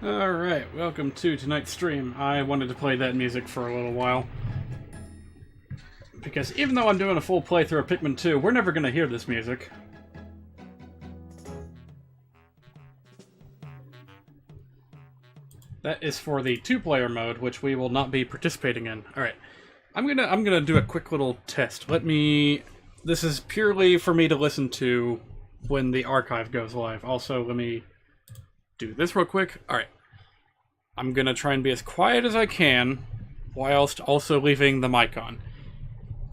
Alright, welcome to tonight's stream. I wanted to play that music for a little while. Because even though I'm doing a full playthrough of Pikmin 2, we're never going to hear this music. That is for the two-player mode, which we will not be participating in. Alright, I'm gonna do a quick little test. This is purely for me to listen to when the archive goes live. Also, let me do this real quick. Alright. I'm gonna try and be as quiet as I can, whilst also leaving the mic on.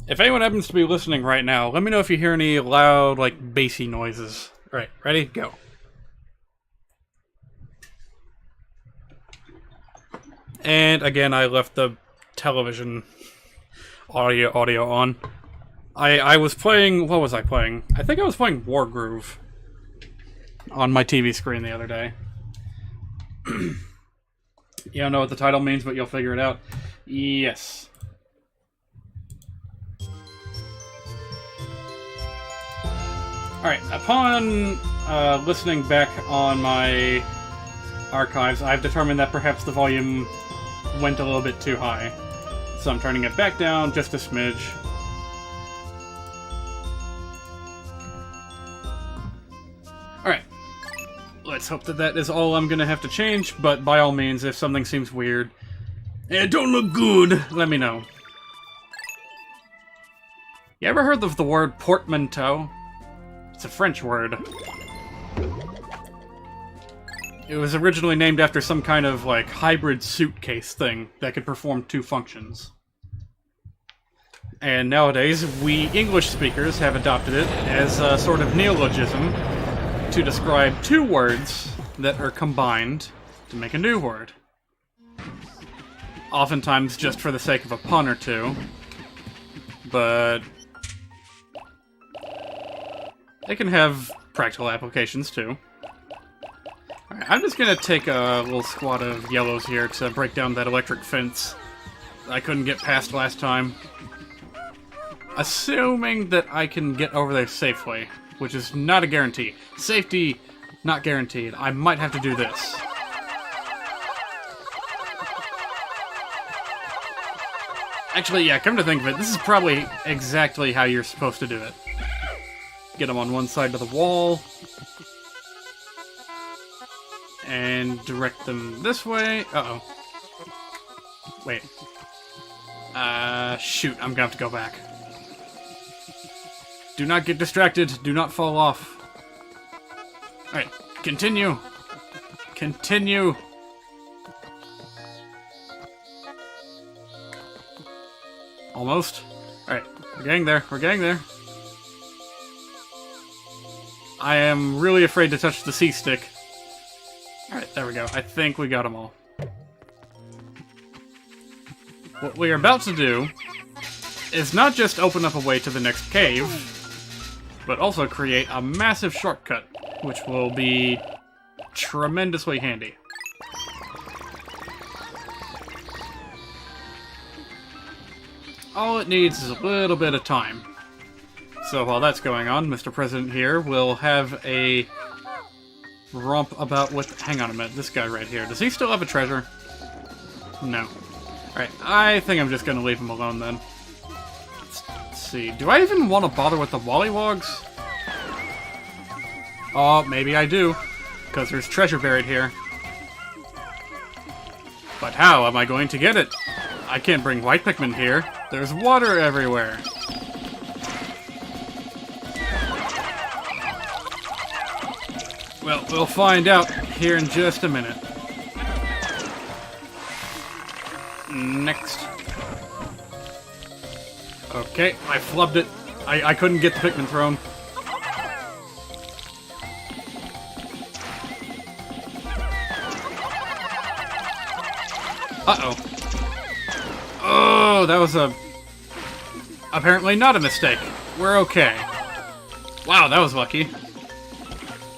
If anyone happens to be listening right now, let me know if you hear any loud, like, bassy noises. Alright, ready? Go. And again, I left the television audio on. I was playing... What was I playing? I think I was playing Wargroove on my TV screen the other day. You don't know what the title means, but you'll figure it out. Yes. Alright, upon listening back on my archives, I've determined that perhaps the volume went a little bit too high. So I'm turning it back down just a smidge. Alright. Let's hope that that is all I'm gonna have to change, but by all means, if something seems weird, it don't look good, let me know. You ever heard of the word portmanteau? It's a French word. It was originally named after some kind of, like, hybrid suitcase thing that could perform two functions. And nowadays, we English speakers have adopted it as a sort of neologism to describe two words that are combined to make a new word. Oftentimes just for the sake of a pun or two, but they can have practical applications too. Alright, I'm just gonna take a little squad of yellows here to break down that electric fence I couldn't get past last time. Assuming that I can get over there safely, which is not a guarantee. Safety, not guaranteed. I might have to do this. Actually, yeah, come to think of it, this is probably exactly how you're supposed to do it. Get them on one side of the wall. And direct them this way. Uh-oh. Wait. Shoot, I'm gonna have to go back. Do not get distracted. Do not fall off. Alright, continue. Continue. Almost. Alright, we're getting there. We're getting there. I am really afraid to touch the C-stick. Alright, there we go. I think we got them all. What we are about to do is not just open up a way to the next cave, but also create a massive shortcut, which will be tremendously handy. All it needs is a little bit of time. So while that's going on, Mr. President here will have a romp about with... Hang on a minute, this guy right here. Does he still have a treasure? No. Alright, I think I'm just gonna leave him alone then. Let's see. Do I even want to bother with the Wollywogs? Oh, maybe I do. Because there's treasure buried here. But how am I going to get it? I can't bring white Pikmin here. There's water everywhere. Well, we'll find out here in just a minute. Next. Okay, I flubbed it. I couldn't get the Pikmin thrown. Uh-oh. Oh, that was apparently not a mistake. We're okay. Wow, that was lucky.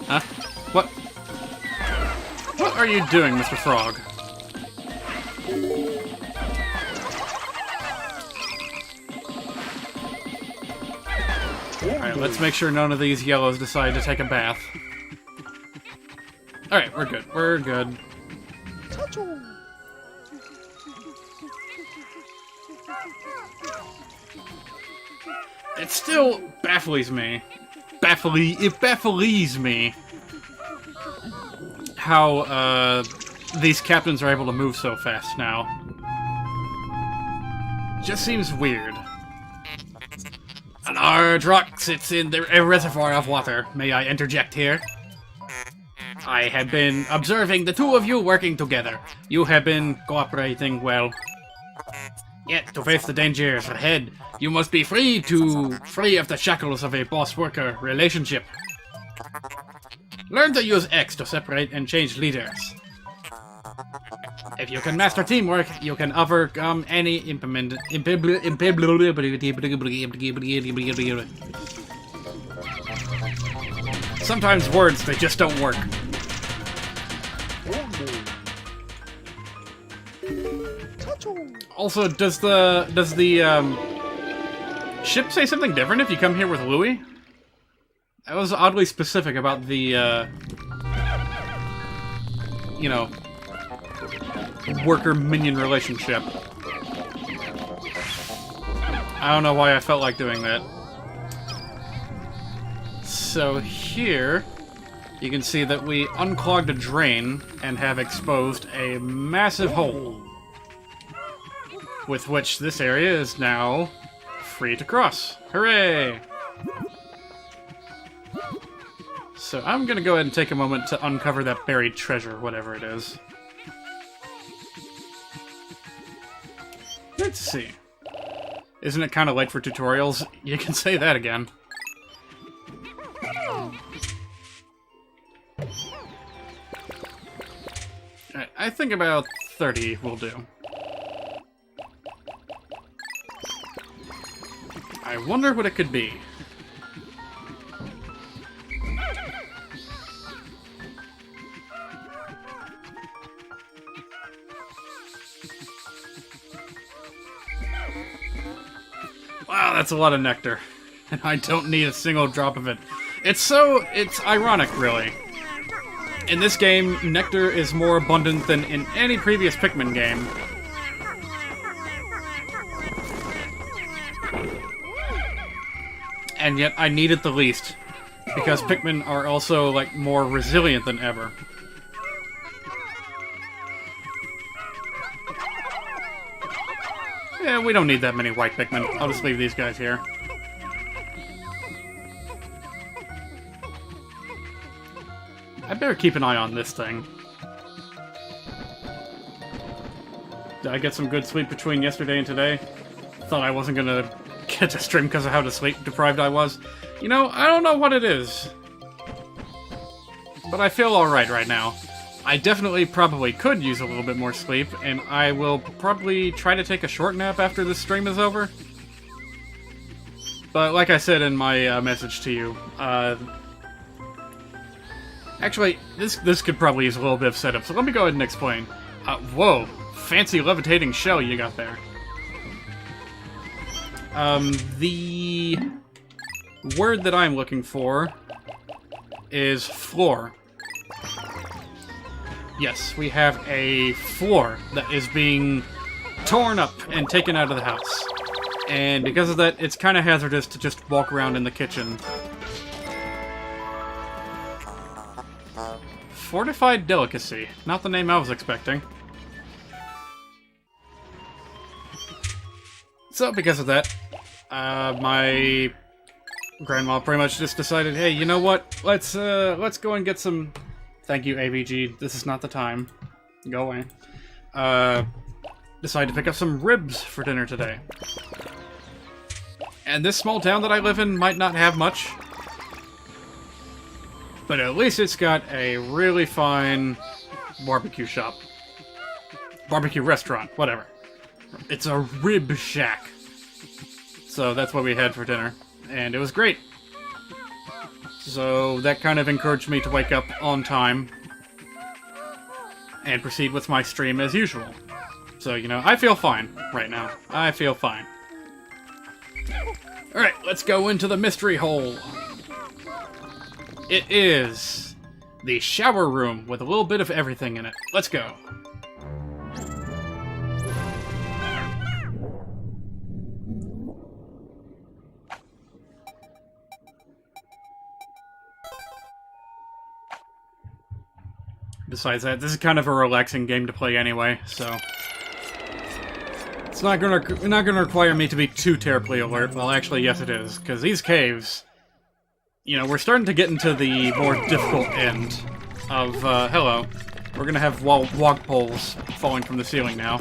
Huh? What? What are you doing, Mr. Frog? Alright, let's make sure none of these yellows decide to take a bath. Alright, we're good. We're good. It still baffles me. It baffles me how these captains are able to move so fast now. Just seems weird. A large rock sits in a reservoir of water. May I interject here? I have been observing the two of you working together. You have been cooperating well. Yet, to face the dangers ahead, you must be free of the shackles of a boss-worker relationship. Learn to use X to separate and change leaders. If you can master teamwork, you can overcome any impediment. Sometimes words, they just don't work. Also, does the ship say something different if you come here with Louie? That was oddly specific about the, you know, worker-minion relationship. I don't know why I felt like doing that. So here, you can see that we unclogged a drain and have exposed a massive hole, with which this area is now free to cross. Hooray! So I'm gonna go ahead and take a moment to uncover that buried treasure, whatever it is. Let's see. Isn't it kind of late for tutorials? You can say that again. Alright, I think about 30 will do. I wonder what it could be. Wow, that's a lot of nectar. And I don't need a single drop of it. It's ironic, really. In this game, nectar is more abundant than in any previous Pikmin game. And yet I need it the least, because Pikmin are also, like, more resilient than ever. Yeah, we don't need that many white Pikmin. I'll just leave these guys here. I better keep an eye on this thing. Did I get some good sleep between yesterday and today? Thought I wasn't gonna get to stream because of how sleep deprived I was. You know, I don't know what it is, but I feel alright right now. I definitely probably could use a little bit more sleep, and I will probably try to take a short nap after this stream is over. But like I said in my message to you, actually, this could probably use a little bit of setup, so let me go ahead and explain. Whoa, fancy levitating shell you got there. The word that I'm looking for is floor. Yes, we have a floor that is being torn up and taken out of the house. And because of that, it's kind of hazardous to just walk around in the kitchen. Fortified delicacy. Not the name I was expecting. So, because of that, my grandma pretty much just decided, hey, you know what? Let's go and get some... Thank you, AVG. This is not the time. Go away. Decided to pick up some ribs for dinner today. And this small town that I live in might not have much, but at least it's got a really fine barbecue shop. Barbecue restaurant, whatever. It's a rib shack. So that's what we had for dinner, and it was great. So that kind of encouraged me to wake up on time and proceed with my stream as usual. So, you know, I feel fine right now. I feel fine. Alright, let's go into the mystery hole. It is the shower room with a little bit of everything in it. Let's go. Besides that, this is kind of a relaxing game to play anyway, so it's not gonna require me to be too terribly alert. Well, actually, yes, it is, because these caves, you know, we're starting to get into the more difficult end of. Hello, we're gonna have walk poles falling from the ceiling now.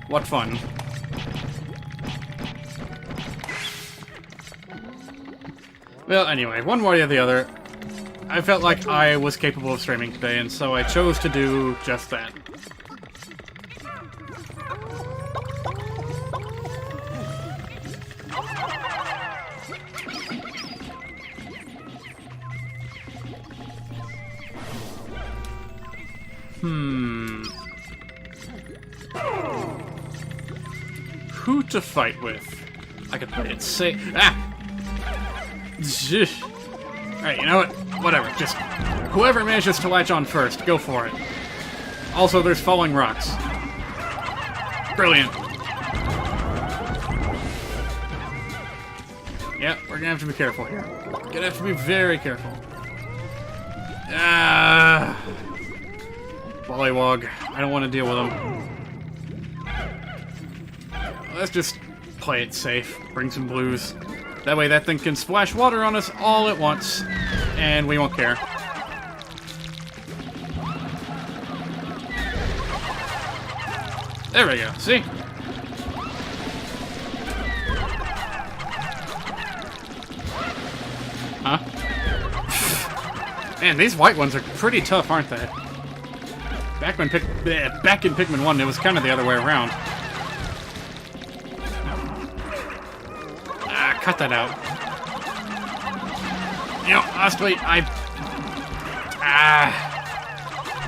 What fun! Well, anyway, one way or the other, I felt like I was capable of streaming today, and so I chose to do just that. Who to fight with? I could play it safe. Ah! Alright, you know what? Whatever, just whoever manages to latch on first, go for it. Also, there's falling rocks. Brilliant. Yeah, we're gonna have to be careful here. Gonna have to be very careful. Ah, Bullywog. I don't want to deal with them. Let's just play it safe. Bring some blues. That way that thing can splash water on us all at once, and we won't care. There we go, see? Huh? Man, these white ones are pretty tough, aren't they? Back in Pikmin 1, it was kind of the other way around. Cut that out. You know, honestly,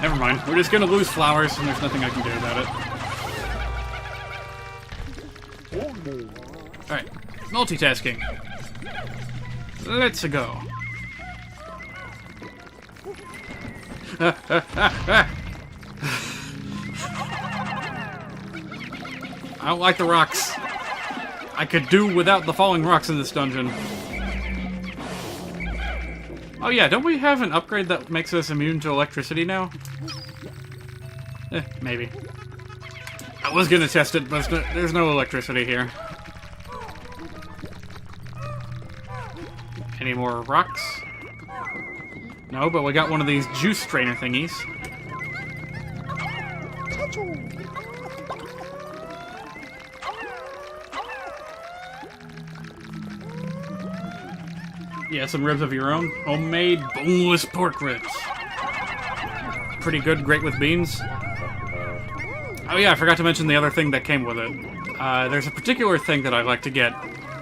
never mind. We're just gonna lose flowers, and there's nothing I can do about it. Alright, multitasking. Let's go. I don't like the rocks. I could do without the falling rocks in this dungeon. Oh yeah, don't we have an upgrade that makes us immune to electricity now? Maybe. I was gonna test it, but there's no electricity here. Any more rocks? No, but we got one of these juice strainer thingies. Yeah, some ribs of your own. Homemade boneless pork ribs. Pretty good, great with beans. Oh yeah, I forgot to mention the other thing that came with it. There's a particular thing that I like to get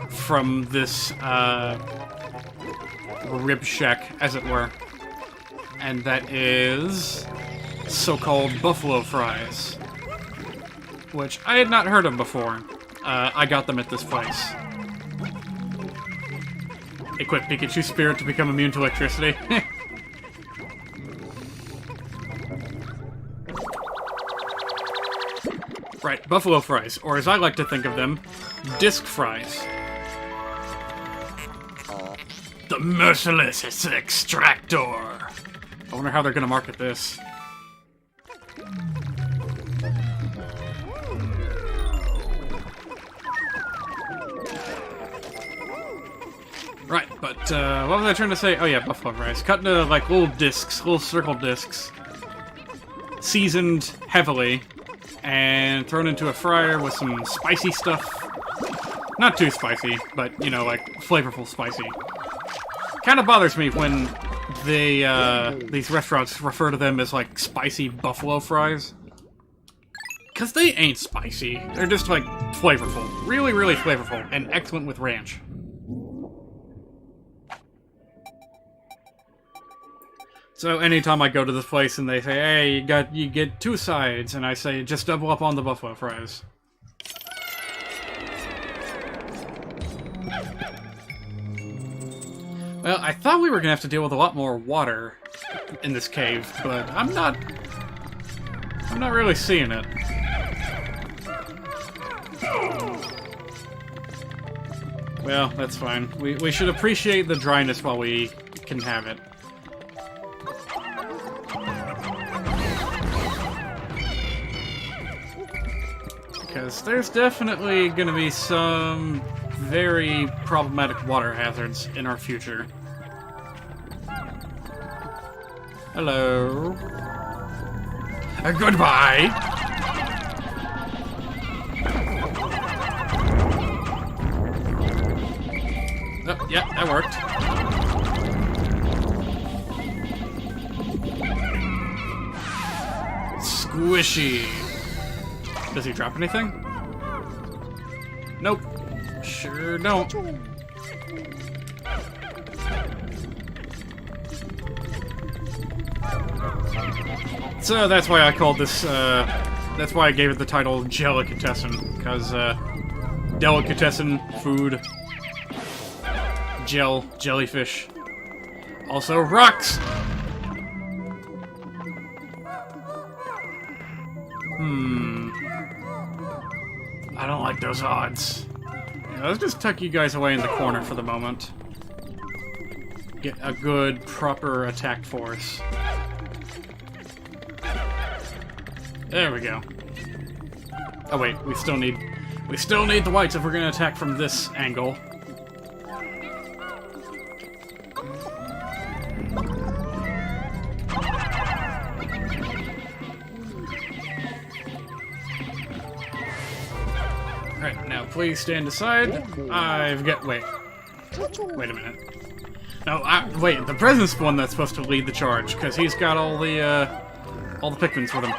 from this rib shack, as it were. And that is so-called buffalo fries. Which I had not heard of before. I got them at this place. Equip Pikachu's spirit to become immune to electricity. Right, buffalo fries, or as I like to think of them, disc fries. The merciless extractor. I wonder how they're gonna market this. Right, but, what was I trying to say? Oh yeah, buffalo fries. Cut into, like, little discs, little circle discs. Seasoned heavily. And thrown into a fryer with some spicy stuff. Not too spicy, but, you know, like, flavorful spicy. Kind of bothers me when they, these restaurants refer to them as, like, spicy buffalo fries. Because they ain't spicy. They're just, like, flavorful. Really, really flavorful. And excellent with ranch. So anytime I go to this place and they say, hey, you get 2 sides, and I say, just double up on the buffalo fries. Well, I thought we were gonna have to deal with a lot more water in this cave, but I'm not really seeing it. Well, that's fine. We should appreciate the dryness while we can have it. Because there's definitely gonna be some very problematic water hazards in our future. Hello. Goodbye! Oh, yeah, that worked. Squishy. Does he drop anything? Nope. Sure don't. So that's why I called this, that's why I gave it the title Delicatessen, because, delicatessen, food, jellyfish. Also, rocks! I don't like those odds. Yeah, let's just tuck you guys away in the corner for the moment. Get a good, proper attack force. There we go. Oh wait, we still need the whites if we're gonna attack from this angle. Alright, now please stand aside. Wait a minute. No, wait, the president's the one that's supposed to lead the charge, because he's got all the Pikmins with him.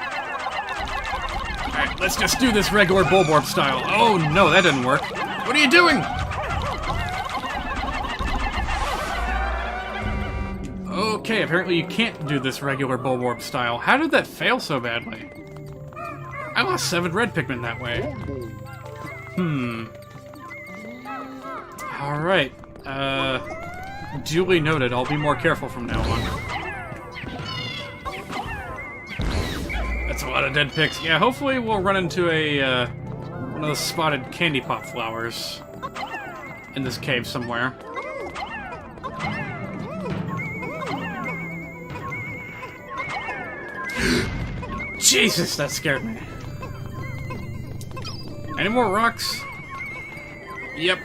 Alright, let's just do this regular Bulborb style. Oh no, that didn't work. What are you doing? Okay, apparently you can't do this regular Bulborb style. How did that fail so badly? I lost 7 red Pikmin that way. Alright, duly noted. I'll be more careful from now on. That's a lot of dead picks. Yeah, hopefully we'll run into a, one of those spotted candy pop flowers in this cave somewhere. Jesus, that scared me. Any more rocks? Yep.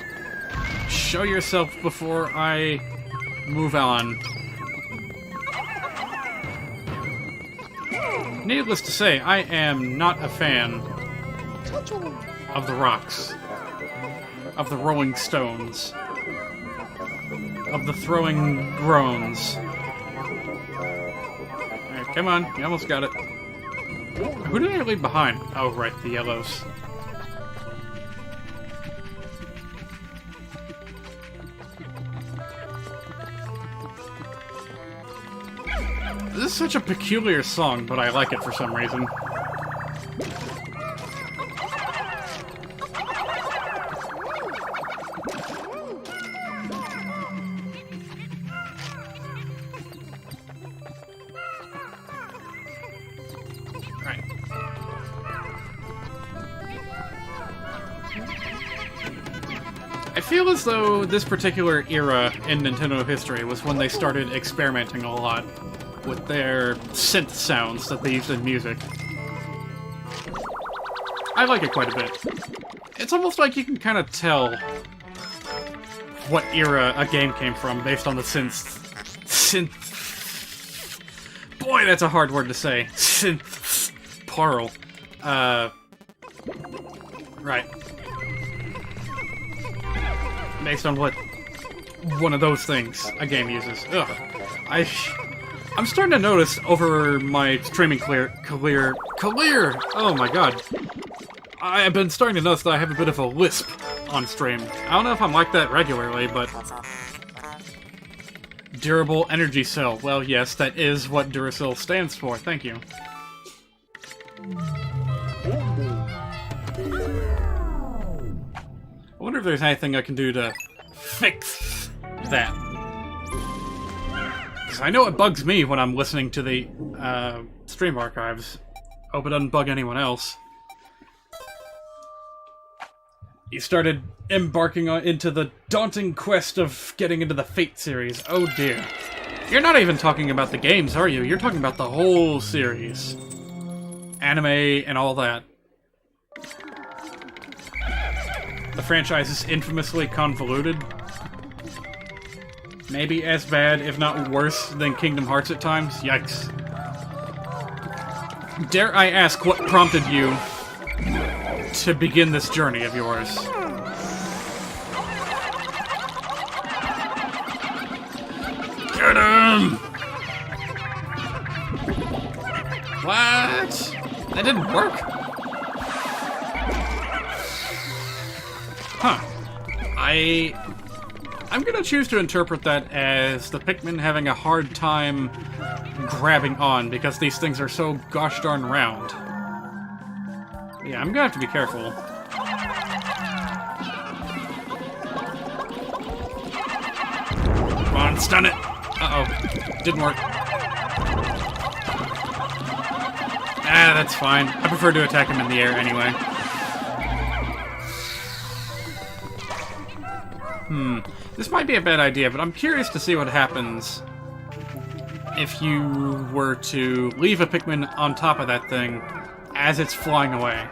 Show yourself before I move on. Needless to say, I am not a fan of the rocks, of the rolling stones, of the throwing groans. Alright, come on, you almost got it. Who did I leave behind? Oh, right, the yellows. This is such a peculiar song, but I like it for some reason. Alright. I feel as though this particular era in Nintendo history was when they started experimenting a lot with their synth sounds that they used in music. I like it quite a bit. It's almost like you can kind of tell what era a game came from based on the synth. Boy, that's a hard word to say. Synth. Plural. Right. Based on what one of those things a game uses. Ugh. I'm starting to notice over my streaming career. Oh my god. I've been starting to notice that I have a bit of a lisp on stream. I don't know if I'm like that regularly, but... Durable Energy Cell. Well, yes, that is what Duracell stands for. Thank you. I wonder if there's anything I can do to fix that. Because I know it bugs me when I'm listening to the stream archives. Hope it doesn't bug anyone else. You started embarking into the daunting quest of getting into the Fate series. Oh dear. You're not even talking about the games, are you? You're talking about the whole series. Anime and all that. The franchise is infamously convoluted. Maybe as bad, if not worse, than Kingdom Hearts at times. Yikes. Dare I ask what prompted you to begin this journey of yours? Get him! What? That didn't work? Huh. I'm gonna choose to interpret that as the Pikmin having a hard time grabbing on because these things are so gosh darn round. Yeah, I'm gonna have to be careful. Come on, stun it! Uh-oh. Didn't work. Ah, that's fine. I prefer to attack him in the air anyway. This might be a bad idea, but I'm curious to see what happens if you were to leave a Pikmin on top of that thing as it's flying away.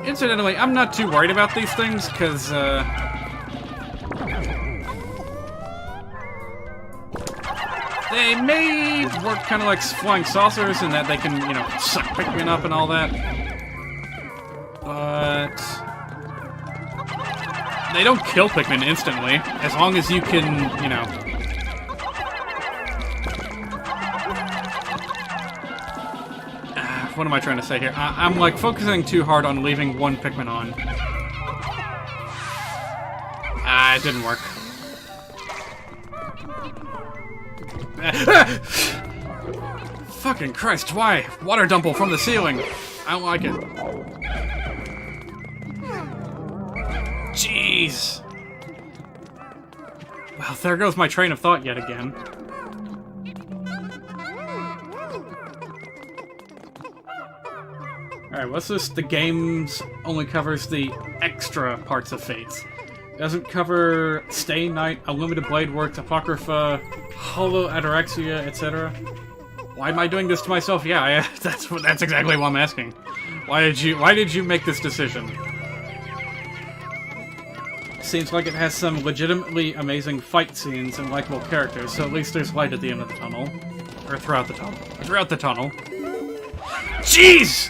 Incidentally, I'm not too worried about these things, because, they may work kind of like flying saucers in that they can, you know, suck Pikmin up and all that. But they don't kill Pikmin instantly, as long as you can, you know... what am I trying to say here? I'm, like, focusing too hard on leaving one Pikmin on. It didn't work. Fucking Christ, why? Water dumple from the ceiling. I don't like it. Jeez. Well, there goes my train of thought yet again. Alright, what's this? The games only covers the extra parts of Fates. It doesn't cover Stay Night, Unlimited Blade Works, Apocrypha, Hollow Ataraxia, etc. Why am I doing this to myself? Yeah, that's exactly what I'm asking. Why did you make this decision? Seems like it has some legitimately amazing fight scenes and likable characters, so at least there's light at the end of the tunnel. Or throughout the tunnel. Throughout the tunnel. Jeez!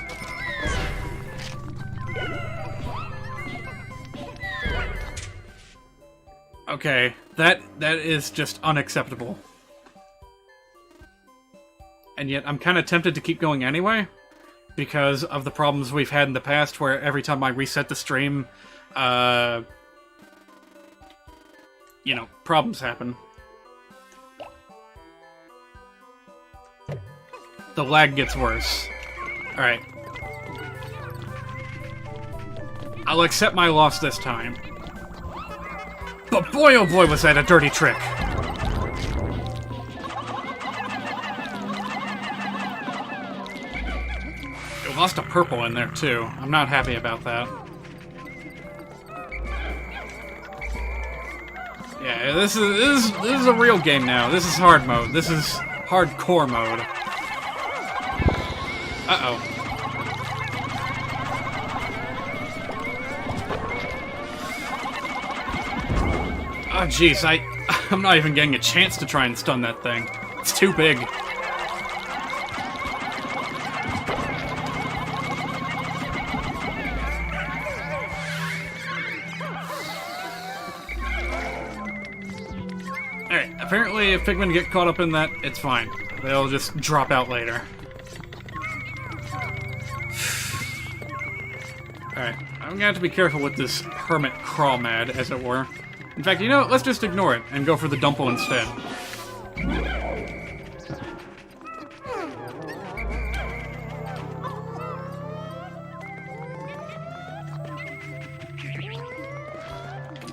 Okay, that is just unacceptable. And yet I'm kind of tempted to keep going anyway, because of the problems we've had in the past where every time I reset the stream, you know, problems happen. The lag gets worse. Alright. I'll accept my loss this time. But boy oh boy was that a dirty trick! It lost a purple in there too. I'm not happy about that. Yeah, this is a real game now. This is hard mode. This is hardcore mode. Uh-oh. Oh, jeez, I'm not even getting a chance to try and stun that thing. It's too big. Alright, apparently if Pikmin get caught up in that, it's fine. They'll just drop out later. Alright, I'm gonna have to be careful with this hermit crawl mad, as it were. In fact, you know what? Let's just ignore it and go for the Dumple instead.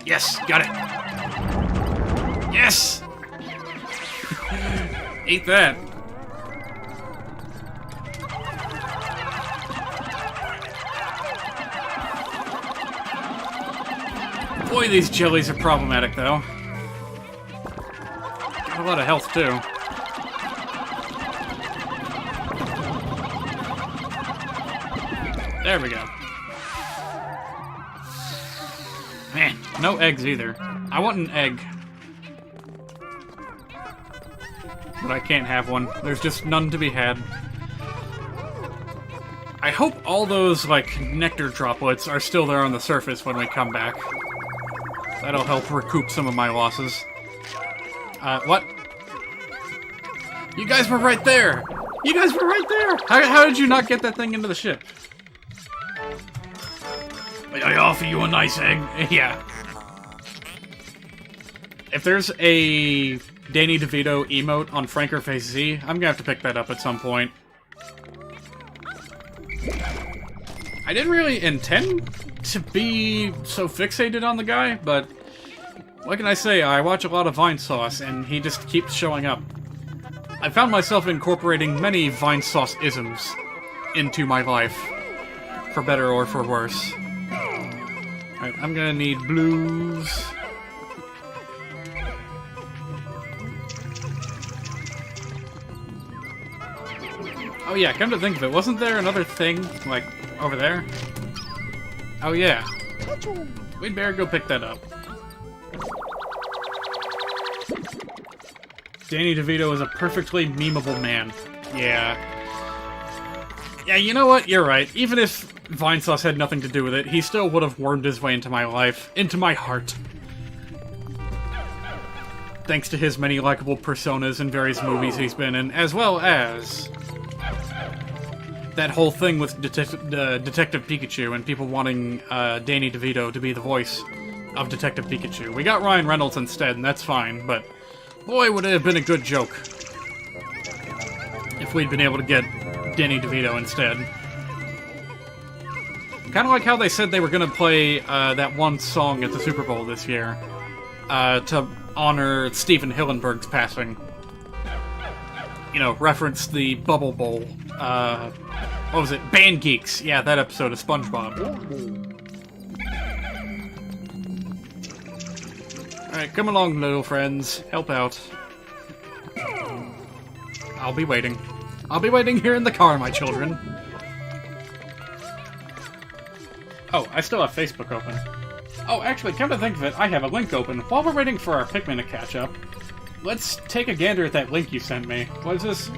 Yes, got it. Yes! Eat that. Boy, these jellies are problematic, though. Got a lot of health, too. There we go. Man, no eggs either. I want an egg. But I can't have one. There's just none to be had. I hope all those, like, nectar droplets are still there on the surface when we come back. That'll help recoup some of my losses. What? You guys were right there! You guys were right there! How did you not get that thing into the ship? May I offer you a nice egg? Yeah. If there's a Danny DeVito emote on Frankerface Z, I'm gonna have to pick that up at some point. I didn't really intend to be so fixated on the guy, but what can I say? I watch a lot of Vine Sauce, and he just keeps showing up. I found myself incorporating many Vine Sauce isms into my life, for better or for worse. Alright, I'm gonna need blues. Oh yeah, come to think of it, wasn't there another thing, like, over there? Oh yeah. We'd better go pick that up. Danny DeVito is a perfectly memeable man. Yeah. Yeah, you know what? You're right. Even if Vine Sauce had nothing to do with it, he still would have wormed his way into my life, into my heart. Thanks to his many likable personas in various movies he's been in, as well as that whole thing with Detective Pikachu and people wanting Danny DeVito to be the voice of Detective Pikachu. We got Ryan Reynolds instead, and that's fine, but boy, would it have been a good joke if we'd been able to get Danny DeVito instead. Kind of like how they said they were going to play that one song at the Super Bowl this year to honor Steven Hillenburg's passing. You know, reference the Bubble Bowl. What was it? Band Geeks. Yeah, that episode of SpongeBob. Alright, come along, little friends. Help out. I'll be waiting. I'll be waiting here in the car, my children. Oh, I still have Facebook open. Oh, actually, come to think of it, I have a link open. While we're waiting for our Pikmin to catch up, let's take a gander at that link you sent me. What is this?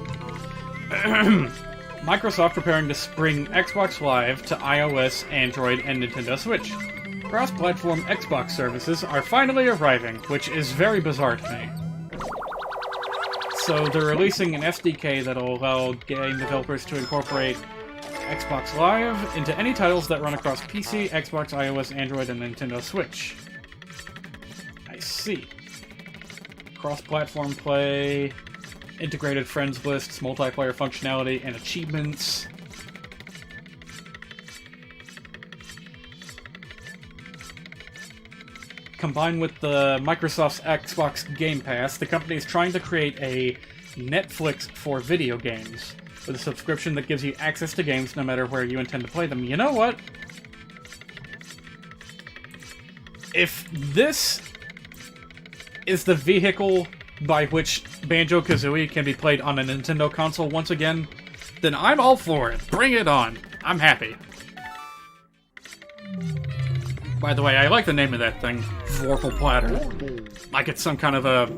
Microsoft preparing to bring Xbox Live to iOS, Android, and Nintendo Switch. Cross-platform Xbox services are finally arriving, which is very bizarre to me. So they're releasing an SDK that'll allow game developers to incorporate Xbox Live into any titles that run across PC, Xbox, iOS, Android, and Nintendo Switch. I see. Cross-platform play, integrated friends lists, multiplayer functionality, and achievements. Combined with the Microsoft's Xbox Game Pass, the company is trying to create a Netflix for video games, with a subscription that gives you access to games no matter where you intend to play them. You know what? If this is the vehicle by which Banjo-Kazooie can be played on a Nintendo console once again, then I'm all for it. Bring it on. I'm happy. By the way, I like the name of that thing. Vorpal Platter. Like it's some kind of a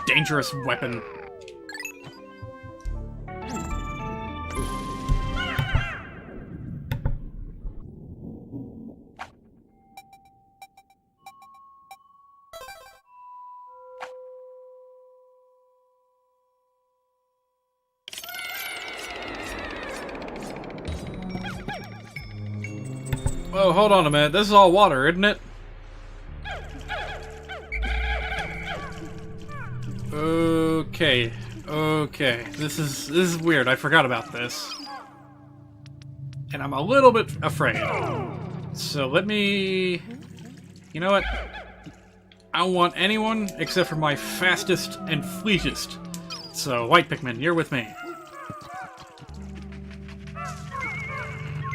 dangerous weapon. Oh, hold on a minute. This is all water, isn't it? Okay. Okay. This is weird. I forgot about this. And I'm a little bit afraid. So let me... You know what? I don't want anyone except for my fastest and fleetest. So, white Pikmin, you're with me.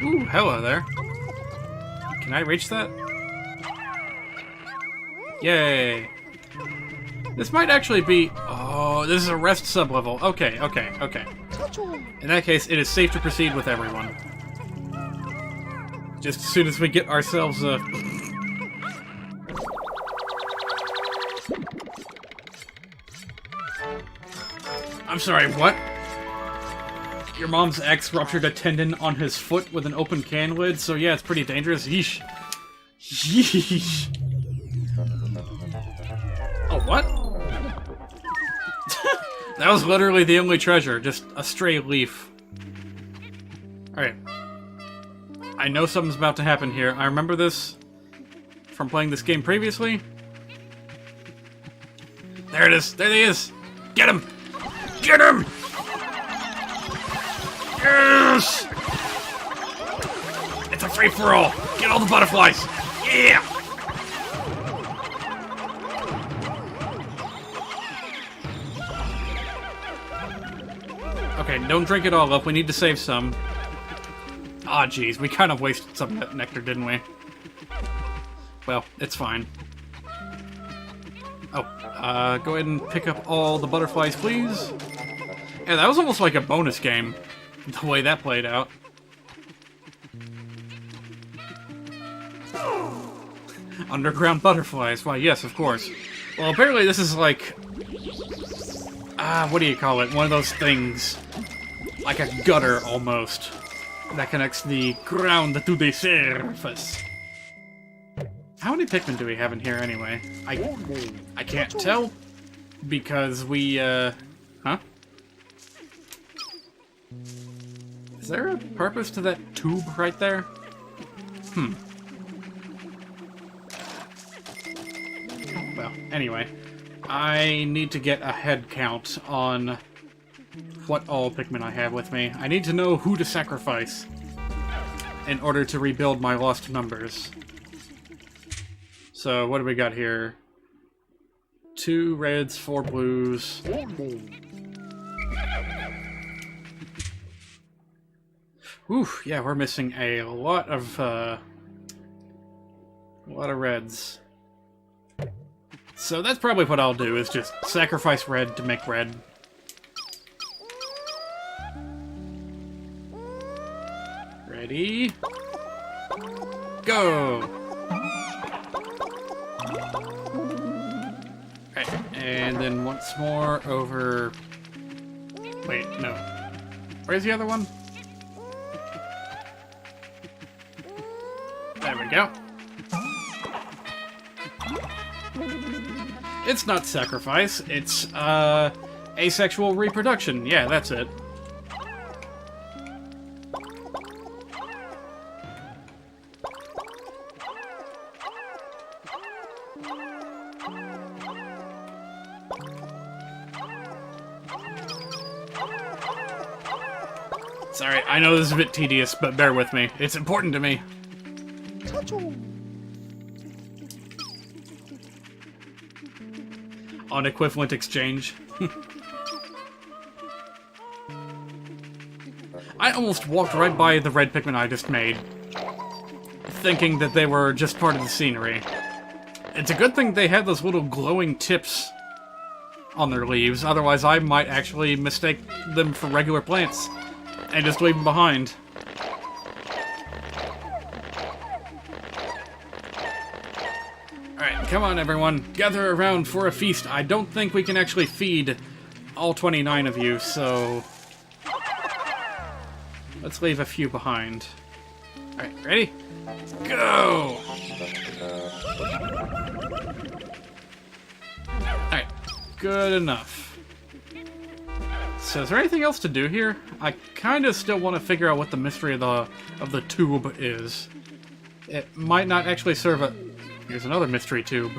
Ooh, hello there. Can I reach that? Yay! This might actually be... Oh, this is a rest sub-level. Okay, okay, okay. In that case, it is safe to proceed with everyone. Just as soon as we get ourselves a... I'm sorry, what? Your mom's ex ruptured a tendon on his foot with an open can lid, so yeah, it's pretty dangerous. Yeesh. Yeesh. Oh, what? That was literally the only treasure, just a stray leaf. Alright. I know something's about to happen here. I remember this from playing this game previously. There it is! There he is! Get him! Get him! Yes! It's a free-for-all! Get all the butterflies! Yeah! Okay, don't drink it all up. We need to save some. Ah, jeez. We kind of wasted some of that nectar, didn't we? Well, it's fine. Oh, go ahead and pick up all the butterflies, please. Yeah, that was almost like a bonus game, the way that played out. Underground butterflies. Why, yes, of course. Well, apparently this is like... what do you call it? One of those things. Like a gutter, almost. That connects the ground to the surface. How many Pikmin do we have in here, anyway? I can't tell. Because we, Huh? Is there a purpose to that tube right there? Hmm. Well, anyway. I need to get a head count on what all Pikmin I have with me. I need to know who to sacrifice in order to rebuild my lost numbers. So, what do we got here? 2 reds, 4 blues. Whew, yeah, we're missing a lot of reds. So that's probably what I'll do, is just sacrifice red to make red. Ready? Go! Right, and then once more over... Wait, no. Where's the other one? There we go. It's not sacrifice, it's, asexual reproduction. Yeah, that's it. Sorry, I know this is a bit tedious, but bear with me. It's important to me. On equivalent exchange. I almost walked right by the red Pikmin I just made, thinking that they were just part of the scenery. It's a good thing they had those little glowing tips on their leaves, otherwise I might actually mistake them for regular plants and just leave them behind. Alright, come on everyone, gather around for a feast. I don't think we can actually feed all 29 of you, so... let's leave a few behind. Alright, ready? Go! Alright, good enough. So is there anything else to do here? I kind of still want to figure out what the mystery of the tube is. It might not actually serve a... Here's another mystery tube.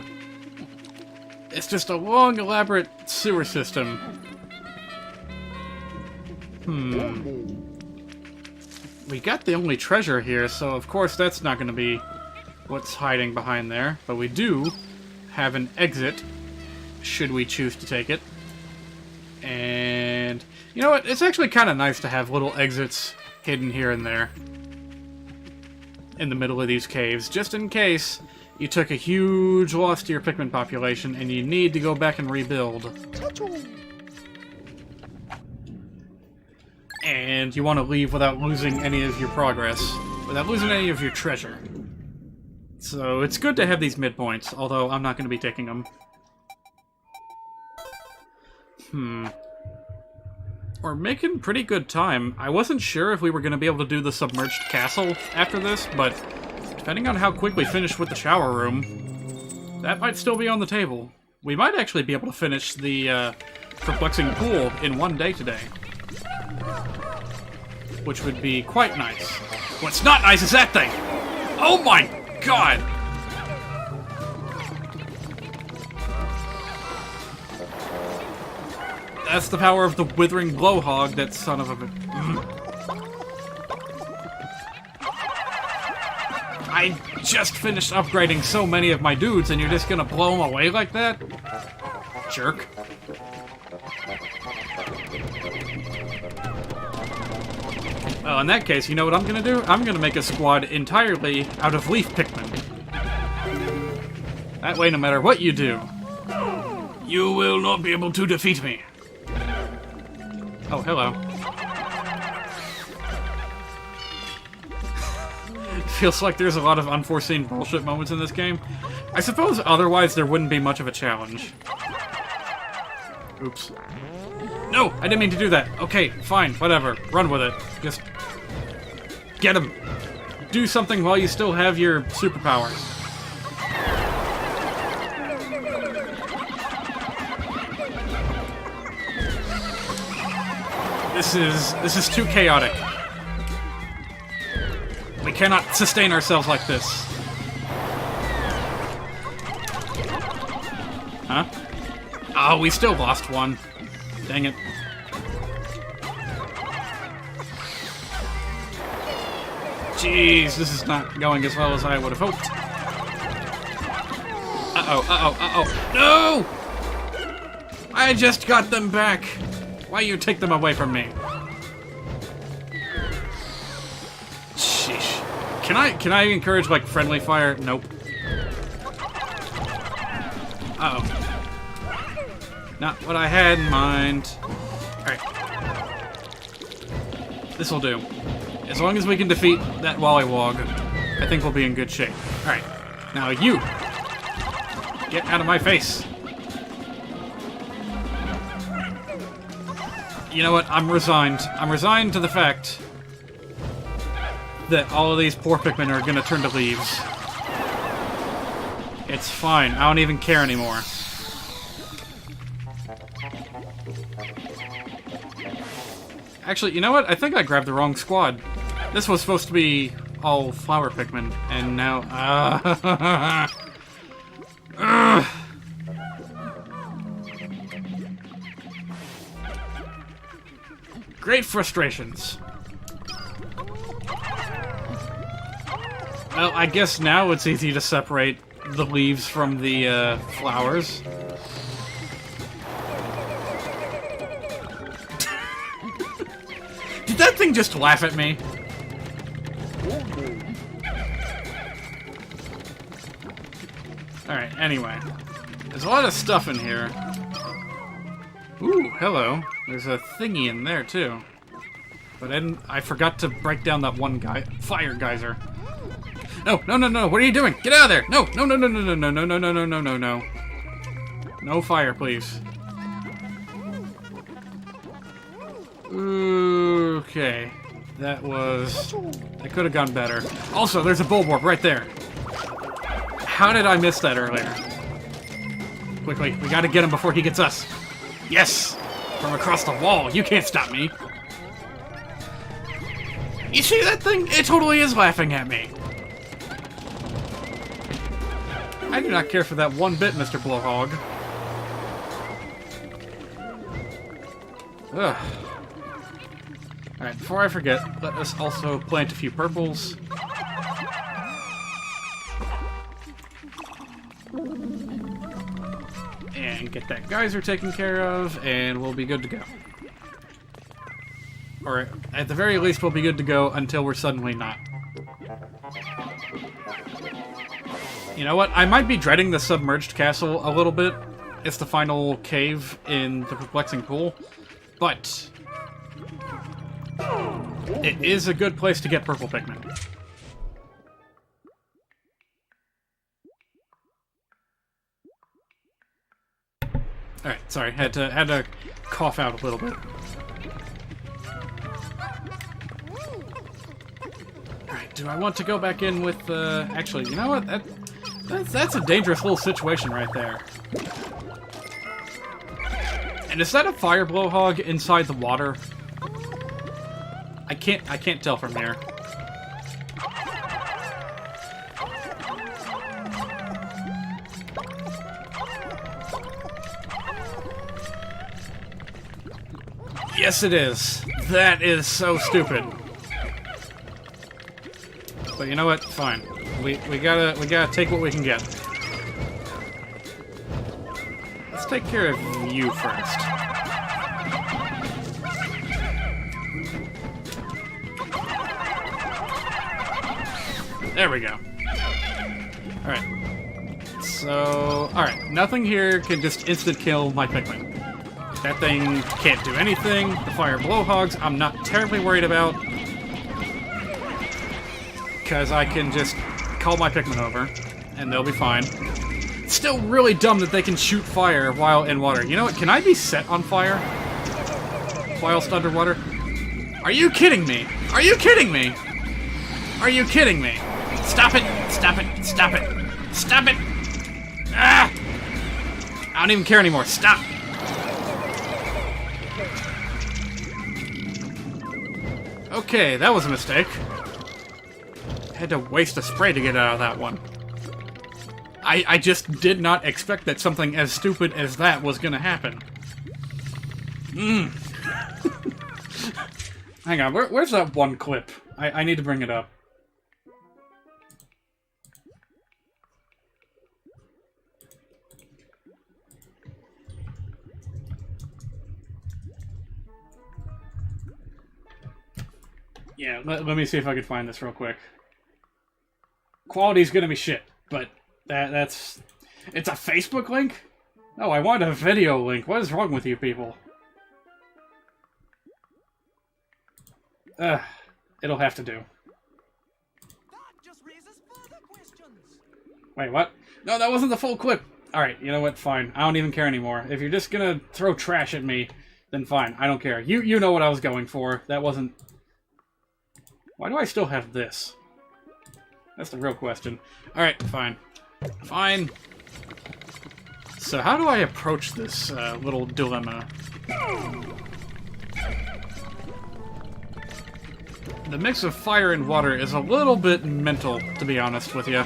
It's just a long, elaborate sewer system. We got the only treasure here, so of course that's not going to be what's hiding behind there. But we do have an exit, should we choose to take it. And you know what? It's actually kind of nice to have little exits hidden here and there in the middle of these caves, just in case you took a huge loss to your Pikmin population and you need to go back and rebuild. And you want to leave without losing any of your progress, without losing any of your treasure. So it's good to have these midpoints, although I'm not going to be taking them. We're making pretty good time. I wasn't sure if we were going to be able to do the submerged castle after this, but depending on how quick we finish with the shower room, that might still be on the table. We might actually be able to finish the perplexing pool in one day today. Which would be quite nice. What's not nice is that thing! Oh my god! That's the power of the withering blowhog, that son of a... I just finished upgrading so many of my dudes, and you're just gonna blow them away like that? Jerk. Well, in that case, you know what I'm gonna do? I'm gonna make a squad entirely out of leaf Pikmin. That way, no matter what you do, you will not be able to defeat me. Oh, hello. Feels like there's a lot of unforeseen bullshit moments in this game. I suppose otherwise there wouldn't be much of a challenge. Oops. No! I didn't mean to do that. Okay, fine, whatever. Run with it. Just... get him! Do something while you still have your superpowers. This is too chaotic. We cannot sustain ourselves like this. Huh? Oh, we still lost one. Dang it. Jeez, this is not going as well as I would have hoped. Uh-oh, uh-oh, uh-oh. No! I just got them back. Why you take them away from me? Sheesh. Can I encourage, like, friendly fire? Nope. Uh-oh. Not what I had in mind. Alright. This'll do. As long as we can defeat that Wollywog, I think we'll be in good shape. Alright. Now you! Get out of my face! You know what? I'm resigned. I'm resigned to the fact that all of these poor Pikmin are gonna turn to leaves. It's fine. I don't even care anymore. Actually, you know what? I think I grabbed the wrong squad. This was supposed to be all flower Pikmin, and now... Great frustrations. Well, I guess now it's easy to separate the leaves from the flowers. Did that thing just laugh at me? Alright, anyway. There's a lot of stuff in here. Ooh, hello. There's a thingy in there, too. But I forgot to break down that one fire geyser. No, no, no, no, what are you doing? Get out of there! No, no, no, no, no, no, no, no, no, no, no, no, no, no. No fire, please. Okay. That could have gone better. Also, there's a Bulborb right there. How did I miss that earlier? Quickly, we gotta get him before he gets us. Yes! From across the wall, you can't stop me. You see that thing? It totally is laughing at me. I do not care for that one bit, Mr. Blowhog. Ugh. Alright, before I forget, let us also plant a few purples. And get that geyser taken care of, and we'll be good to go. Or, at the very least, we'll be good to go until we're suddenly not. You know what? I might be dreading the submerged castle a little bit. It's the final cave in the perplexing pool. But it is a good place to get purple Pikmin. Alright, sorry, had to cough out a little bit. Alright, do I want to go back in with actually, you know what? That's a dangerous little situation right there. And is that a fire blowhog inside the water? I can't tell from there. Yes, it is. That is so stupid. But you know what? Fine. We gotta take what we can get. Let's take care of you first. There we go. Alright. So, alright. Nothing here can just instant kill my Pikmin. That thing can't do anything. The fire blowhogs, I'm not terribly worried about. Because I can just call my Pikmin over, and they'll be fine. It's still really dumb that they can shoot fire while in water. You know what? Can I be set on fire whilst underwater? Are you kidding me? Are you kidding me? Are you kidding me? Stop it! Stop it! Stop it! Stop it! Ah! I don't even care anymore. Stop! Okay, that was a mistake. Had to waste a spray to get out of that one. I just did not expect that something as stupid as that was gonna happen. Hang on, where's that one clip? I need to bring it up. Yeah, let me see if I can find this real quick. Quality's gonna be shit, but that's... It's a Facebook link? No, I want a video link. What is wrong with you people? It'll have to do. That just raises further questions. Wait, what? No, that wasn't the full clip! Alright, you know what? Fine. I don't even care anymore. If you're just gonna throw trash at me, then fine. I don't care. You know what I was going for. That wasn't... Why do I still have this? That's the real question. Alright, fine. Fine. So how do I approach this little dilemma? The mix of fire and water is a little bit mental, to be honest with you.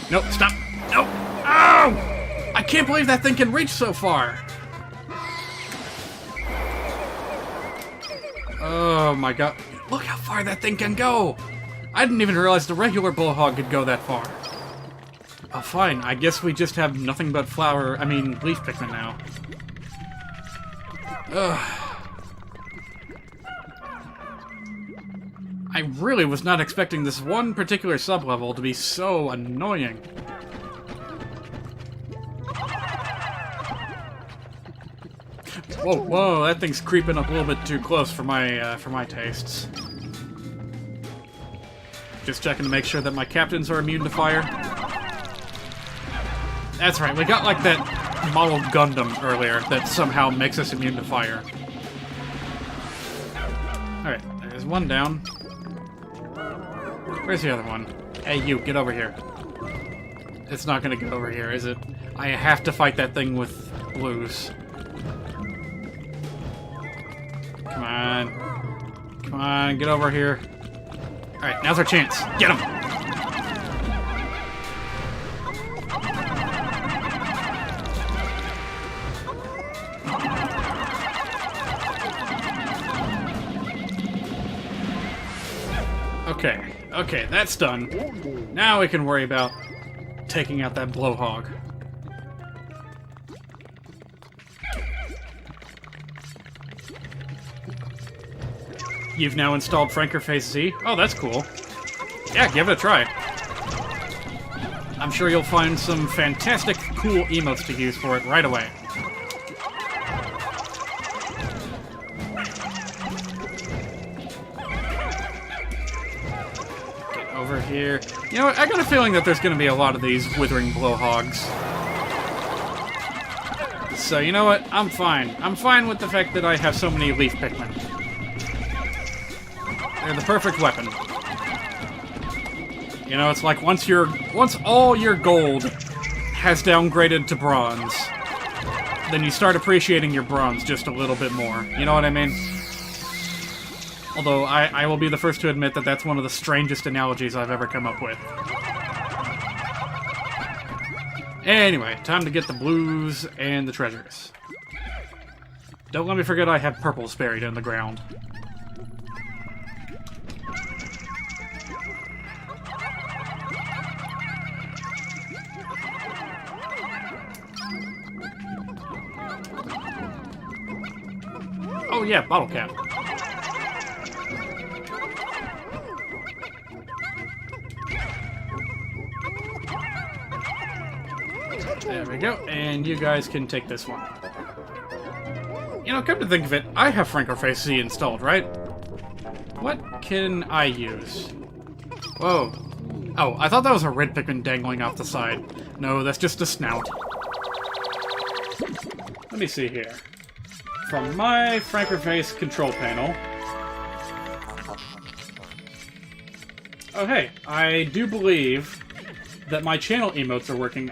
Nope, stop! Nope! Ow! I can't believe that thing can reach so far! Oh my god. Look how far that thing can go! I didn't even realize the regular blowhog could go that far. Oh, fine. I guess we just have nothing but leaf Pikmin now. Ugh. I really was not expecting this one particular sub-level to be so annoying. Whoa, whoa, that thing's creeping up a little bit too close for my tastes. Just checking to make sure that my captains are immune to fire. That's right, we got like that model Gundam earlier that somehow makes us immune to fire. Alright, there's one down. Where's the other one? Hey, you, get over here. It's not gonna get over here, is it? I have to fight that thing with blues. Come on. Come on, get over here. Alright, now's our chance. Get him! Okay, okay, that's done. Now we can worry about taking out that blowhog. You've now installed Frankerface Z. Oh, that's cool. Yeah, give it a try. I'm sure you'll find some fantastic, cool emotes to use for it right away. Get over here. You know what? I got a feeling that there's going to be a lot of these withering blowhogs. So, you know what? I'm fine. I'm fine with the fact that I have so many leaf Pikmin. They're the perfect weapon. You know, it's like once all your gold has downgraded to bronze, then you start appreciating your bronze just a little bit more. You know what I mean? Although, I will be the first to admit that that's one of the strangest analogies I've ever come up with. Anyway, time to get the blues and the treasures. Don't let me forget I have purples buried in the ground. Oh yeah, bottle cap. There we go, and you guys can take this one. You know, come to think of it, I have Frankerface Z installed, right? What can I use? Whoa. Oh, I thought that was a red Pikmin dangling off the side. No, that's just a snout. Let me see here. From my Frankerface control panel... Oh hey, I do believe that my channel emotes are working.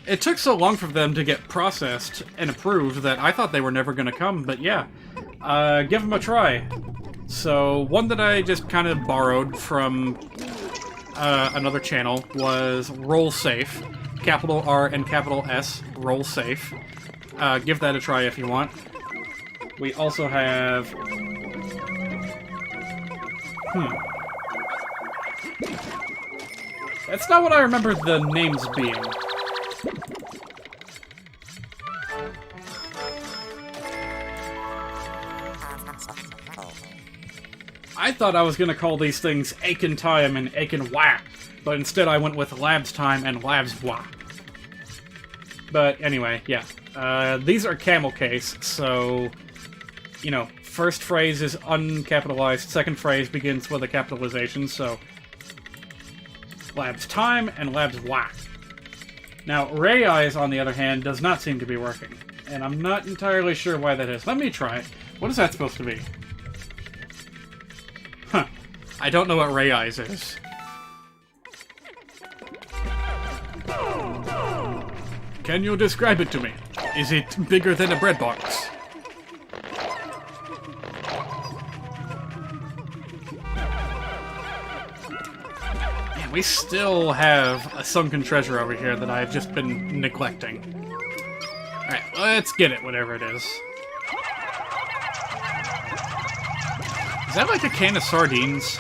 It took so long for them to get processed and approved that I thought they were never going to come, but yeah. Give them a try. So, one that I just kind of borrowed from another channel was Roll Safe. Capital R and capital S, Roll Safe. Give that a try if you want. We also have... That's not what I remember the names being. I thought I was going to call these things Aiken Time and Aiken Wah, but instead I went with Labs Time and Labs Wah. But anyway, yeah. These are camel case, so, you know, first phrase is uncapitalized, second phrase begins with a capitalization, so Labs Time and Labs Wah. Now, Ray Eyes, on the other hand, does not seem to be working, and I'm not entirely sure why that is. Let me try it. What is that supposed to be? Huh. I don't know what Ray Eyes is. Can you describe it to me? Is it bigger than a bread box? Man, we still have a sunken treasure over here that I've just been neglecting. Alright, let's get it, whatever it is. Is that like a can of sardines?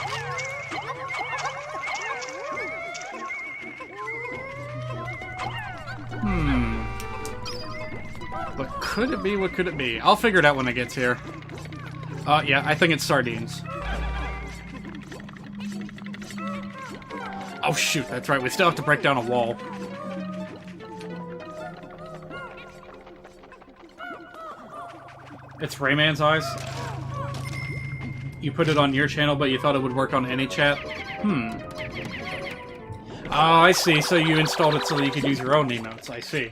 What could it be? What could it be? I'll figure it out when it gets here. Yeah, I think it's sardines. Oh shoot, that's right, we still have to break down a wall. It's Rayman's Eyes? You put it on your channel, but you thought it would work on any chat? Oh, I see. So you installed it so that you could use your own emotes. I see.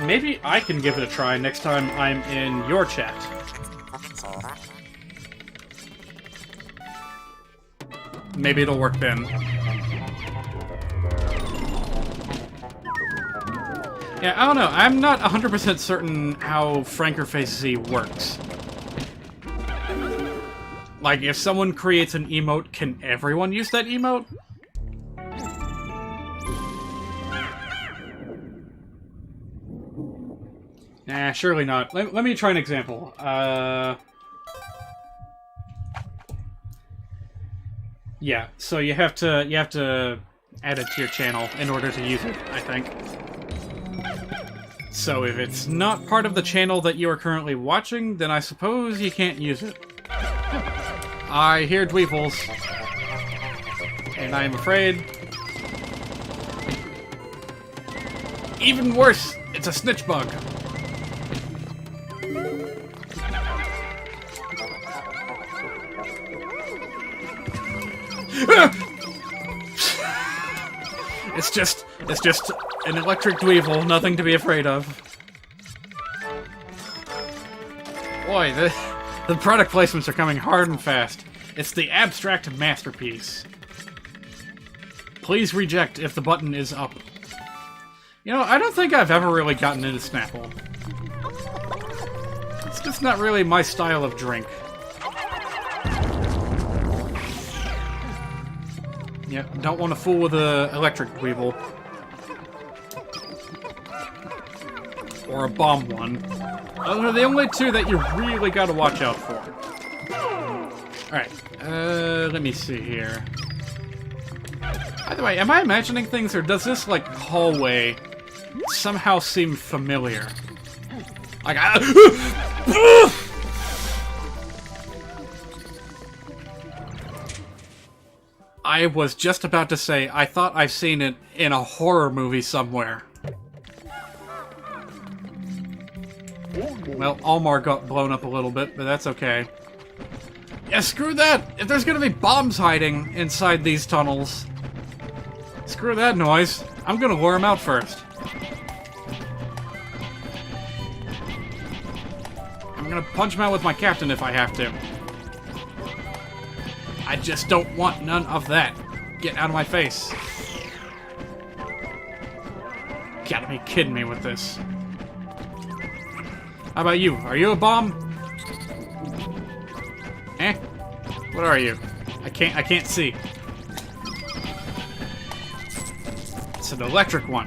Maybe I can give it a try next time I'm in your chat. Maybe it'll work then. Yeah, I don't know. I'm not 100% certain how Frankerface Z works. Like, if someone creates an emote, can everyone use that emote? Nah, surely not. Let me try an example. Yeah, so you have to add it to your channel in order to use it, I think. So if it's not part of the channel that you are currently watching, then I suppose you can't use it. I hear Dweevils. And I am afraid. Even worse, it's a snitch bug. It's just an electric Dweevil, nothing to be afraid of. Boy, the product placements are coming hard and fast. It's the abstract masterpiece. Please reject if the button is up. You know, I don't think I've ever really gotten into Snapple. It's just not really my style of drink. Yep, don't want to fool with a electric Weevil. Or a bomb one. Those are the only two that you really gotta watch out for. Alright, let me see here. By the way, am I imagining things, or does this, like, hallway somehow seem familiar? Like, I was just about to say, I thought I've seen it in a horror movie somewhere. Well, Almar got blown up a little bit, but that's okay. Yeah, screw that! If there's gonna be bombs hiding inside these tunnels, screw that noise. I'm gonna lure him out first. I'm gonna punch him out with my captain if I have to. I just don't want none of that. Get out of my face. Gotta be kidding me with this. How about you? Are you a bomb? Eh? What are you? I can't see. It's an electric one.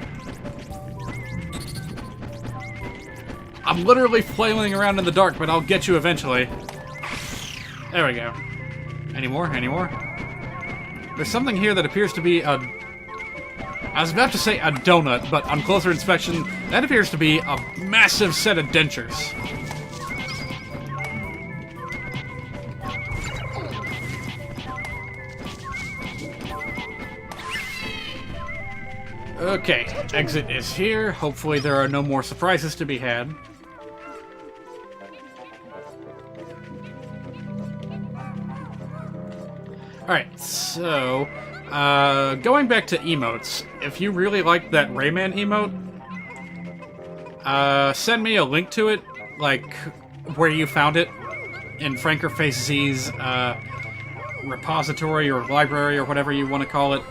I'm literally flailing around in the dark, but I'll get you eventually. There we go. Any more? Any more? There's something here that appears to be a... I was about to say a donut, but on closer inspection, that appears to be a massive set of dentures. Okay, exit is here. Hopefully there are no more surprises to be had. Alright, so... going back to emotes, if you really like that Rayman emote, send me a link to it, like, where you found it, in FrankerFaceZ's, repository or library or whatever you want to call it,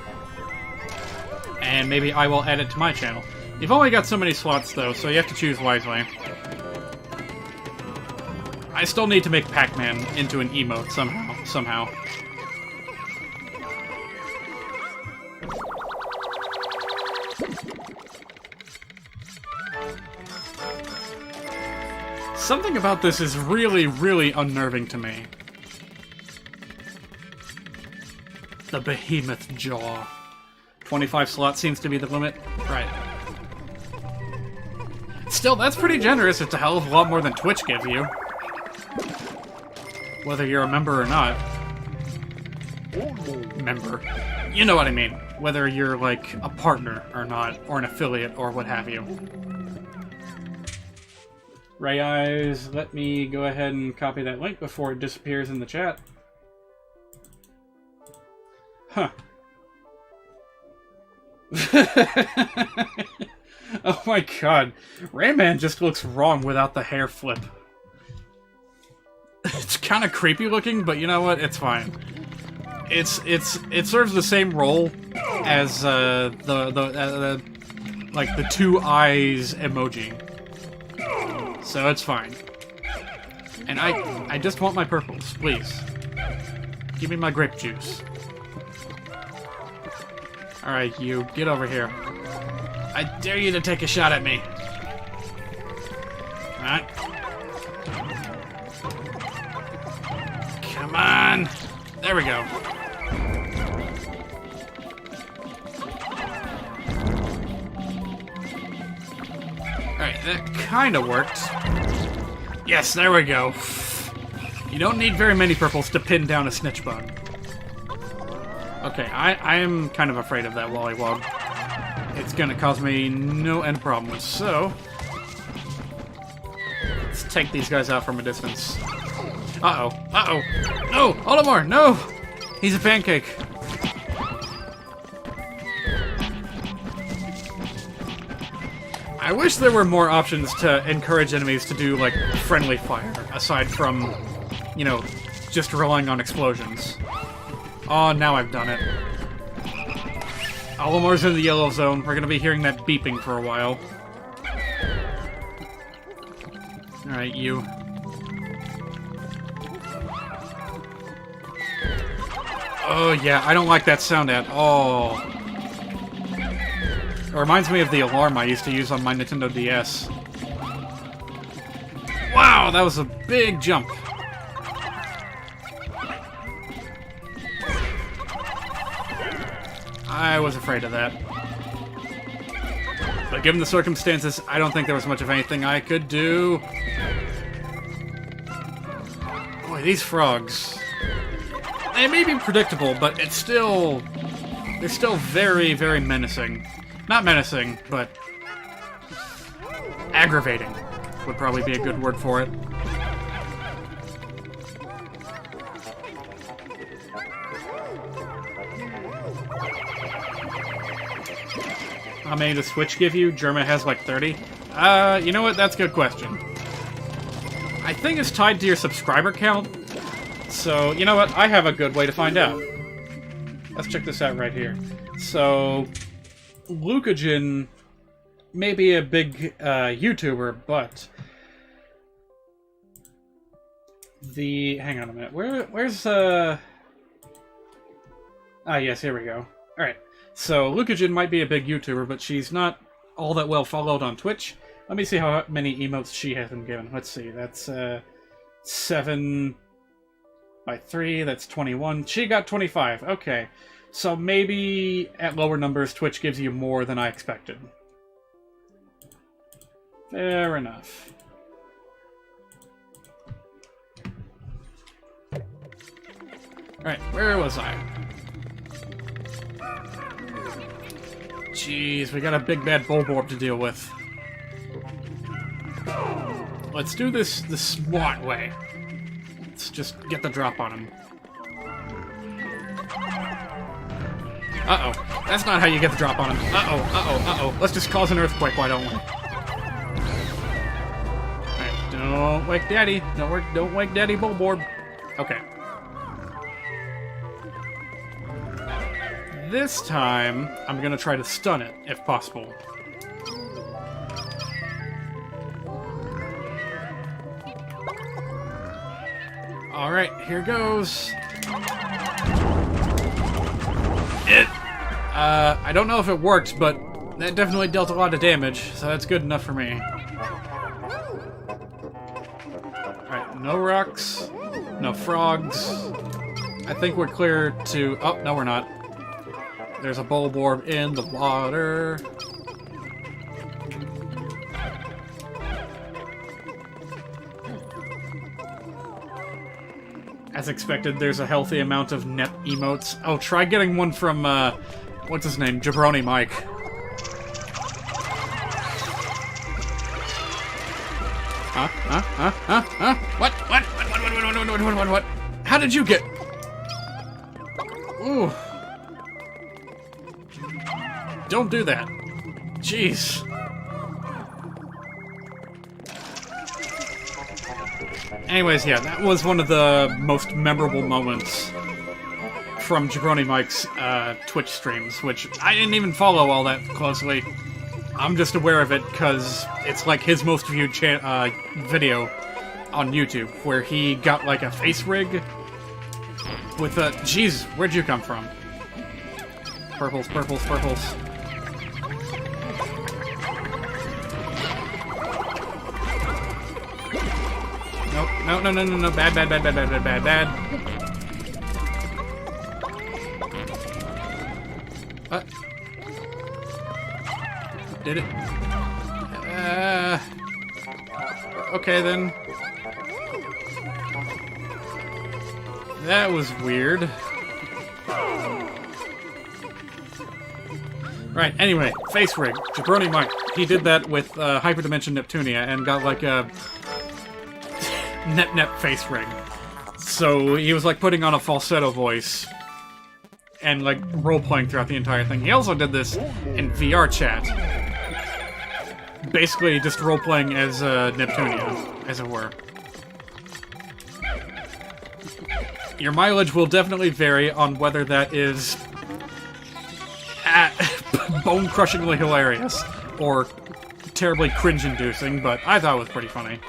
and maybe I will add it to my channel. You've only got so many slots, though, so you have to choose wisely. I still need to make Pac-Man into an emote somehow. Something about this is really, really unnerving to me. The behemoth jaw. 25 slots seems to be the limit. Right. Still, that's pretty generous. It's a hell of a lot more than Twitch gives you. Whether you're a member or not. Member. You know what I mean. Whether you're, like, a partner or not, or an affiliate, or what have you. Ray Eyes, let me go ahead and copy that link before it disappears in the chat. Huh. Oh my god. Rayman just looks wrong without the hair flip. It's kind of creepy looking, but you know what? It's fine. It serves the same role as like the two eyes emoji. So it's fine. And I just want my purples, please. Give me my grape juice. Alright, you, get over here. I dare you to take a shot at me. Alright. Come on! There we go. Alright, that kinda worked. Yes, there we go. You don't need very many purples to pin down a snitch bug. Okay, I am kind of afraid of that Wollywog. It's gonna cause me no end problems, so... let's take these guys out from a distance. Uh-oh, uh-oh! No! Olimar, no! He's a pancake! I wish there were more options to encourage enemies to do, like, friendly fire, aside from, you know, just relying on explosions. Oh, now I've done it. Olimar's in the yellow zone. We're gonna be hearing that beeping for a while. Alright, you. Oh, yeah, I don't like that sound at all. It reminds me of the alarm I used to use on my Nintendo DS. Wow, that was a big jump. I was afraid of that. But given the circumstances, I don't think there was much of anything I could do. Boy, these frogs. They may be predictable, but it's still... they're still very, very menacing. Not menacing, but... aggravating would probably be a good word for it. How many does Switch give you? Germa has like 30. You know what? That's a good question. I think it's tied to your subscriber count. So, you know what? I have a good way to find out. Let's check this out right here. So, Lucagen may be a big YouTuber, but the... hang on a minute. Where's ah, yes, here we go. Alright. So, Lucagen might be a big YouTuber, but she's not all that well followed on Twitch. Let me see how many emotes she has been given. Let's see, that's 7 by 3, that's 21. She got 25, okay. So maybe at lower numbers, Twitch gives you more than I expected. Fair enough. Alright, where was I? Jeez, we got a big bad Bulborb to deal with. Let's do this the smart way. Let's just get the drop on him. Uh-oh. That's not how you get the drop on him. Uh-oh, uh-oh, uh-oh. Let's just cause an earthquake, why don't we? Alright, don't wake Daddy. Don't wake Daddy Bulborb. Okay. This time, I'm gonna try to stun it, if possible. Alright, here goes. I don't know if it worked, but that definitely dealt a lot of damage, so that's good enough for me. Alright, no rocks, no frogs. I think we're clear to... oh, no we're not. There's a Bulborb in the water. As expected, there's a healthy amount of net emotes. Oh, try getting one from, what's his name? Jabroni Mike. Huh? What? How did you get... ooh. Don't do that. Jeez. Anyways, yeah, that was one of the most memorable moments from Jabroni Mike's Twitch streams, which I didn't even follow all that closely. I'm just aware of it because it's like his most viewed video on YouTube, where he got like a face rig with a... jeez, where'd you come from? Purples, purples, purples. Nope, no, bad. What? Did it? Okay then. That was weird. Right, anyway, face rig. Jabroni Mike. He did that with Hyperdimension Neptunia and got like a Nep face rig. So he was like putting on a falsetto voice and like role-playing throughout the entire thing. He also did this in VR chat. Basically just role-playing as Neptunia, as it were. Your mileage will definitely vary on whether that is bone-crushingly hilarious or terribly cringe-inducing, but I thought it was pretty funny.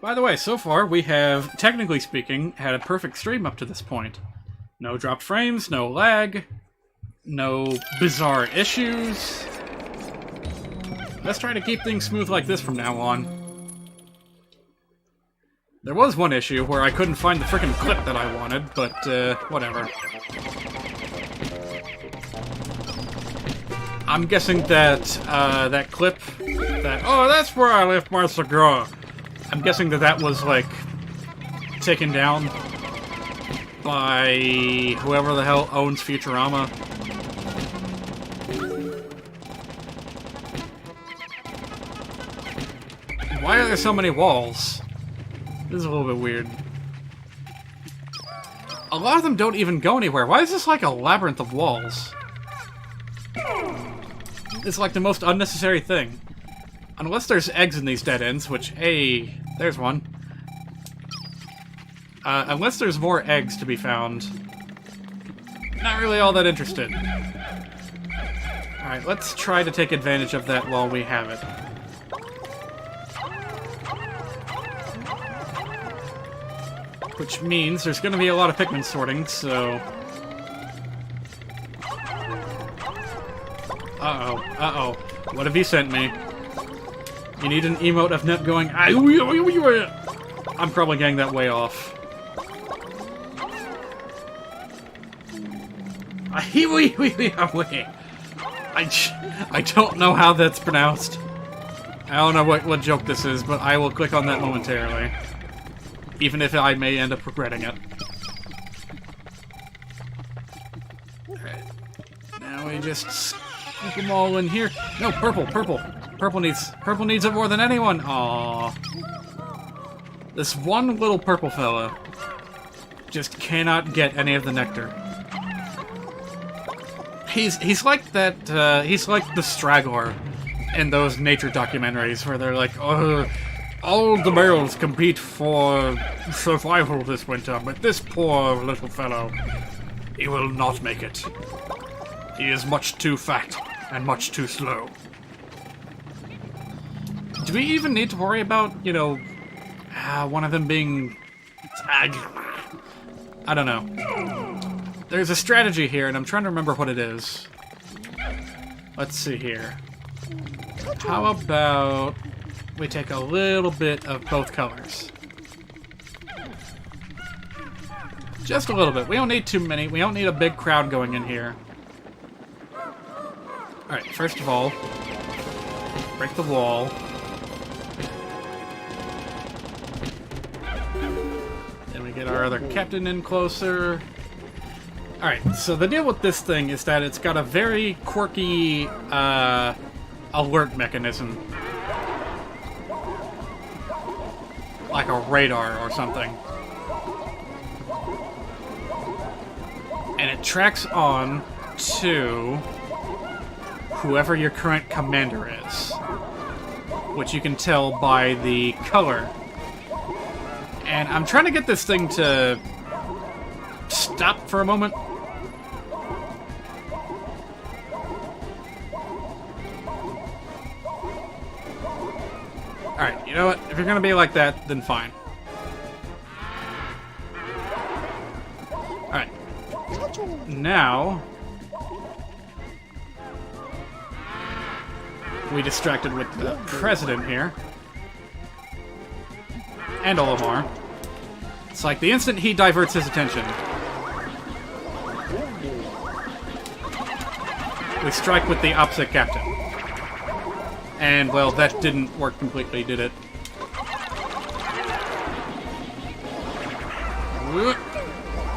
By the way, so far we have, technically speaking, had a perfect stream up to this point. No dropped frames, no lag, no bizarre issues. Let's try to keep things smooth like this from now on. There was one issue where I couldn't find the frickin' clip that I wanted, but whatever. I'm guessing that that clip, oh, that's where I left my cigar. I'm guessing that that was, like, taken down by whoever the hell owns Futurama. Why are there so many walls? This is a little bit weird. A lot of them don't even go anywhere. Why is this like a labyrinth of walls? It's like the most unnecessary thing. Unless there's eggs in these dead ends, which, hey, there's one. Unless there's more eggs to be found, not really all that interested. Alright, let's try to take advantage of that while we have it. Which means there's going to be a lot of Pikmin sorting, so... Uh-oh, uh-oh. What have you sent me? You need an emote of Nep going, I'm probably getting that way off. I don't know how that's pronounced. I don't know what joke this is, but I will click on that momentarily. Even if I may end up regretting it. Alright. Now we just sneak them all in here. No, purple, purple. Purple needs it more than anyone. Aww. This one little purple fella just cannot get any of the nectar. He's like that, he's like the straggler in those nature documentaries where they're like, oh, all the males compete for survival this winter, but this poor little fellow, he will not make it. He is much too fat and much too slow. Do we even need to worry about, you know, one of them being... I don't know. There's a strategy here, and I'm trying to remember what it is. Let's see here. How about we take a little bit of both colors? Just a little bit. We don't need too many. We don't need a big crowd going in here. Alright, first of all, break the wall. Then we get our other captain in closer. Alright, so the deal with this thing is that it's got a very quirky alert mechanism. Like a radar or something. And it tracks on to whoever your current commander is. Which you can tell by the color. And I'm trying to get this thing to stop for a moment. Alright, you know what? If you're gonna be like that, then fine. Alright. Now... we distracted with the president here. And Olimar. It's like the instant he diverts his attention. we strike with the opposite captain. And, well, that didn't work completely, did it?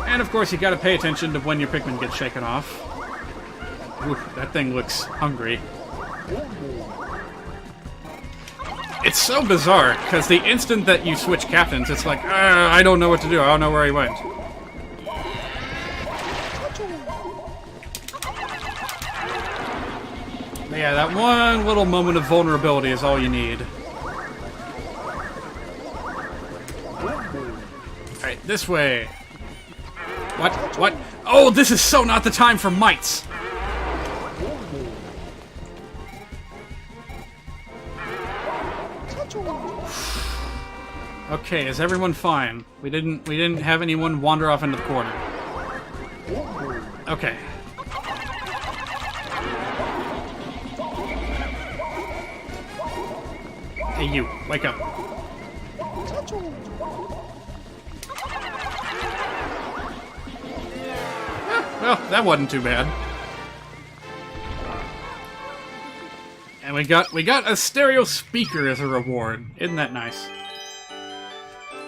And, of course, you gotta pay attention to when your Pikmin gets shaken off. Ooh, that thing looks hungry. It's so bizarre, because the instant that you switch captains, it's like, I don't know what to do, I don't know where he went. But yeah, that one little moment of vulnerability is all you need. Alright, this way. What? What? Oh, this is so not the time for mites! Okay, is everyone fine? We didn't have anyone wander off into the corner. Okay. Hey you, wake up. Well, that wasn't too bad. And we got a stereo speaker as a reward. Isn't that nice?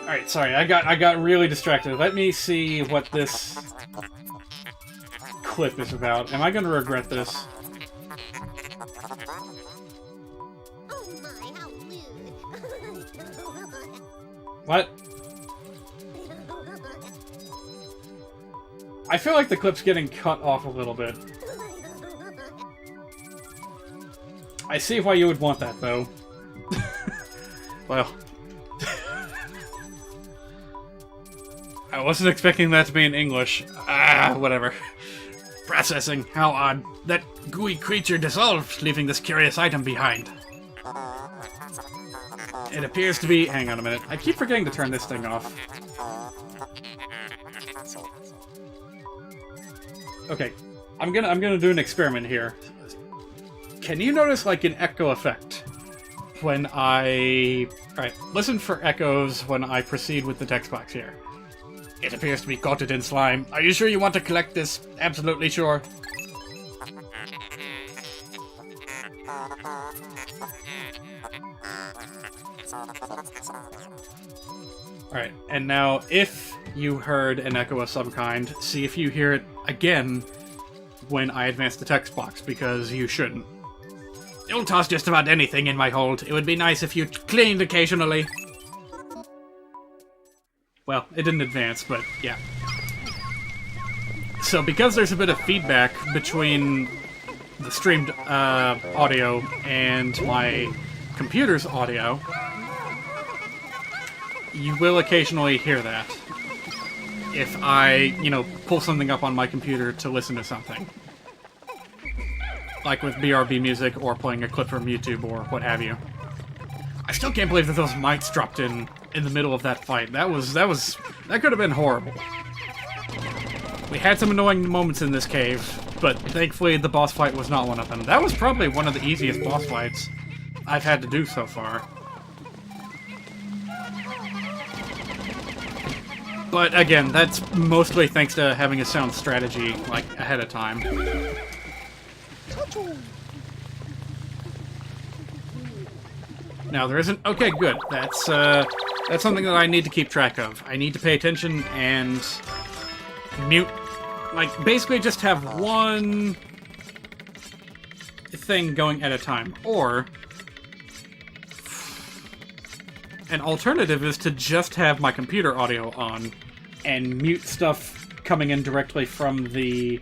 Alright, sorry, I got really distracted. Let me see what this clip is about. Am I gonna regret this? Oh my, how rude. What? I feel like the clip's getting cut off a little bit. I see why you would want that, though. Well. I wasn't expecting that to be in English. Whatever. Processing. How odd. That gooey creature dissolved, leaving this curious item behind. It appears to be... Hang on a minute. I keep forgetting to turn this thing off. Okay. I'm gonna do an experiment here. Can you notice, like, an echo effect when I... Alright, listen for echoes when I proceed with the text box here. It appears to be coated in slime. Are you sure you want to collect this? Absolutely sure. Alright, and now if you heard an echo of some kind, see if you hear it again when I advance the text box, because you shouldn't. You'll toss just about anything in my hold. It would be nice if you cleaned occasionally. Well, it didn't advance, but yeah. So because there's a bit of feedback between the streamed audio and my computer's audio, you will occasionally hear that. If I, pull something up on my computer to listen to something. Like with BRB music or playing a clip from YouTube or what have you. I still can't believe that those mites dropped in the middle of that fight. That could have been horrible. We had some annoying moments in this cave, but thankfully the boss fight was not one of them. That was probably one of the easiest boss fights I've had to do so far. But again, that's mostly thanks to having a sound strategy, like, ahead of time. Now, there isn't... Okay, good. That's something that I need to keep track of. I need to pay attention and mute... Like, basically just have one thing going at a time. Or... an alternative is to just have my computer audio on and mute stuff coming in directly from the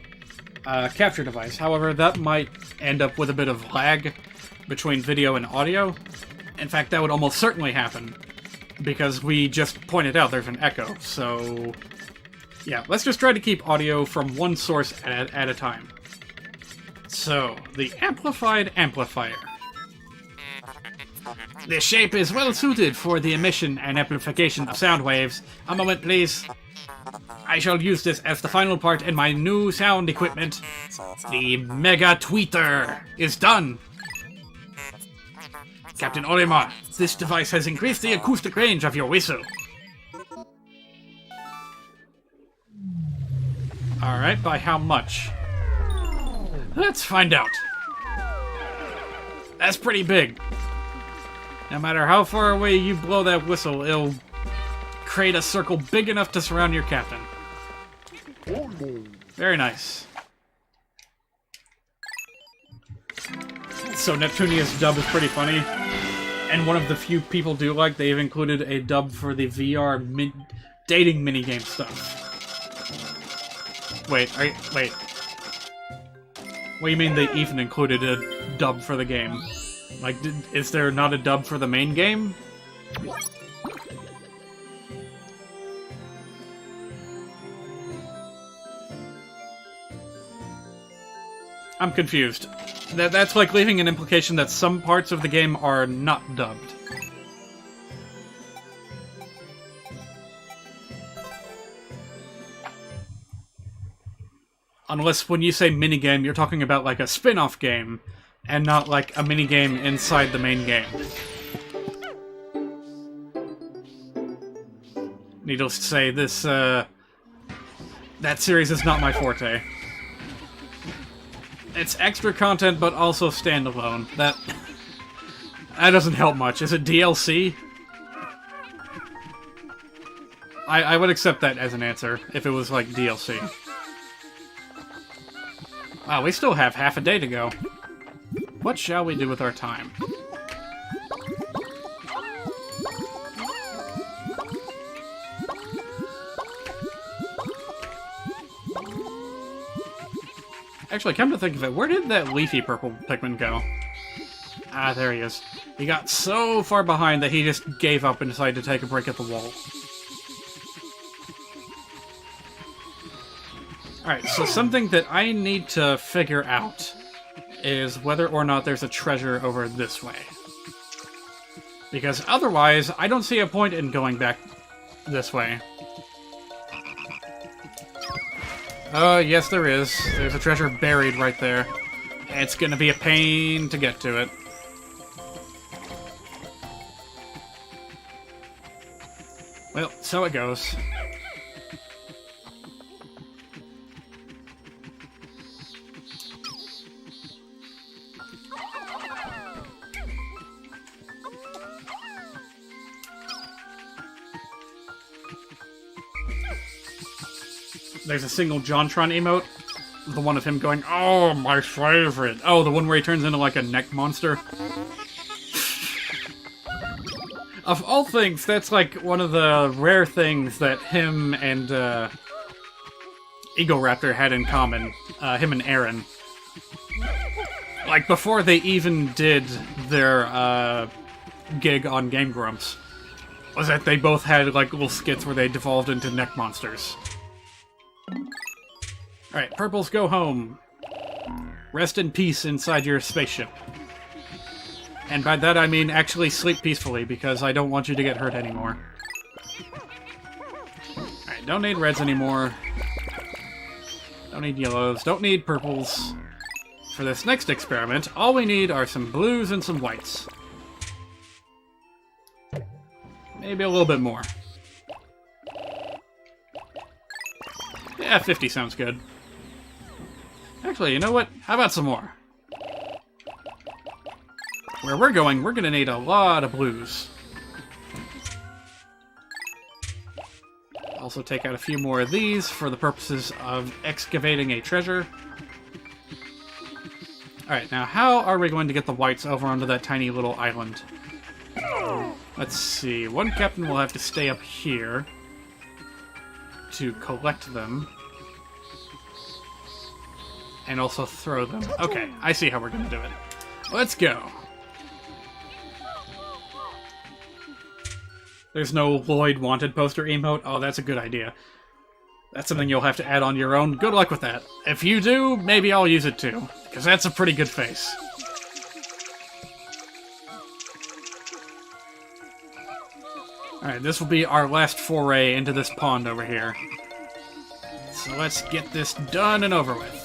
capture device. However, that might end up with a bit of lag between video and audio. In fact, that would almost certainly happen, because we just pointed out there's an echo, so... Yeah, let's just try to keep audio from one source at a time. So, the amplified amplifier. This shape is well suited for the emission and amplification of sound waves. A moment, please. I shall use this as the final part in my new sound equipment. The Mega Tweeter is done. Captain Olimar, this device has increased the acoustic range of your whistle. Alright, by how much? Let's find out. That's pretty big. No matter how far away you blow that whistle, it'll create a circle big enough to surround your captain. Very nice. So Neptunia's dub is pretty funny. And one of the few people do like, they've included a dub for the VR dating minigame stuff. Wait. What do you mean they even included a dub for the game? Like, is there not a dub for the main game? I'm confused. That's like leaving an implication that some parts of the game are not dubbed. Unless when you say minigame, you're talking about like a spin-off game, and not like a minigame inside the main game. Needless to say, that series is not my forte. It's extra content, but also standalone. That doesn't help much. Is it DLC? I would accept that as an answer, if it was like DLC. Wow, we still have half a day to go. What shall we do with our time? Actually, come to think of it, where did that leafy purple Pikmin go? Ah, there he is. He got so far behind that he just gave up and decided to take a break at the wall. Alright, so something that I need to figure out is whether or not there's a treasure over this way. Because otherwise, I don't see a point in going back this way. Oh, yes there is. There's a treasure buried right there. It's gonna be a pain to get to it. Well, so it goes. There's a single JonTron emote. The one of him going, "Oh, my favorite." Oh, the one where he turns into like a neck monster. Of all things, that's like one of the rare things that him and Egoraptor had in common. Him and Aaron. Like, before they even did their gig on Game Grumps, was that they both had like little skits where they devolved into neck monsters. Alright, Purples, go home. Rest in peace inside your spaceship. And by that I mean actually sleep peacefully, because I don't want you to get hurt anymore. Alright, don't need reds anymore. Don't need yellows. Don't need purples. For this next experiment, all we need are some blues and some whites. Maybe a little bit more. Yeah, 50 sounds good. Actually, you know what? How about some more? Where we're going, we're gonna need a lot of blues. Also take out a few more of these for the purposes of excavating a treasure. Alright, now how are we going to get the whites over onto that tiny little island? Let's see, one captain will have to stay up here to collect them. And also throw them. Okay, I see how we're gonna do it. Let's go! There's no Lloyd Wanted poster emote? Oh, that's a good idea. That's something you'll have to add on your own. Good luck with that. If you do, maybe I'll use it too. Because that's a pretty good face. Alright, this will be our last foray into this pond over here. So let's get this done and over with.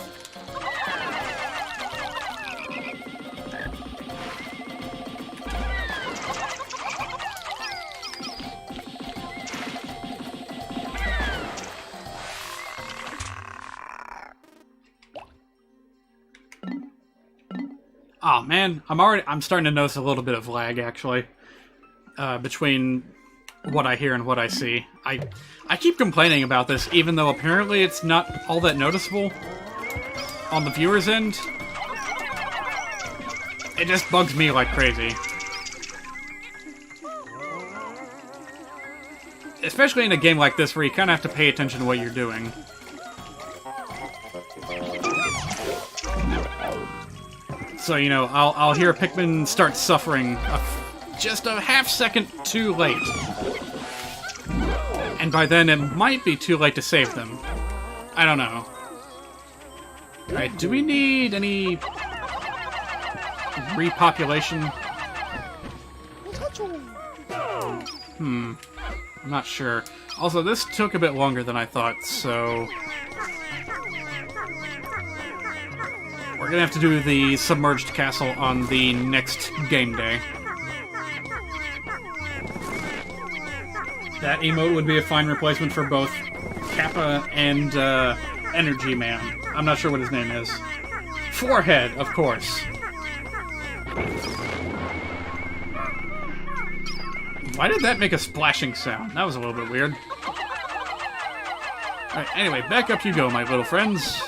Oh man, I'm starting to notice a little bit of lag actually between what I hear and what I see. I keep complaining about this, even though apparently it's not all that noticeable on the viewer's end. It just bugs me like crazy. Especially in a game like this where you kind of have to pay attention to what you're doing. So, you know, I'll hear Pikmin start suffering just a half second too late. And by then, it might be too late to save them. I don't know. Alright, do we need any repopulation? I'm not sure. Also, this took a bit longer than I thought, so... we're gonna have to do the submerged castle on the next game day. That emote would be a fine replacement for both Kappa and Energy Man. I'm not sure what his name is. Forehead, of course. Why did that make a splashing sound? That was a little bit weird. Alright, anyway, back up you go, my little friends.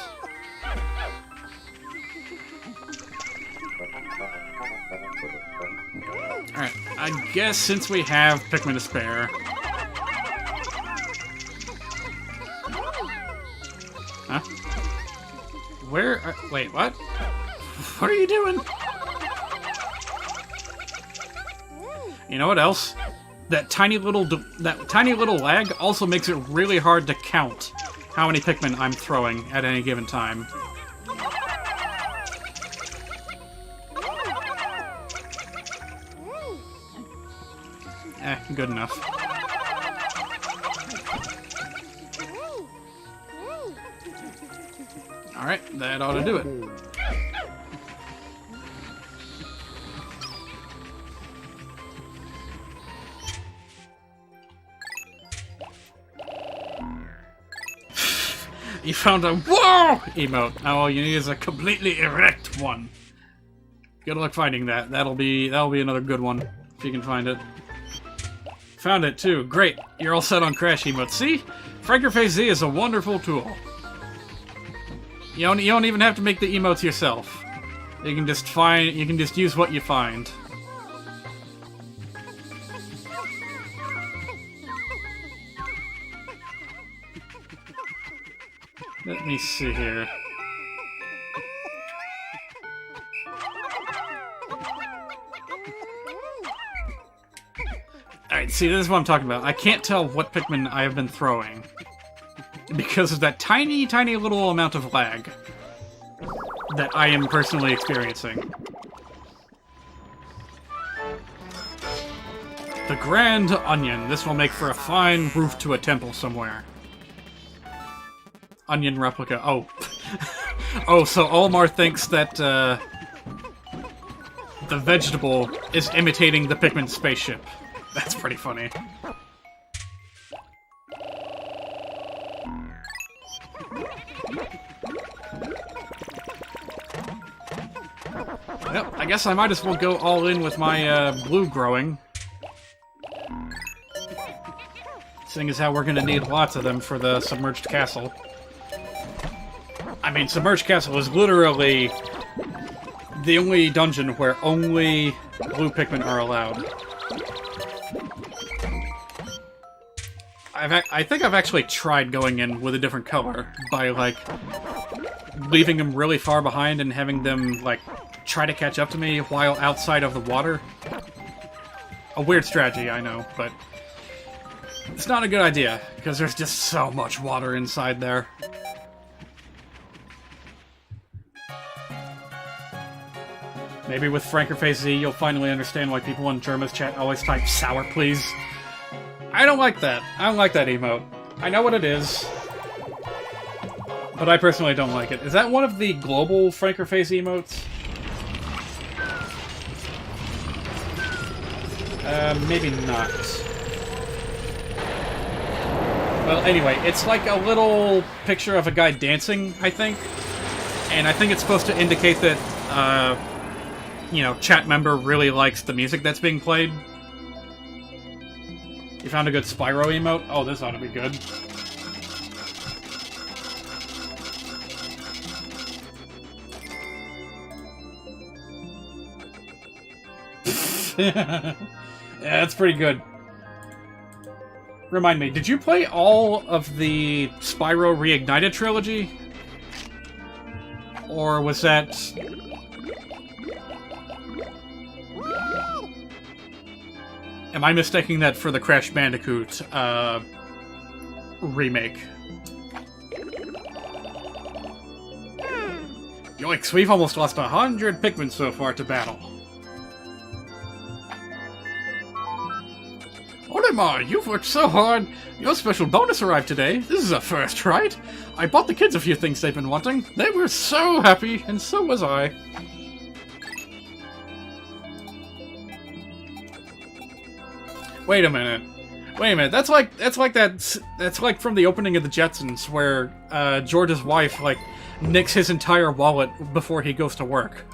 Alright, I guess since we have Pikmin to spare... Huh? Where are... wait, what? What are you doing? You know what else? That tiny little lag also makes it really hard to count how many Pikmin I'm throwing at any given time. Good enough. Alright, that ought to do it. You found a whoa emote. Now all you need is a completely erect one. Good luck finding that. That'll be another good one if you can find it. Found it too. Great. You're all set on Crash emotes. See? Frankerface Z is a wonderful tool. You don't even have to make the emotes yourself. You can just use what you find. Let me see here. Alright, see, this is what I'm talking about. I can't tell what Pikmin I have been throwing because of that tiny, tiny little amount of lag that I am personally experiencing. The Grand Onion. This will make for a fine roof to a temple somewhere. Onion replica. Oh. Oh, so Olmar thinks that, the vegetable is imitating the Pikmin spaceship. That's pretty funny. Yep, I guess I might as well go all in with my, blue growing. Seeing as how we're gonna need lots of them for the submerged castle. I mean, submerged castle is literally the only dungeon where only blue Pikmin are allowed. I think I've actually tried going in with a different color by, like, leaving them really far behind and having them, like, try to catch up to me while outside of the water. A weird strategy, I know, but it's not a good idea, because there's just so much water inside there. Maybe with Frankerface Z, you'll finally understand why people in Germa's chat always type sour, please. I don't like that. I don't like that emote. I know what it is, but I personally don't like it. Is that one of the global Frankerface emotes? Maybe not. Well, anyway, it's like a little picture of a guy dancing, I think. And I think it's supposed to indicate that, you know, chat member really likes the music that's being played. You found a good Spyro emote? Oh, this ought to be good. Yeah, that's pretty good. Remind me, did you play all of the Spyro Reignited trilogy? Or was that... Am I mistaking that for the Crash Bandicoot remake? Yoicks, we've almost lost 100 Pikmin so far to battle. Olimar, you've worked so hard! Your special bonus arrived today. This is a first, right? I bought the kids a few things they've been wanting. They were so happy, and so was I. Wait a minute. Wait a minute. That's like from the opening of the Jetsons, where George's wife like nicks his entire wallet before he goes to work.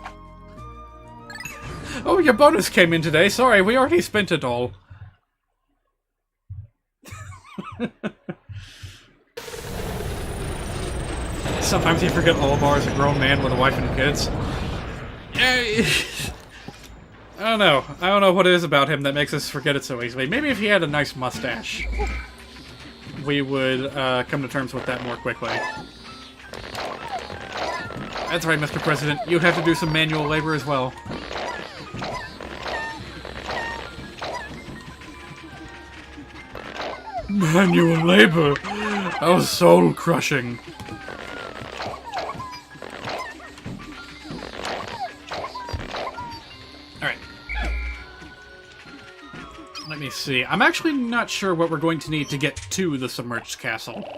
Oh, your bonus came in today. Sorry, we already spent it all. Sometimes you forget Olimar is a grown man with a wife and kids. I don't know. I don't know what it is about him that makes us forget it so easily. Maybe if he had a nice mustache, we would come to terms with that more quickly. That's right, Mr. President. You have to do some manual labor as well. Manual labor? How soul-crushing. Alright. Let me see. I'm actually not sure what we're going to need to get to the submerged castle.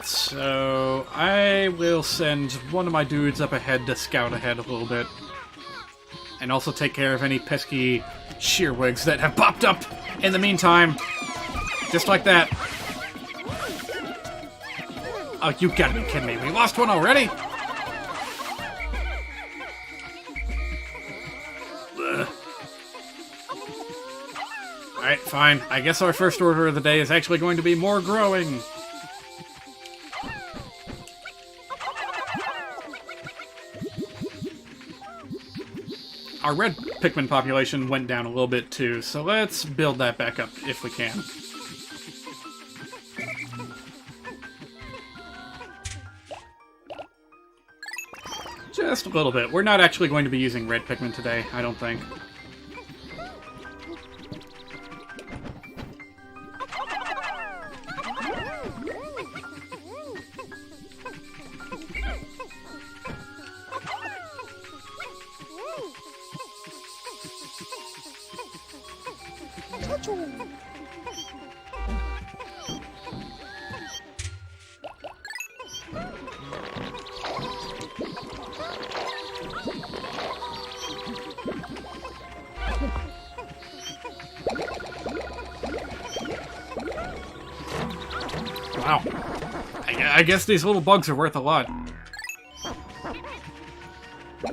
So, I will send one of my dudes up ahead to scout ahead a little bit. And also take care of any pesky shearwigs that have popped up in the meantime. Just like that. Oh, you gotta be kidding me. We lost one already? Alright, fine. I guess our first order of the day is actually going to be more growing. Our red Pikmin population went down a little bit too, so let's build that back up if we can. Just a little bit. We're not actually going to be using red Pikmin today, I don't think. Wow. I guess these little bugs are worth a lot.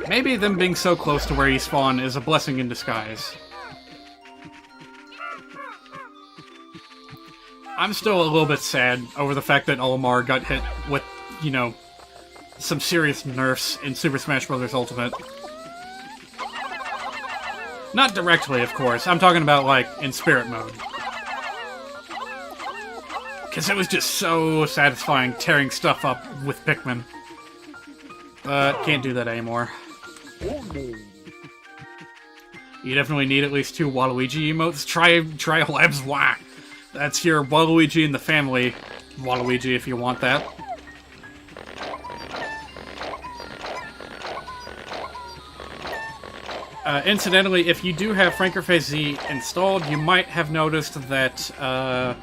Maybe them being so close to where you spawn is a blessing in disguise. I'm still a little bit sad over the fact that Olimar got hit with, you know, some serious nerfs in Super Smash Bros. Ultimate. Not directly, of course. I'm talking about, like, in spirit mode. Because it was just so satisfying tearing stuff up with Pikmin. But can't do that anymore. You definitely need at least 2 Waluigi emotes. Try Labs Whack. That's your Waluigi in the family Waluigi if you want that. Incidentally, if you do have Frankerface Z installed, you might have noticed that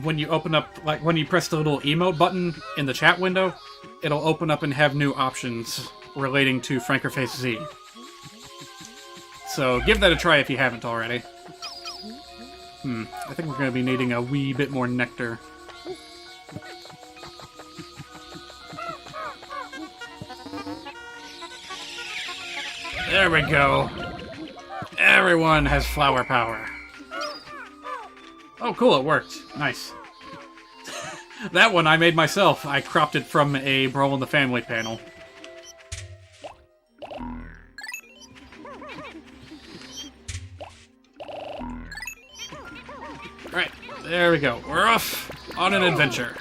when you open up, like when you press the little emote button in the chat window, it'll open up and have new options relating to Frankerface Z. So give that a try if you haven't already. I think we're going to be needing a wee bit more nectar. There we go. Everyone has flower power. Oh, cool, it worked. Nice. That one I made myself. I cropped it from a Brawl in the Family panel. Alright, there we go. We're off on an adventure.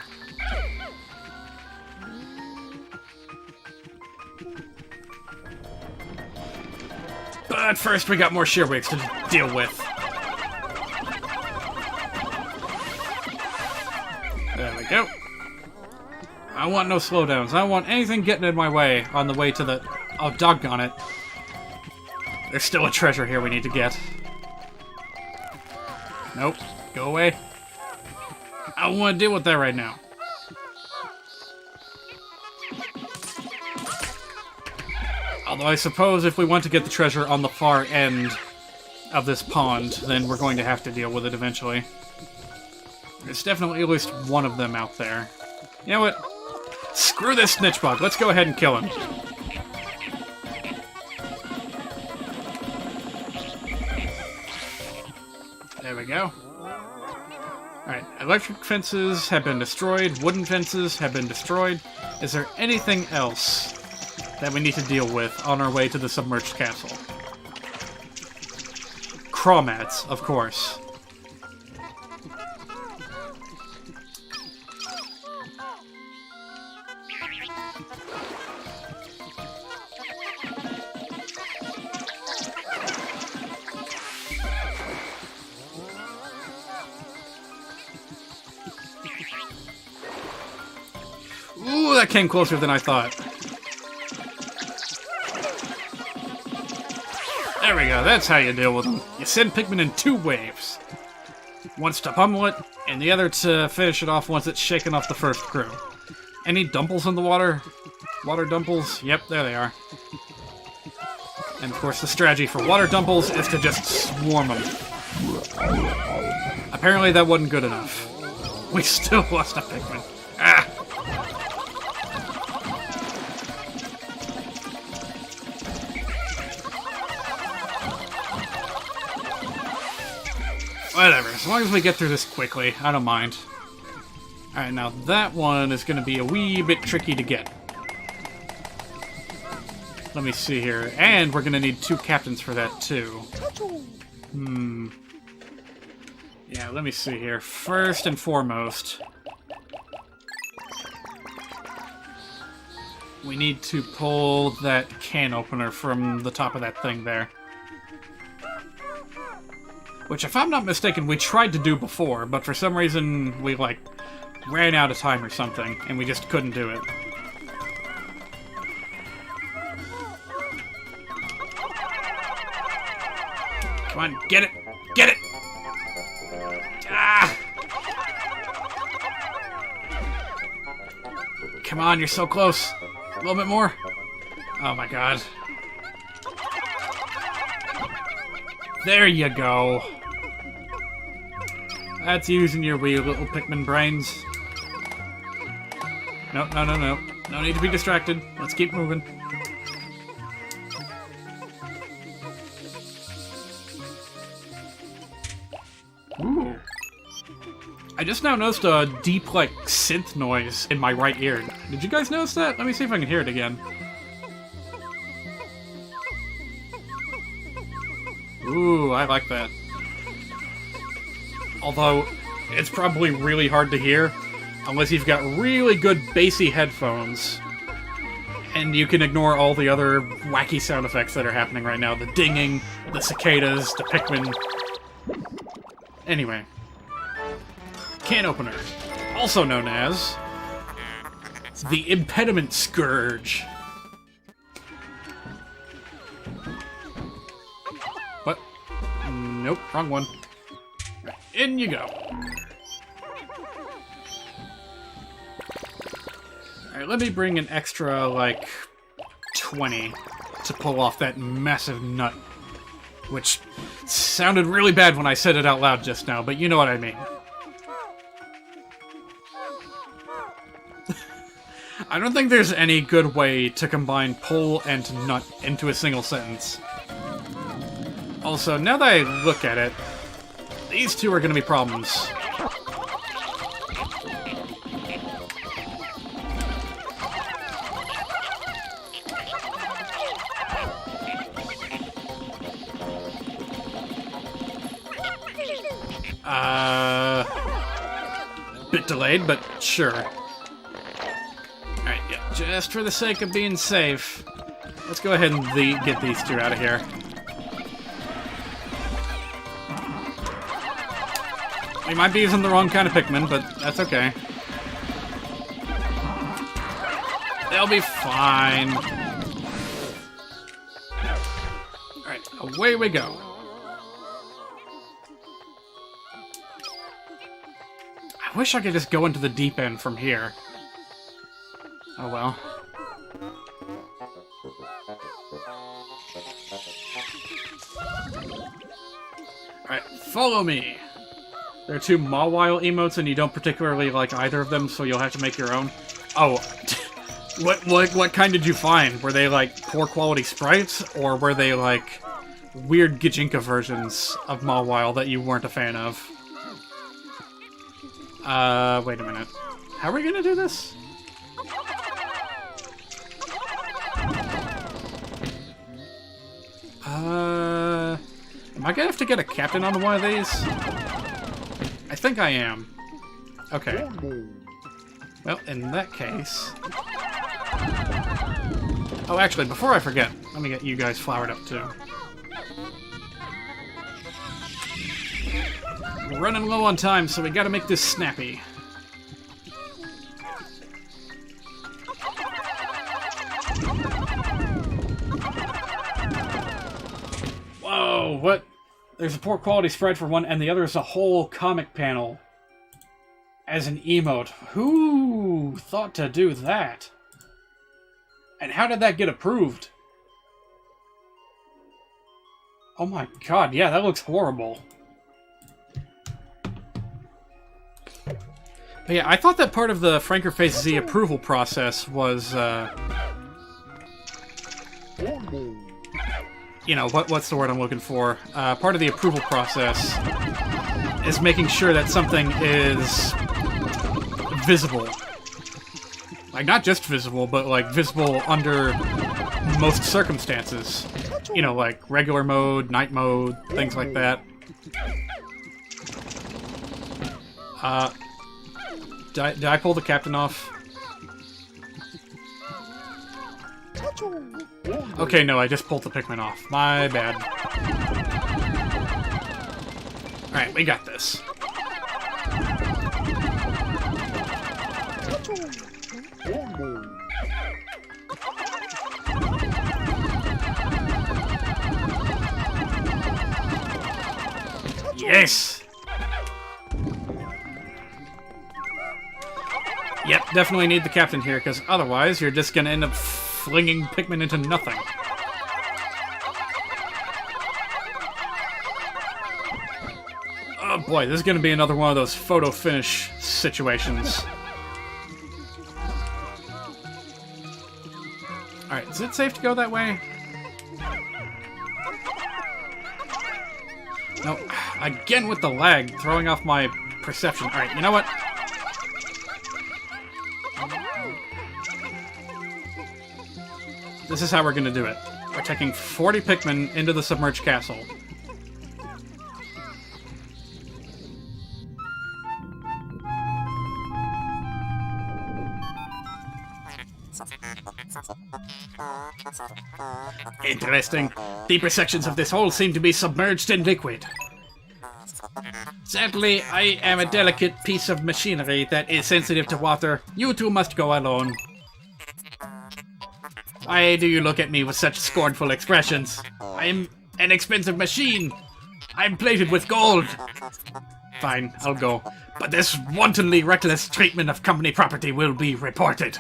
But first, we got more Shearwigs to deal with. There we go. I want no slowdowns. I don't want anything getting in my way on the way to the... Oh, doggone it. There's still a treasure here we need to get. Nope. Go away. I don't want to deal with that right now. Although I suppose if we want to get the treasure on the far end of this pond, then we're going to have to deal with it eventually. There's definitely at least one of them out there. You know what? Screw this snitch bug. Let's go ahead and kill him. There we go. Alright, electric fences have been destroyed. Wooden fences have been destroyed. Is there anything else that we need to deal with on our way to the submerged castle? Craw mats, of course. Ooh, that came closer than I thought. There we go, that's how you deal with them. You send Pikmin in 2 waves. Once to pummel it, and the other to finish it off once it's shaken off the first crew. Any dumples in the water? Water dumples? Yep, there they are. And of course the strategy for water dumples is to just swarm them. Apparently that wasn't good enough. We still lost a Pikmin. Ah! Whatever, as long as we get through this quickly, I don't mind. Alright, now that one is going to be a wee bit tricky to get. Let me see here. And we're going to need 2 captains for that, too. Yeah, let me see here. First and foremost, we need to pull that can opener from the top of that thing there. Which, if I'm not mistaken, we tried to do before, but for some reason we, like, ran out of time or something, and we just couldn't do it. Come on, get it! Get it! Ah! Come on, you're so close. A little bit more. Oh my god. There you go. That's using your wee little Pikmin brains. No, no, no, no. No need to be distracted. Let's keep moving. Ooh. I just now noticed a deep, like, synth noise in my right ear. Did you guys notice that? Let me see if I can hear it again. Ooh, I like that. Although, it's probably really hard to hear, unless you've got really good bassy headphones, and you can ignore all the other wacky sound effects that are happening right now. The dinging, the cicadas, the Pikmin. Anyway. Can opener. Also known as the Impediment Scourge. What? Nope, wrong one. In you go. Alright, let me bring an extra, like, 20 to pull off that massive nut. Which sounded really bad when I said it out loud just now, but you know what I mean. I don't think there's any good way to combine pull and nut into a single sentence. Also, now that I look at it, these two are going to be problems. Bit delayed, but sure. Alright, yeah, just for the sake of being safe, let's go ahead and get these two out of here. We might be using the wrong kind of Pikmin, but that's okay. They'll be fine. Alright, away we go. I wish I could just go into the deep end from here. Oh well. Alright, follow me! There are two Mawile emotes and you don't particularly like either of them, so you'll have to make your own. Oh, what kind did you find? Were they like poor quality sprites, or were they like weird Gijinka versions of Mawile that you weren't a fan of? Wait a minute. How are we gonna do this? Am I gonna have to get a captain on one of these? I think I am. Okay. Well, in that case... Oh, actually, before I forget, let me get you guys flowered up, too. We're running low on time, so we gotta make this snappy. Whoa, what? There's a poor quality sprite for one, and the other is a whole comic panel as an emote. Who thought to do that? And how did that get approved? Oh my god, yeah, that looks horrible. But yeah, I thought that part of the Frankerface Z approval process was, you know, what's the word I'm looking for? Part of the approval process is making sure that something is visible. Like, not just visible, but, like, visible under most circumstances. You know, like regular mode, night mode, things like that. Did I pull the captain off? Okay, no, I just pulled the Pikmin off. My bad. Alright, we got this. Yes! Yep, definitely need the captain here, because otherwise you're just gonna end up flinging Pikmin into nothing. Oh boy, this is gonna be another one of those photo finish situations. Alright, is it safe to go that way? No, again with the lag, throwing off my perception. Alright, you know what? This is how we're gonna do it. We're taking 40 Pikmin into the submerged castle. Interesting. Deeper sections of this hole seem to be submerged in liquid. Sadly, I am a delicate piece of machinery that is sensitive to water. You two must go alone. Why do you look at me with such scornful expressions? I'm an expensive machine. I'm plated with gold. Fine, I'll go. But this wantonly reckless treatment of company property will be reported.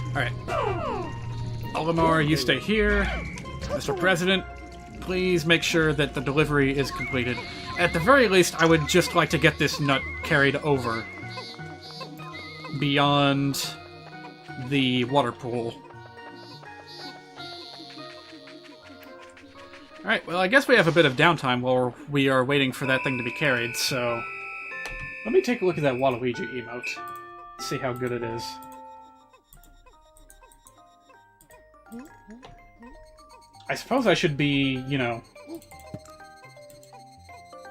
Alright. Olimar, you stay here. Mr. President, please make sure that the delivery is completed. At the very least, I would just like to get this nut carried over beyond the water pool. Alright, well, I guess we have a bit of downtime while we are waiting for that thing to be carried, so... Let me take a look at that Waluigi emote. See how good it is. I suppose I should be, you know,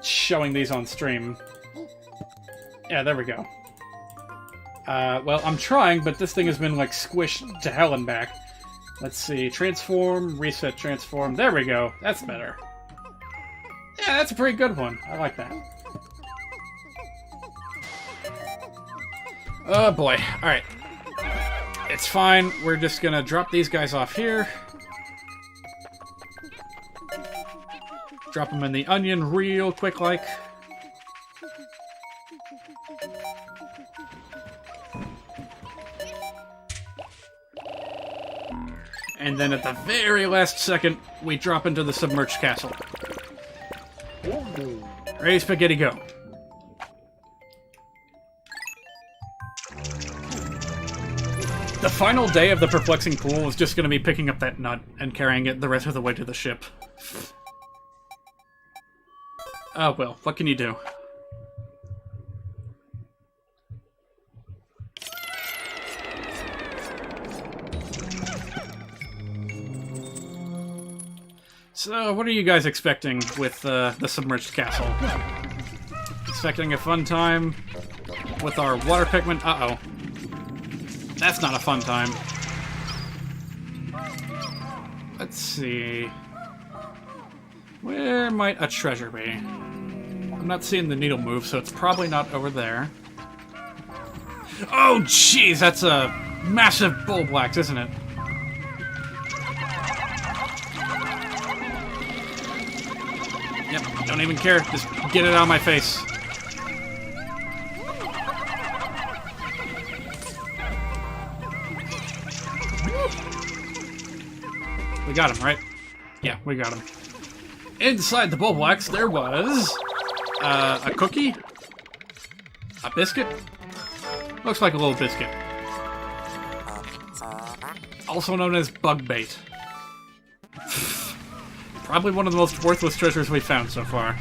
showing these on stream. Yeah, there we go. Well, I'm trying, but this thing has been, like, squished to hell and back. Let's see. Transform, reset, transform. There we go. That's better. Yeah, that's a pretty good one. I like that. Oh, boy. Alright. It's fine. We're just gonna drop these guys off here. Drop them in the onion real quick, like. And then at the very last second, we drop into the submerged castle. Ready, spaghetti, go. The final day of the perplexing pool is just going to be picking up that nut and carrying it the rest of the way to the ship. Oh well, what can you do? So, what are you guys expecting with the submerged castle? Expecting a fun time with our water Pikmin? Uh-oh. That's not a fun time. Let's see. Where might a treasure be? I'm not seeing the needle move, so it's probably not over there. Oh, jeez, that's a massive bullblacks, isn't it? Yep, don't even care. Just get it out of my face. We got him, right? Yeah, we got him. Inside the bullblacks, there was a cookie, a biscuit. Looks like a little biscuit. Also known as bug bait. Probably one of the most worthless treasures we've found so far.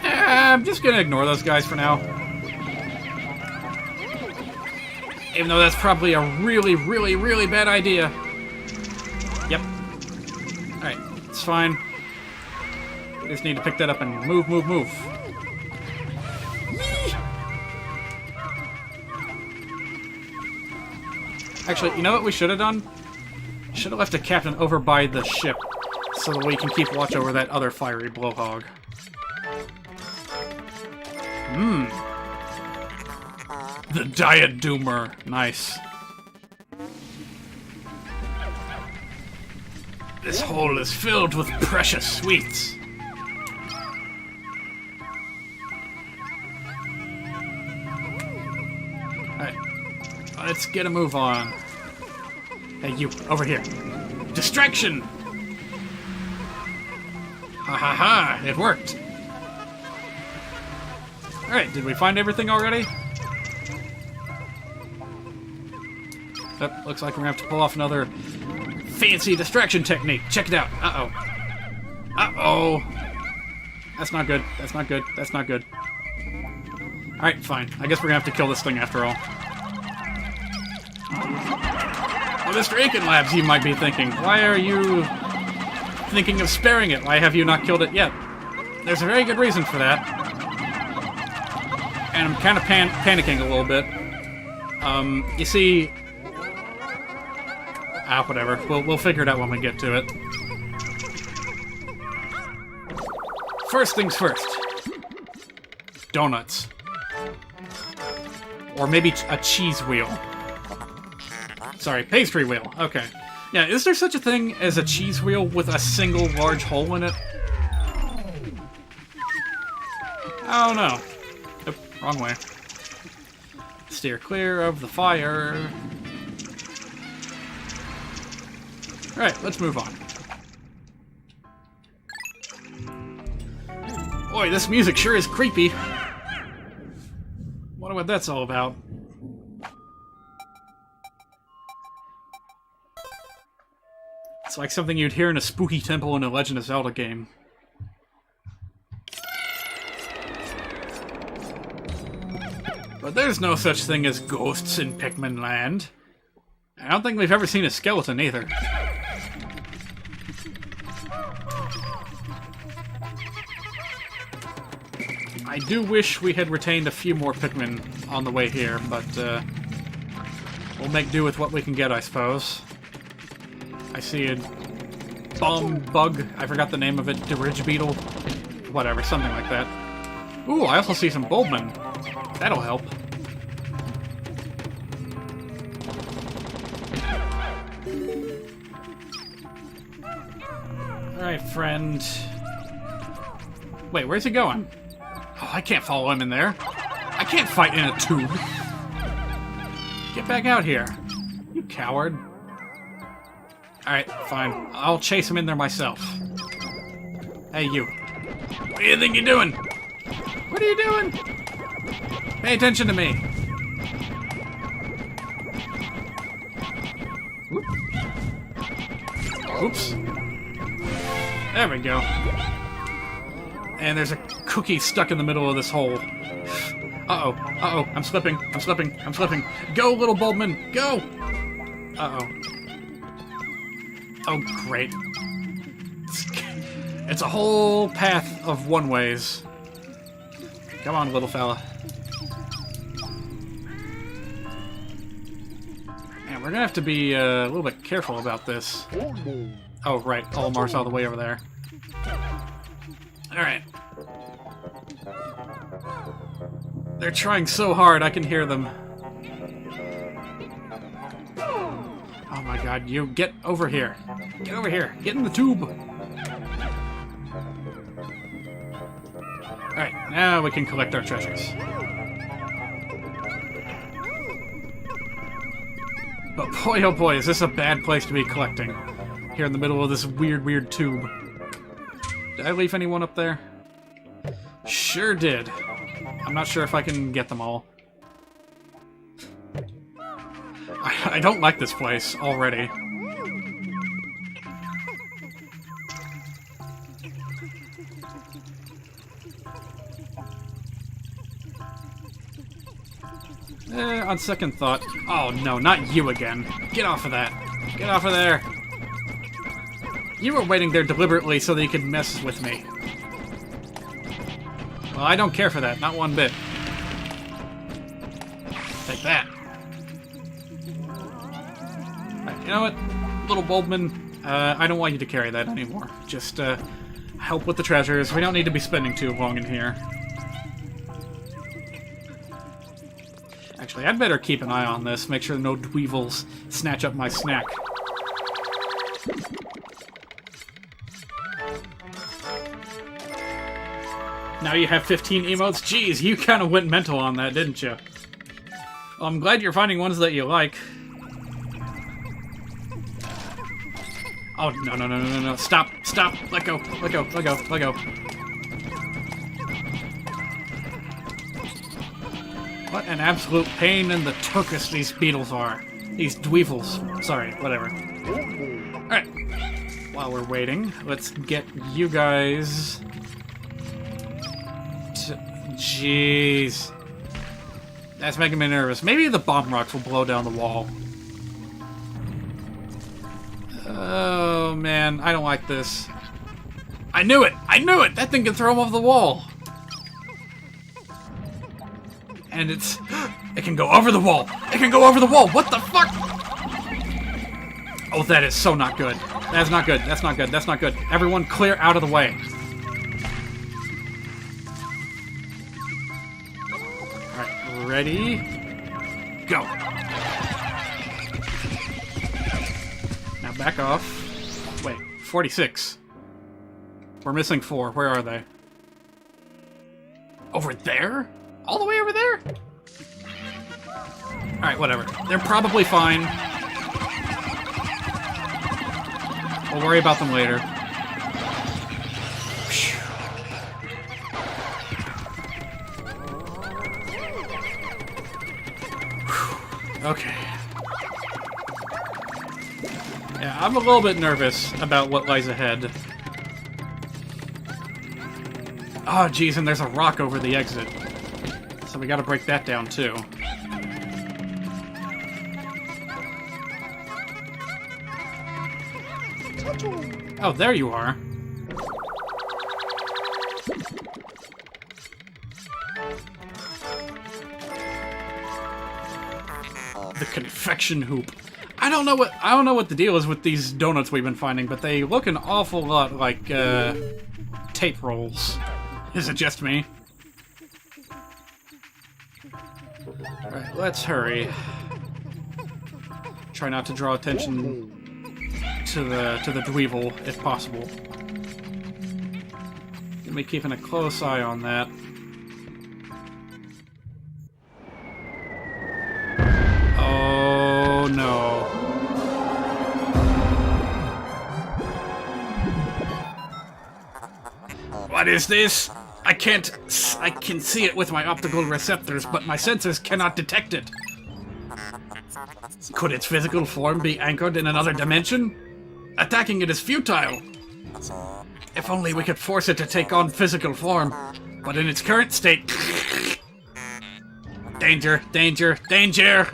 I'm just gonna ignore those guys for now. Even though that's probably a really, really, really bad idea. Yep. Alright, it's fine. We just need to pick that up and move, move, move. Actually, you know what we should have done? Should have left a captain over by the ship so that we can keep watch over that other fiery blowhog. The Diet Doomer. Nice. This hole is filled with precious sweets. Alright. Let's get a move on. Hey, you, over here. Distraction! Ha ha ha, it worked. Alright, did we find everything already? Looks like we're gonna have to pull off another fancy distraction technique. Check it out. Uh-oh. Uh-oh. That's not good. That's not good. That's not good. Alright, fine. I guess we're gonna have to kill this thing after all. Well, Mr. Achinlabs, you might be thinking, why are you thinking of sparing it? Why have you not killed it yet? There's a very good reason for that. And I'm kind of panicking a little bit. You see... whatever. We'll figure it out when we get to it. First things first. Donuts. Or maybe a cheese wheel. Sorry, pastry wheel. Okay. Yeah, is there such a thing as a cheese wheel with a single large hole in it? I don't know. Oop, wrong way. Steer clear of the fire. Alright, let's move on. Boy, this music sure is creepy. Wonder what that's all about. It's like something you'd hear in a spooky temple in a Legend of Zelda game. But there's no such thing as ghosts in Pikmin land. I don't think we've ever seen a skeleton either. I do wish we had retained a few more Pikmin on the way here, but we'll make do with what we can get, I suppose. I see a bomb bug. I forgot the name of it. Dirige beetle? Whatever, something like that. Ooh, I also see some Bulbmin. That'll help. Alright, friend. Wait, where's he going? Oh, I can't follow him in there. I can't fight in a tube. Get back out here, you coward. Alright, fine. I'll chase him in there myself. Hey, you. What do you think you're doing? What are you doing? Pay attention to me. Oops. There we go. And there's a cookie stuck in the middle of this hole. Uh-oh. Uh-oh. I'm slipping. I'm slipping. I'm slipping. Go, little Bulbmin. Go! Uh-oh. Oh, great. It's a whole path of one-ways. Come on, little fella. Man, we're gonna have to be a little bit careful about this. Oh, right. Olimar's all the way over there. Alright. They're trying so hard, I can hear them. Oh my god, you get over here. Get over here. Get in the tube. Alright, now we can collect our treasures. But boy, oh boy, is this a bad place to be collecting. Here in the middle of this weird tube. Did I leave anyone up there? Sure did. I'm not sure if I can get them all. I don't like this place already. On second thought... Oh no, not you again. Get off of that. Get off of there. You were waiting there deliberately so that you could mess with me. Well, I don't care for that, not one bit. Take that. Right, you know what, little Bulbmin, I don't want you to carry that anymore. Just, help with the treasures. We don't need to be spending too long in here. Actually, I'd better keep an eye on this, make sure no dweevils snatch up my snack. Now you have 15 emotes? Jeez, you kind of went mental on that, didn't you? Well, I'm glad you're finding ones that you like. Oh, no. Stop. Let go. What an absolute pain in the tuchus these beetles are. These dweevils. Sorry, whatever. Alright. While we're waiting, let's get you guys... Jeez. That's making me nervous. Maybe the bomb rocks will blow down the wall. Oh, man. I don't like this. I knew it! That thing can throw him off the wall! And it's... It can go over the wall! What the fuck?! Oh, that is so not good. That's not good. Everyone clear out of the way. Alright, ready? Go! Now back off. Wait, 46. We're missing 4. Where are they? Over there? All the way over there? Alright, whatever. They're probably fine. We'll worry about them later. Okay. Yeah, I'm a little bit nervous about what lies ahead. Oh, geez, and there's a rock over the exit. So we gotta break that down, too. Oh, there you are. The confection hoop. I don't know what the deal is with these donuts we've been finding, but they look an awful lot like tape rolls. Is it just me? Alright, let's hurry. Try not to draw attention to the dweevil, if possible. Gonna be keeping a close eye on that. Oh no. What is this? I can see it with my optical receptors, but my sensors cannot detect it. Could its physical form be anchored in another dimension? Attacking it is futile. If only we could force it to take on physical form, but in its current state... Danger, danger, danger!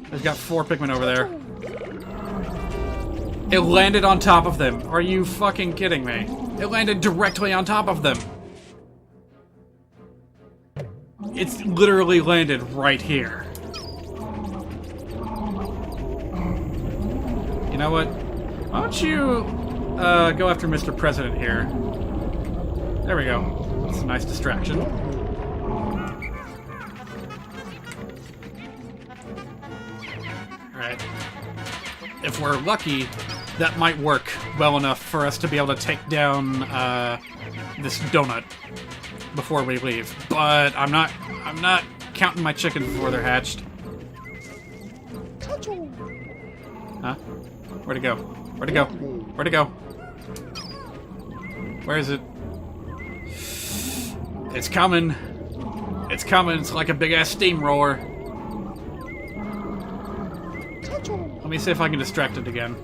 There's got 4 Pikmin over there. It landed on top of them. Are you fucking kidding me? It landed directly on top of them. It's literally landed right here. You know what? Why don't you go after Mr. President here? There we go. That's a nice distraction. Alright. If we're lucky, that might work well enough for us to be able to take down this donut before we leave. But I'm not counting my chickens before they're hatched. Huh? Where'd it go? Where'd it go? Where'd it go? Where is it? It's coming. It's coming. It's like a big-ass steamroller. Let me see if I can distract it again.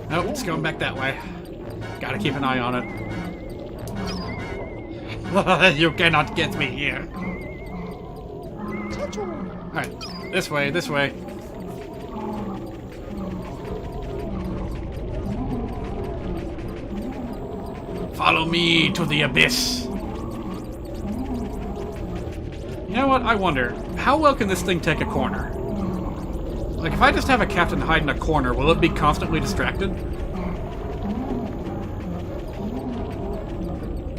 Nope, it's going back that way. Gotta keep an eye on it. You cannot get me here. Alright, this way, this way. Follow me to the abyss. You know what? I wonder, how well can this thing take a corner? Like, if I just have a captain hide in a corner, will it be constantly distracted?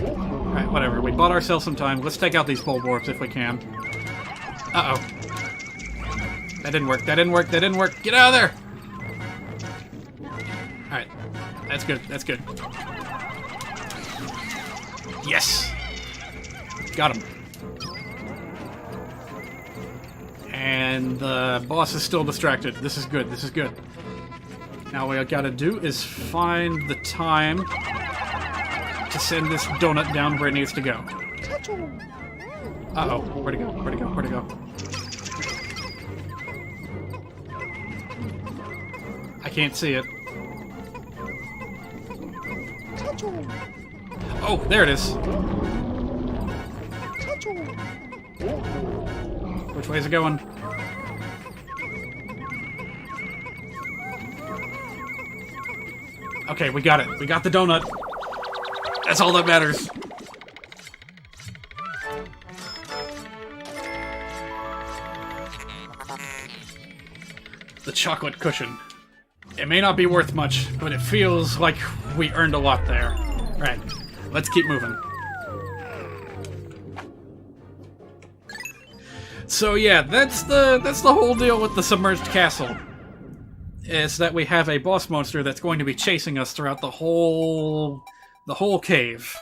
Alright, whatever. We bought ourselves some time. Let's take out these bulwarps if we can. Uh-oh. That didn't work. That didn't work. That didn't work. Get out of there! Alright. That's good. That's good. Yes! Got him. And the boss is still distracted. This is good. This is good. Now what I gotta do is find the time to send this donut down where it needs to go. Uh-oh. Where'd it go? Where'd it go? Where'd it go? I can't see it. Oh, there it is. Which way is it going? Okay, we got it. We got the donut. That's all that matters. The chocolate cushion. It may not be worth much, but it feels like we earned a lot there. Right, let's keep moving. So yeah, that's the whole deal with the submerged castle. Is that we have a boss monster that's going to be chasing us throughout the whole cave.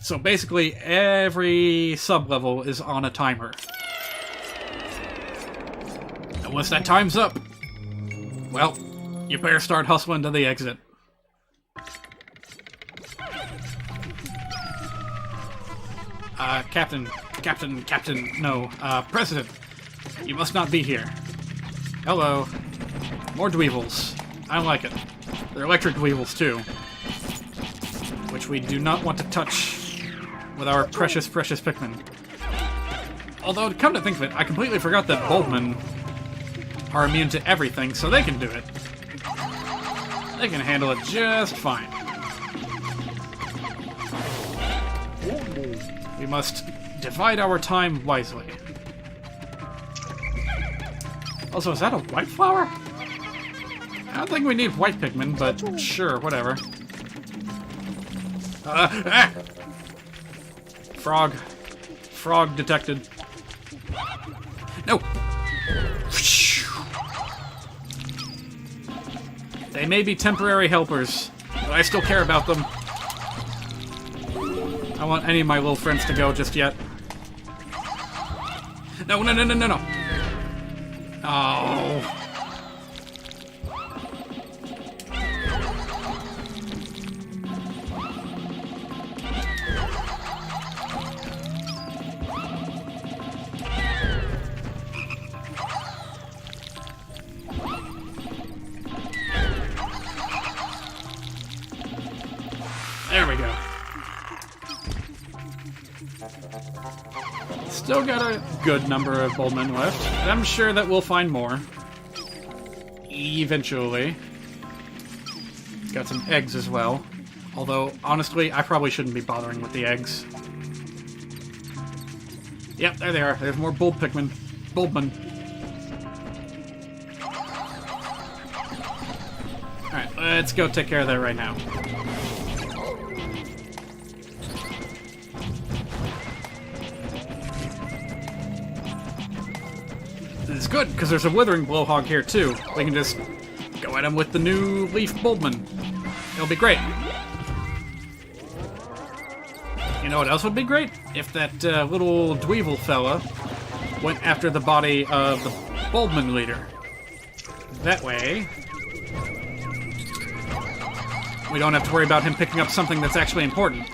So basically, every sub-level is on a timer. And once that time's up, well, you better start hustling to the exit. Captain, no, President, you must not be here. Hello. More dweevils. I like it. They're electric dweevils, too. Which we do not want to touch with our precious, precious Pikmin. Although, to come to think of it, I completely forgot that Bulbmen are immune to everything, so they can do it. They can handle it just fine. We must divide our time wisely. Also, is that a white flower? I don't think we need white Pikmin, but sure, whatever. Frog. Frog detected. No! They may be temporary helpers, but I still care about them. I don't want any of my little friends to go just yet. No, no, no, no, no, no! Oh. There we go. Still got a good number of Bulbmen left, and I'm sure that we'll find more. Eventually. Got some eggs as well. Although, honestly, I probably shouldn't be bothering with the eggs. Yep, there they are. There's more Bulbmen. Alright, let's go take care of that right now. It's good, because there's a withering blowhog here, too. We can just go at him with the new leaf Bulbman. It'll be great. You know what else would be great? If that little Dweevil fella went after the body of the Bulbman leader. That way, we don't have to worry about him picking up something that's actually important.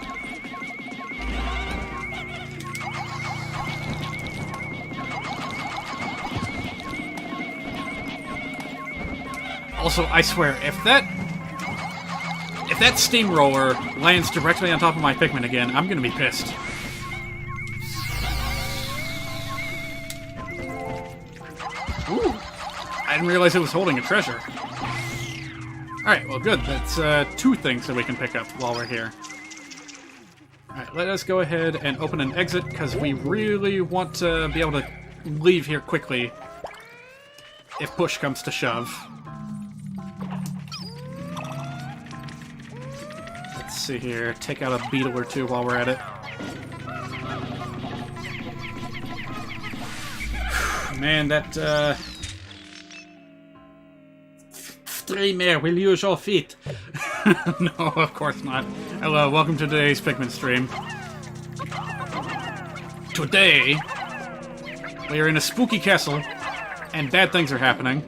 Also, I swear, if that steamroller lands directly on top of my Pikmin again, I'm gonna be pissed. Ooh, I didn't realize it was holding a treasure. Alright, well good. That's 2 things that we can pick up while we're here. Alright, let us go ahead and open an exit, because we really want to be able to leave here quickly if push comes to shove. Let's see here. Take out a beetle or 2 while we're at it. Man, that, Streamer will use your feet. No, of course not. Hello, welcome to today's Pikmin stream. Today, we are in a spooky castle, and bad things are happening.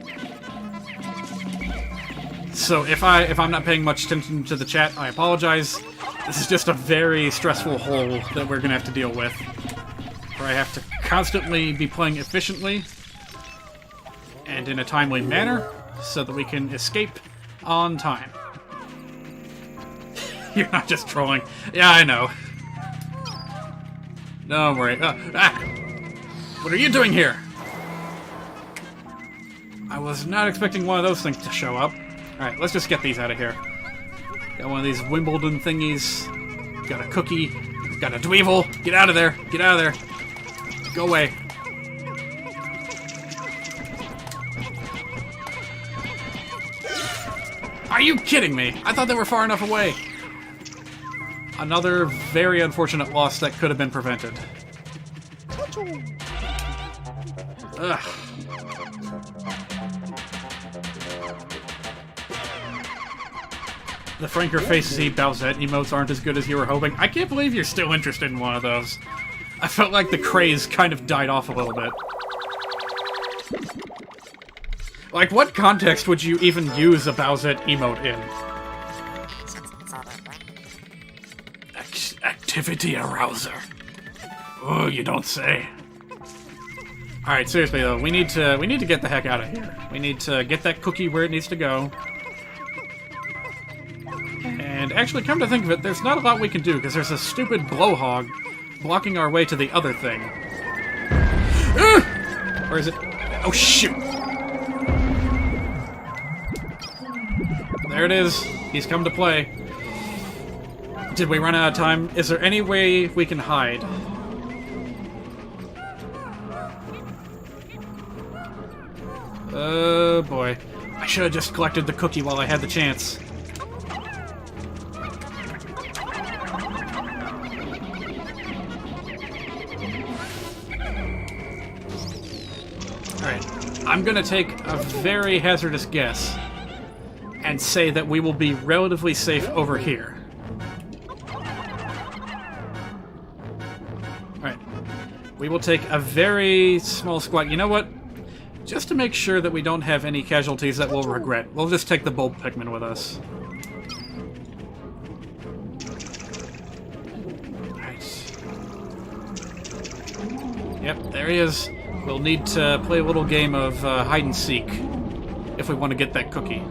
So if I'm not paying much attention to the chat, I apologize. This is just a very stressful hole that we're gonna have to deal with, where I have to constantly be playing efficiently and in a timely manner, so that we can escape on time. You're not just trolling. Yeah, I know. Don't worry. What are you doing here? I was not expecting one of those things to show up. Alright, let's just get these out of here. Got one of these Wimbledon thingies. Got a cookie. Got a Dweevil. Get out of there. Get out of there. Go away. Are you kidding me? I thought they were far enough away. Another very unfortunate loss that could have been prevented. Ugh. The Frank Your Face Z Bowsette emotes aren't as good as you were hoping. I can't believe you're still interested in one of those. I felt like the craze kind of died off a little bit. Like, what context would you even use a Bowsette emote in? Activity arouser. Oh, you don't say. All right, seriously though, we need to get the heck out of here. We need to get that cookie where it needs to go. And actually, come to think of it, there's not a lot we can do because there's a stupid blowhog blocking our way to the other thing. Or is it? Oh shoot! There it is. He's come to play. Did we run out of time? Is there any way we can hide? Oh boy. I should have just collected the cookie while I had the chance. Alright. I'm gonna take a very hazardous guess and say that we will be relatively safe over here. Alright. We will take a very small squat. You know what? Just to make sure that we don't have any casualties that we'll regret, we'll just take the bulb Pikmin with us. Right. Yep, there he is. We'll need to play a little game of hide and seek if we want to get that cookie.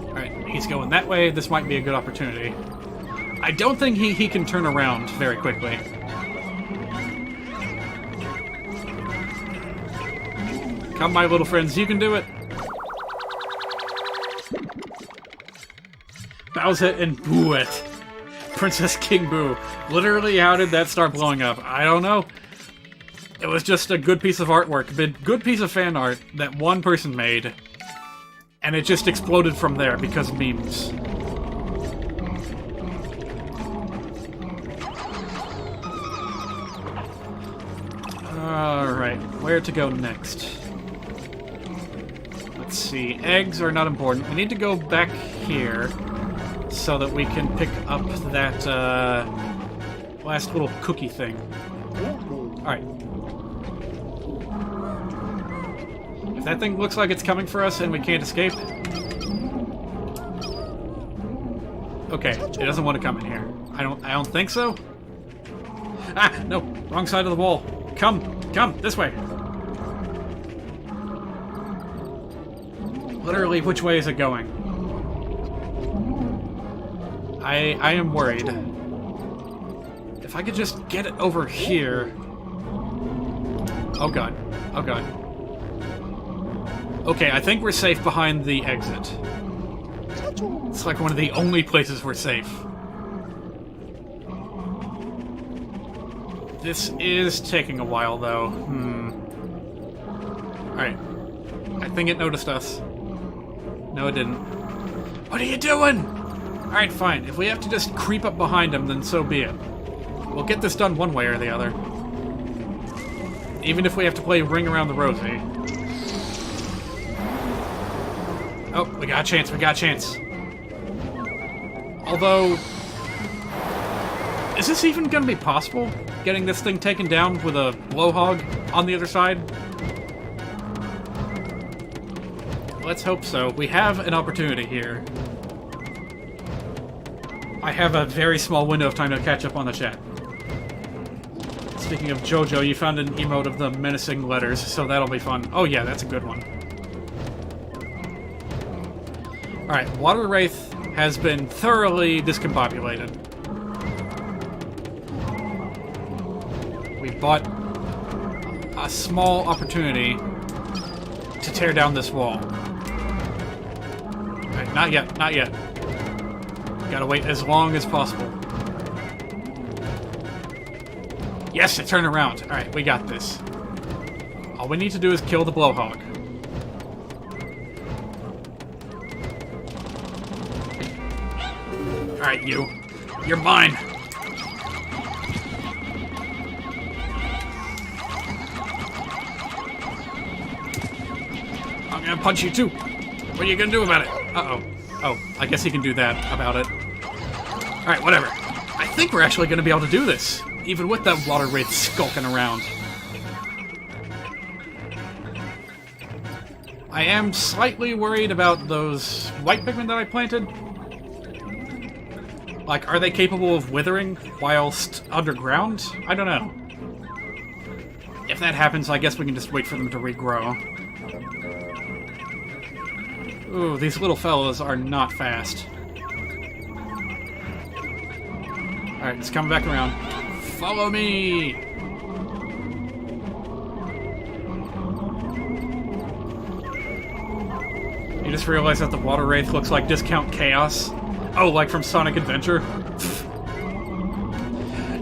Alright, he's going that way. This might be a good opportunity. I don't think he can turn around very quickly. Come, my little friends, you can do it! Bowsette and Booette. Princess King Boo. Literally, how did that start blowing up? I don't know. It was just a good piece of artwork, a good piece of fan art that one person made, and it just exploded from there because of memes. Alright, where to go next? Let's see, eggs are not important. We need to go back here so that we can pick up that last little cookie thing. Alright. If that thing looks like it's coming for us and we can't escape... Okay, it doesn't want to come in here. I don't think so. Ah, no, wrong side of the wall. Come, this way. Literally, which way is it going? I am worried. If I could just get it over here... Oh god. Oh god. Okay, I think we're safe behind the exit. It's like one of the only places we're safe. This is taking a while, though. Alright. I think it noticed us. No, it didn't. What are you doing? Alright, fine. If we have to just creep up behind him, then so be it. We'll get this done one way or the other. Even if we have to play Ring Around the Rosie. Oh, we got a chance, we got a chance. Although... Is this even gonna be possible? Getting this thing taken down with a blowhog on the other side? Let's hope so. We have an opportunity here. I have a very small window of time to catch up on the chat. Speaking of JoJo, you found an emote of the menacing letters, so that'll be fun. Oh yeah, that's a good one. Alright, Water Wraith has been thoroughly discombobulated. We bought a small opportunity to tear down this wall. Alright, not yet, not yet. Gotta wait as long as possible. Yes, it turned around. Alright, we got this. All we need to do is kill the blowhog. Alright, you. You're mine! I'm gonna punch you too! What are you gonna do about it? Uh-oh. Oh, I guess he can do that about it. Alright, whatever. I think we're actually gonna be able to do this, even with that Water Wraith skulking around. I am slightly worried about those white Pikmin that I planted. Like, are they capable of withering whilst underground? I don't know. If that happens, I guess we can just wait for them to regrow. Ooh, these little fellas are not fast. Alright, it's coming back around. Follow me! You just realized that the Water Wraith looks like Discount Chaos? Oh, like from Sonic Adventure?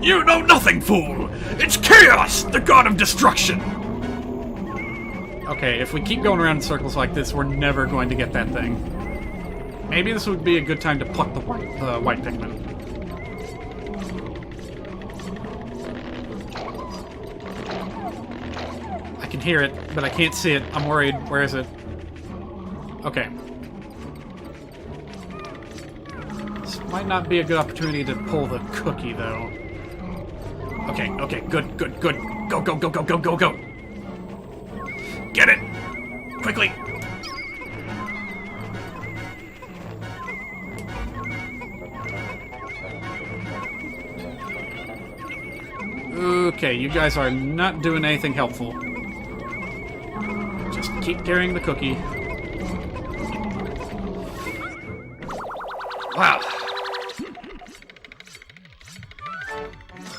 You know nothing, fool! It's Chaos, the god of destruction! Okay, if we keep going around in circles like this, we're never going to get that thing. Maybe this would be a good time to pluck the white Pikmin. I can hear it, but I can't see it. I'm worried. Where is it? Okay. This might not be a good opportunity to pull the cookie, though. Okay, okay, good, good, good. Go, go, go, go, go, go, go! Get it! Quickly! Okay, you guys are not doing anything helpful. Just keep carrying the cookie. Wow.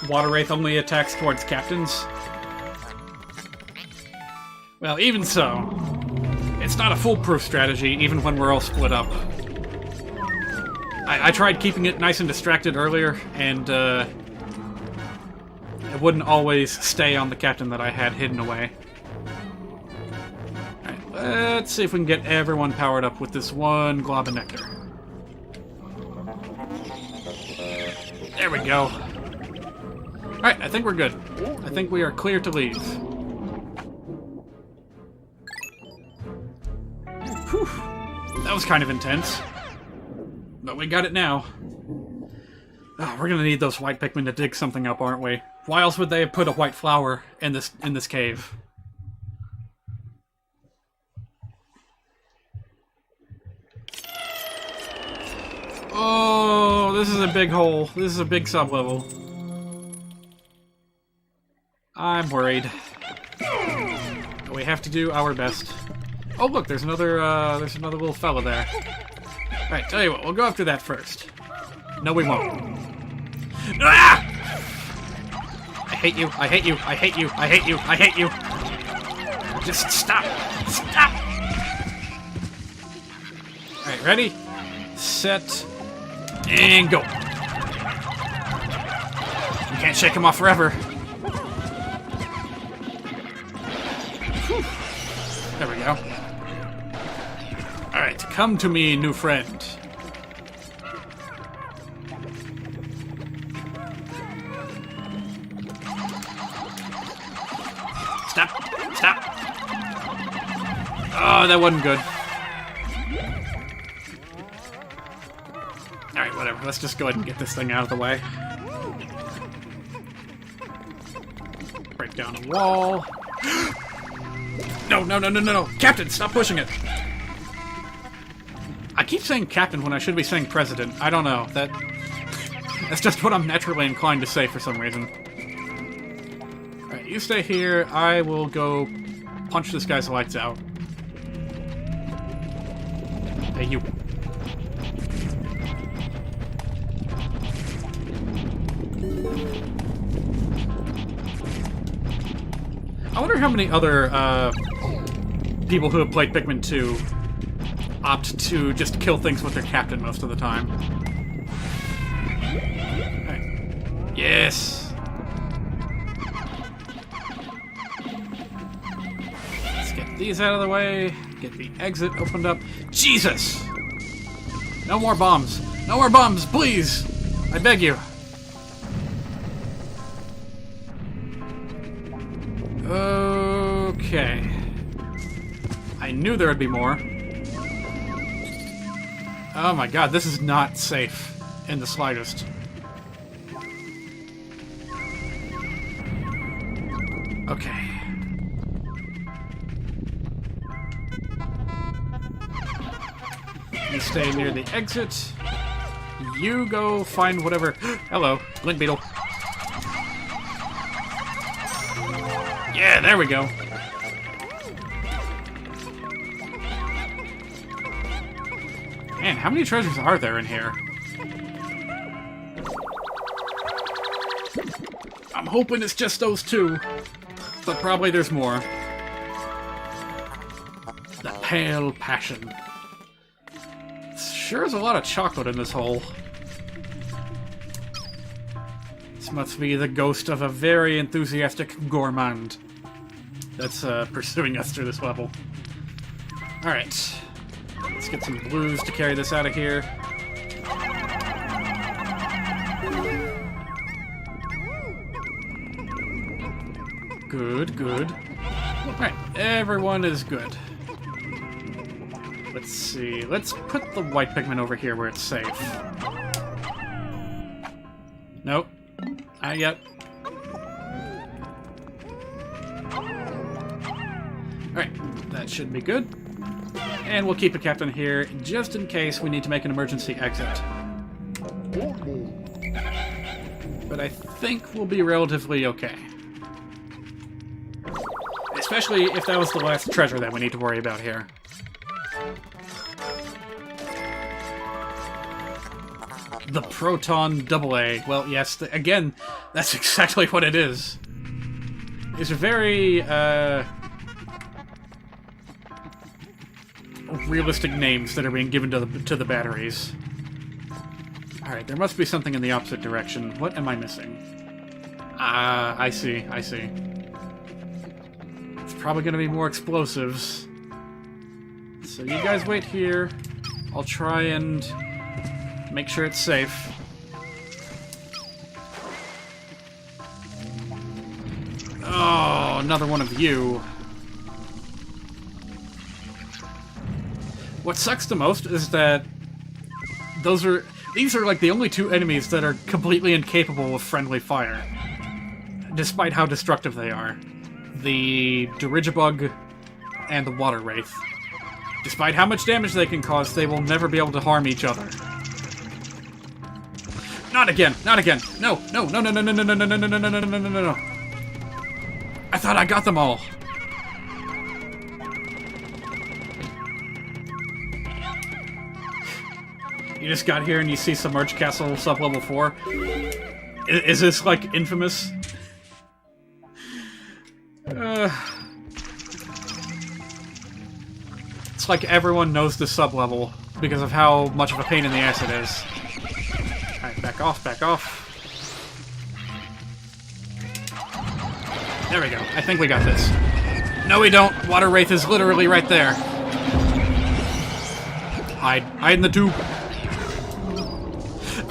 Water Wraith only attacks towards captains? Well, even so, it's not a foolproof strategy, even when we're all split up. I tried keeping it nice and distracted earlier, and it wouldn't always stay on the captain that I had hidden away. Alright, let's see if we can get everyone powered up with this one glob of nectar. There we go. Alright, I think we're good. I think we are clear to leave. Whew. That was kind of intense. But we got it now. Oh, we're gonna need those white Pikmin to dig something up, aren't we? Why else would they have put a white flower in this cave? Oh, this is a big hole. This is a big sub-level. I'm worried. But we have to do our best. Oh look, there's another little fella there. Alright, tell you what, we'll go after that first. No, we won't. Ah! I hate you, I hate you, I hate you, I hate you, I hate you! Just stop! Stop! Alright, ready? Set... and go! You can't shake him off forever. Whew. There we go. Alright, come to me, new friend. Stop! Stop! Oh, that wasn't good. Alright, whatever. Let's just go ahead and get this thing out of the way. Break down a wall. No, no, no, no, no, no! Captain, stop pushing it! I keep saying captain when I should be saying president. I don't know. That's just what I'm naturally inclined to say for some reason. Alright, you stay here. I will go punch this guy's lights out. Hey, you. I wonder how many other people who have played Pikmin 2 opt to just kill things with their captain most of the time. Right. Yes! Let's get these out of the way. Get the exit opened up. Jesus! No more bombs. No more bombs, please! I beg you. Okay. I knew there would be more. Oh my god, this is not safe in the slightest. Okay. You stay near the exit. You go find whatever... Hello, Link Beetle. Yeah, there we go. Man, how many treasures are there in here? I'm hoping it's just those two, but probably there's more. The Pale Passion. Sure is a lot of chocolate in this hole. This must be the ghost of a very enthusiastic gourmand that's pursuing us through this level. Alright. Let's get some blues to carry this out of here. Good, good. Alright, everyone is good. Let's see. Let's put the white Pikmin over here where it's safe. Nope. Not yet. Alright, that should be good. And we'll keep a captain here just in case we need to make an emergency exit. But I think we'll be relatively okay. Especially if that was the last treasure that we need to worry about here. The Proton AA. Well, yes, again, that's exactly what it is. It's very, realistic names that are being given to the batteries. Alright, there must be something in the opposite direction. What am I missing? Ah, I see, I see. It's probably gonna be more explosives. So you guys wait here. I'll try and make sure it's safe. Oh, another one of you. What sucks the most is that these are like the only two enemies that are completely incapable of friendly fire, despite how destructive they are. The Dirigibug and the Water Wraith. Despite how much damage they can cause, they will never be able to harm each other. Not again! Not again! No! No! No! No! No! No! No! No! No! No! No! No! No! No! No! No! I thought I got them all. You just got here and you see Submerged Castle sub-level 4. Is this like infamous? It's like everyone knows the sub-level because of how much of a pain in the ass it is. Alright, back off, back off. There we go. I think we got this. No, we don't. Water Wraith is literally right there. Hide. Hide in the tube.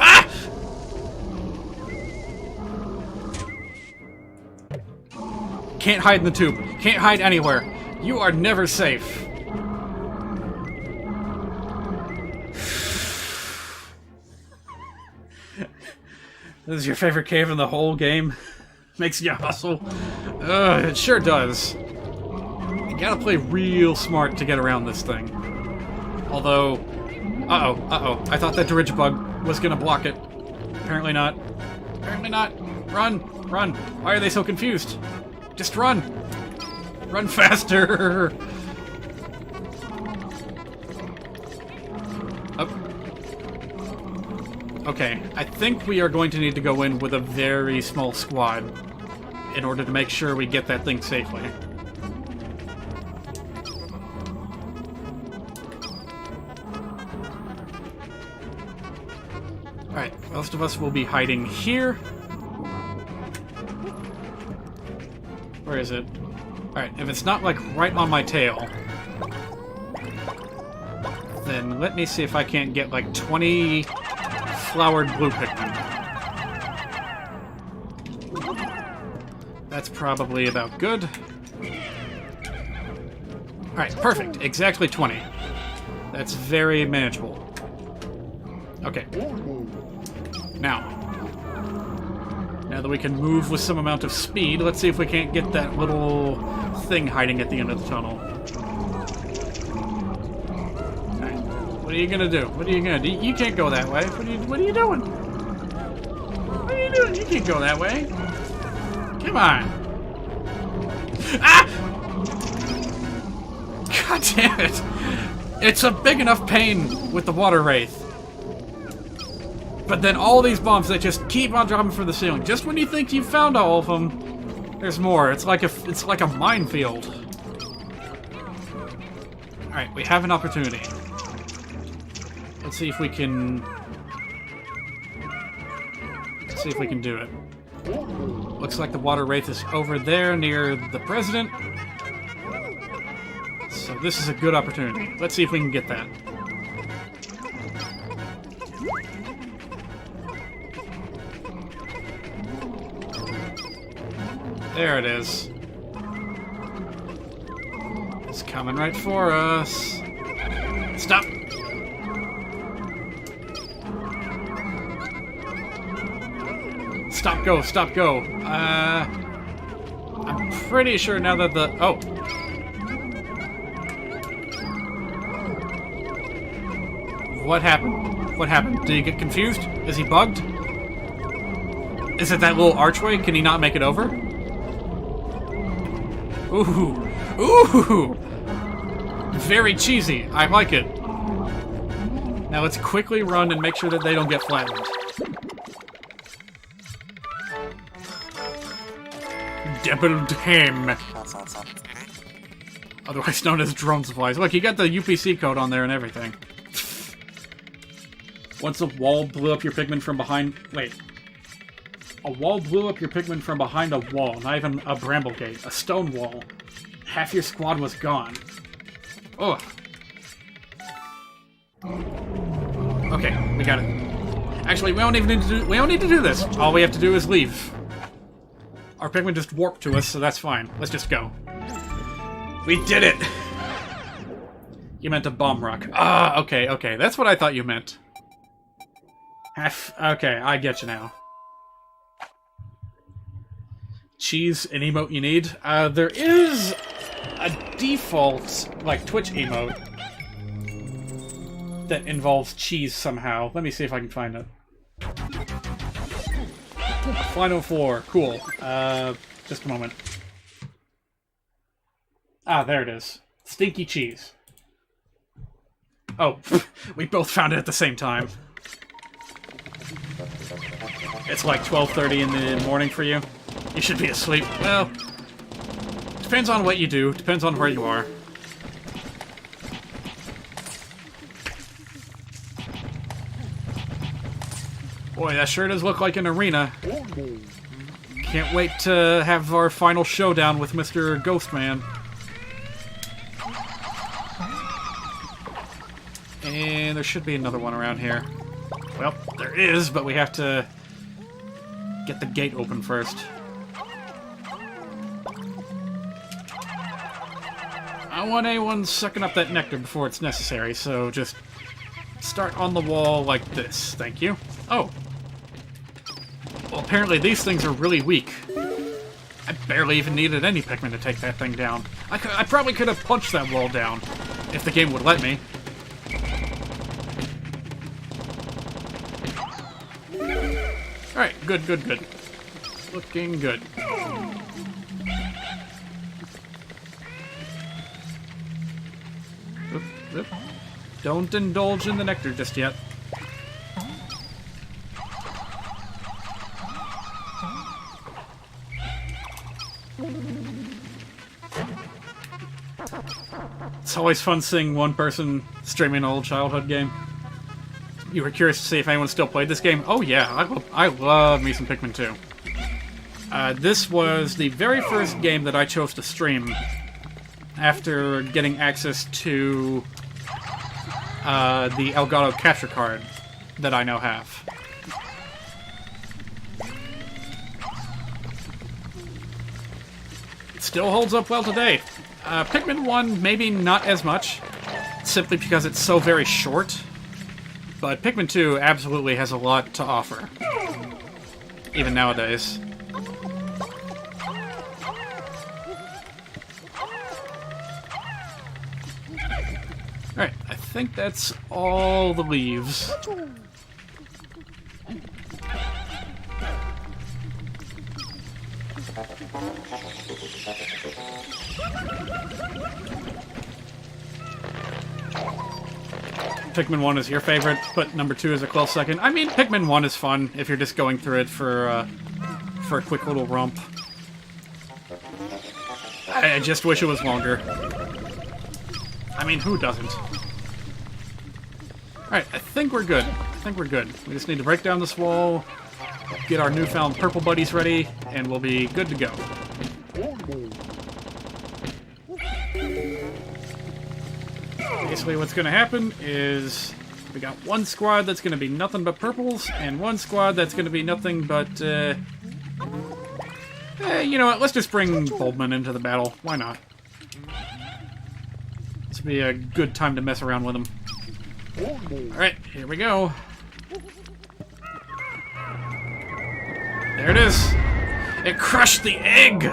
Ah! Can't hide in the tube. Can't hide anywhere. You are never safe. This is your favorite cave in the whole game? Makes you hustle? It sure does. You gotta play real smart to get around this thing. Although... Uh-oh, uh-oh. I thought that Dirigibug was gonna block it. Apparently not. Apparently not. Run! Run! Why are they so confused? Just run! Run faster! Okay, I think we are going to need to go in with a very small squad in order to make sure we get that thing safely. Alright, most of us will be hiding here. Where is it? Alright, if it's not, like, right on my tail, then let me see if I can't get, like, 20... flowered blue Pikmin. That's probably about good. Alright, perfect. Exactly 20. That's very manageable. Okay. Now that we can move with some amount of speed, let's see if we can't get that little thing hiding at the end of the tunnel. Alright, What are you gonna do? What are you gonna do? You can't go that way. What are you doing? What are you doing? You can't go that way. Come on. Ah! God damn it. It's a big enough pain with the water wraith. But then all these bombs that just keep on dropping from the ceiling. Just when you think you've found all of them, there's more. It's like a minefield. All right, we have an opportunity. Let's see if we can. Let's see if we can do it. Looks like the water wraith is over there near the president. So this is a good opportunity. Let's see if we can get that. There it is. It's coming right for us. Stop! Stop, go, stop, go. I'm pretty sure now that the... Oh. What happened? What happened? Did he get confused? Is he bugged? Is it that little archway? Can he not make it over? Ooh. Ooh! Very cheesy. I like it. Now let's quickly run and make sure that they don't get flattened. Deviled ham. Otherwise known as drone supplies. Look, you got the UPC code on there and everything. Once a wall blew up your Pikmin from behind... Wait. A wall blew up your Pikmin from behind a wall. Not even a bramble gate. A stone wall. Half your squad was gone. Ugh. Okay, we got it. Actually, we don't need to do this. All we have to do is leave. Our Pikmin just warped to us, so that's fine. Let's just go. We did it! You meant a bomb rock. Ah, okay, okay. That's what I thought you meant. Okay, I get you now. Cheese, an emote you need? There is a default, like, Twitch emote that involves cheese somehow. Let me see if I can find it. Final floor. Cool. Just a moment. Ah, there it is. Stinky cheese. Oh, we both found it at the same time. It's like 12:30 in the morning for you. You should be asleep. Well, depends on what you do. Depends on where you are. Boy, that sure does look like an arena. Can't wait to have our final showdown with Mr. Ghostman. And there should be another one around here. Well, there is, but we have to get the gate open first. I don't want anyone sucking up that nectar before it's necessary, so just start on the wall like this. Thank you. Oh. Well, apparently these things are really weak. I barely even needed any Pikmin to take that thing down. I probably could have punched that wall down, if the game would let me. Alright, good, good, good. Looking good. Oop, oop. Don't indulge in the nectar just yet. It's always fun seeing one person streaming an old childhood game. You were curious to see if anyone still played this game? Oh yeah, I love me some Pikmin 2. This was the very first game that I chose to stream after getting access to the Elgato capture card that I now have. It still holds up well today. Pikmin 1, maybe not as much, simply because it's so very short. But Pikmin 2 absolutely has a lot to offer, even nowadays. Alright, I think that's all the leaves. Pikmin 1 is your favorite, but number 2 is a close second. I mean, Pikmin 1 is fun if you're just going through it for a quick little romp. I just wish it was longer. I mean, who doesn't? Alright, I think we're good. We just need to break down this wall, get our newfound purple buddies ready, and we'll be good to go. Basically what's going to happen is we got one squad that's going to be nothing but purples, and one squad that's going to be nothing but, you know what, let's just bring Bulbman into the battle. Why not? This would be a good time to mess around with him. Alright, here we go. There it is. It crushed the egg!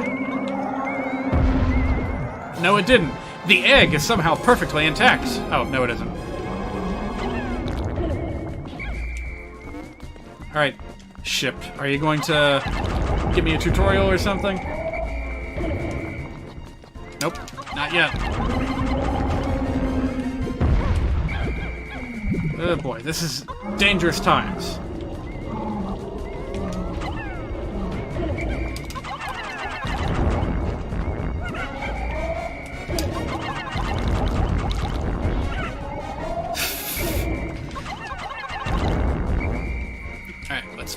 No, it didn't. The egg is somehow perfectly intact. Oh, no it isn't. Alright, ship. Are you going to give me a tutorial or something? Nope, not yet. Oh boy, this is dangerous times.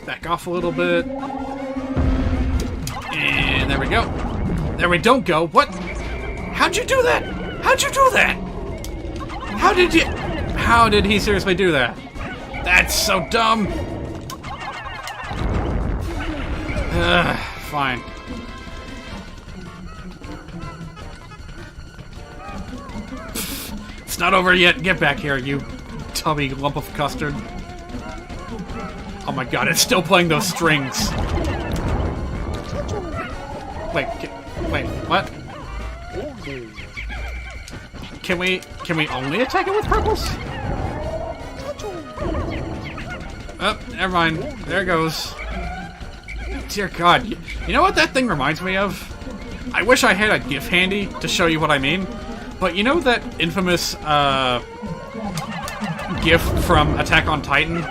Back off a little bit. And there we go. There we don't go. What? How'd you do that? How'd you do that? How did he seriously do that? That's so dumb. Fine. It's not over yet. Get back here, you tubby lump of custard. Oh my god, it's still playing those strings. Wait, what? Can we only attack it with purples? Oh, never mind. There it goes. Dear god, you know what that thing reminds me of? I wish I had a GIF handy to show you what I mean, but you know that infamous GIF from Attack on Titan?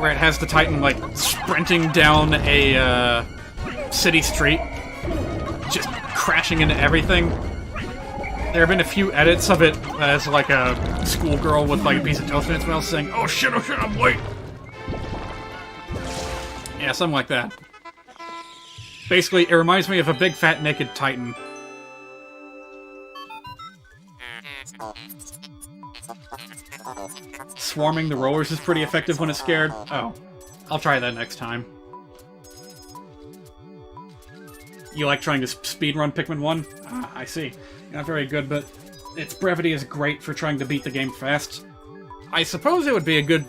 Where it has the Titan, like, sprinting down a, city street. Just crashing into everything. There have been a few edits of it as, like, a schoolgirl with, like, a piece of toast in its mouth saying, oh shit, I'm late! Yeah, something like that. Basically, it reminds me of a big, fat, naked Titan. Swarming the rollers is pretty effective when it's scared. Oh, I'll try that next time. You like trying to speedrun Pikmin 1? Ah, I see. Not very good, but its brevity is great for trying to beat the game fast. I suppose it would be a good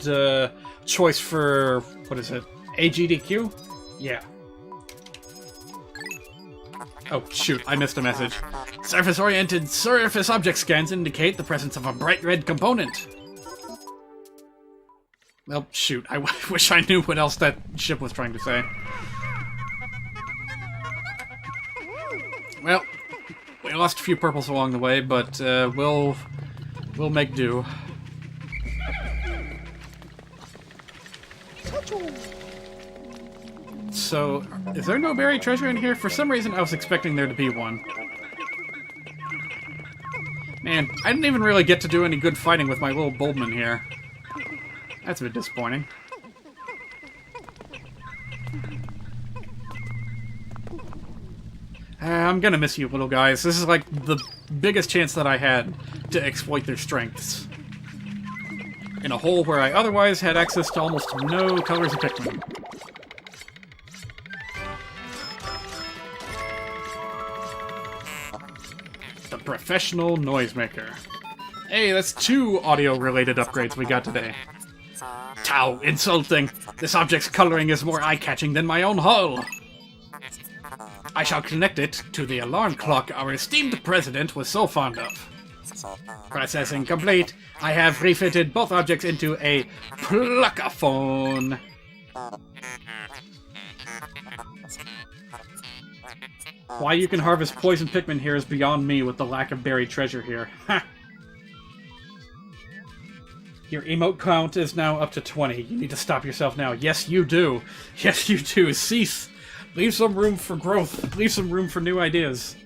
choice for, what is it, AGDQ? Yeah. Oh, shoot, I missed a message. Surface-oriented surface object scans indicate the presence of a bright red component. Well, shoot, I wish I knew what else that ship was trying to say. Well, we lost a few purples along the way, but we'll make do. So, is there no buried treasure in here? For some reason, I was expecting there to be one. Man, I didn't even really get to do any good fighting with my little Bulbman here. That's a bit disappointing. I'm gonna miss you, little guys. This is like the biggest chance that I had to exploit their strengths. In a hole where I otherwise had access to almost no colors of Pikmin. The Professional Noisemaker. Hey, that's 2 audio-related upgrades we got today. How insulting! This object's coloring is more eye-catching than my own hull! I shall connect it to the alarm clock our esteemed president was so fond of. Processing complete. I have refitted both objects into a pluckaphone. Why you can harvest poison Pikmin here is beyond me with the lack of buried treasure here. Ha! Your emote count is now up to 20. You need to stop yourself now. Yes, you do. Yes, you do. Cease. Leave some room for growth. Leave some room for new ideas.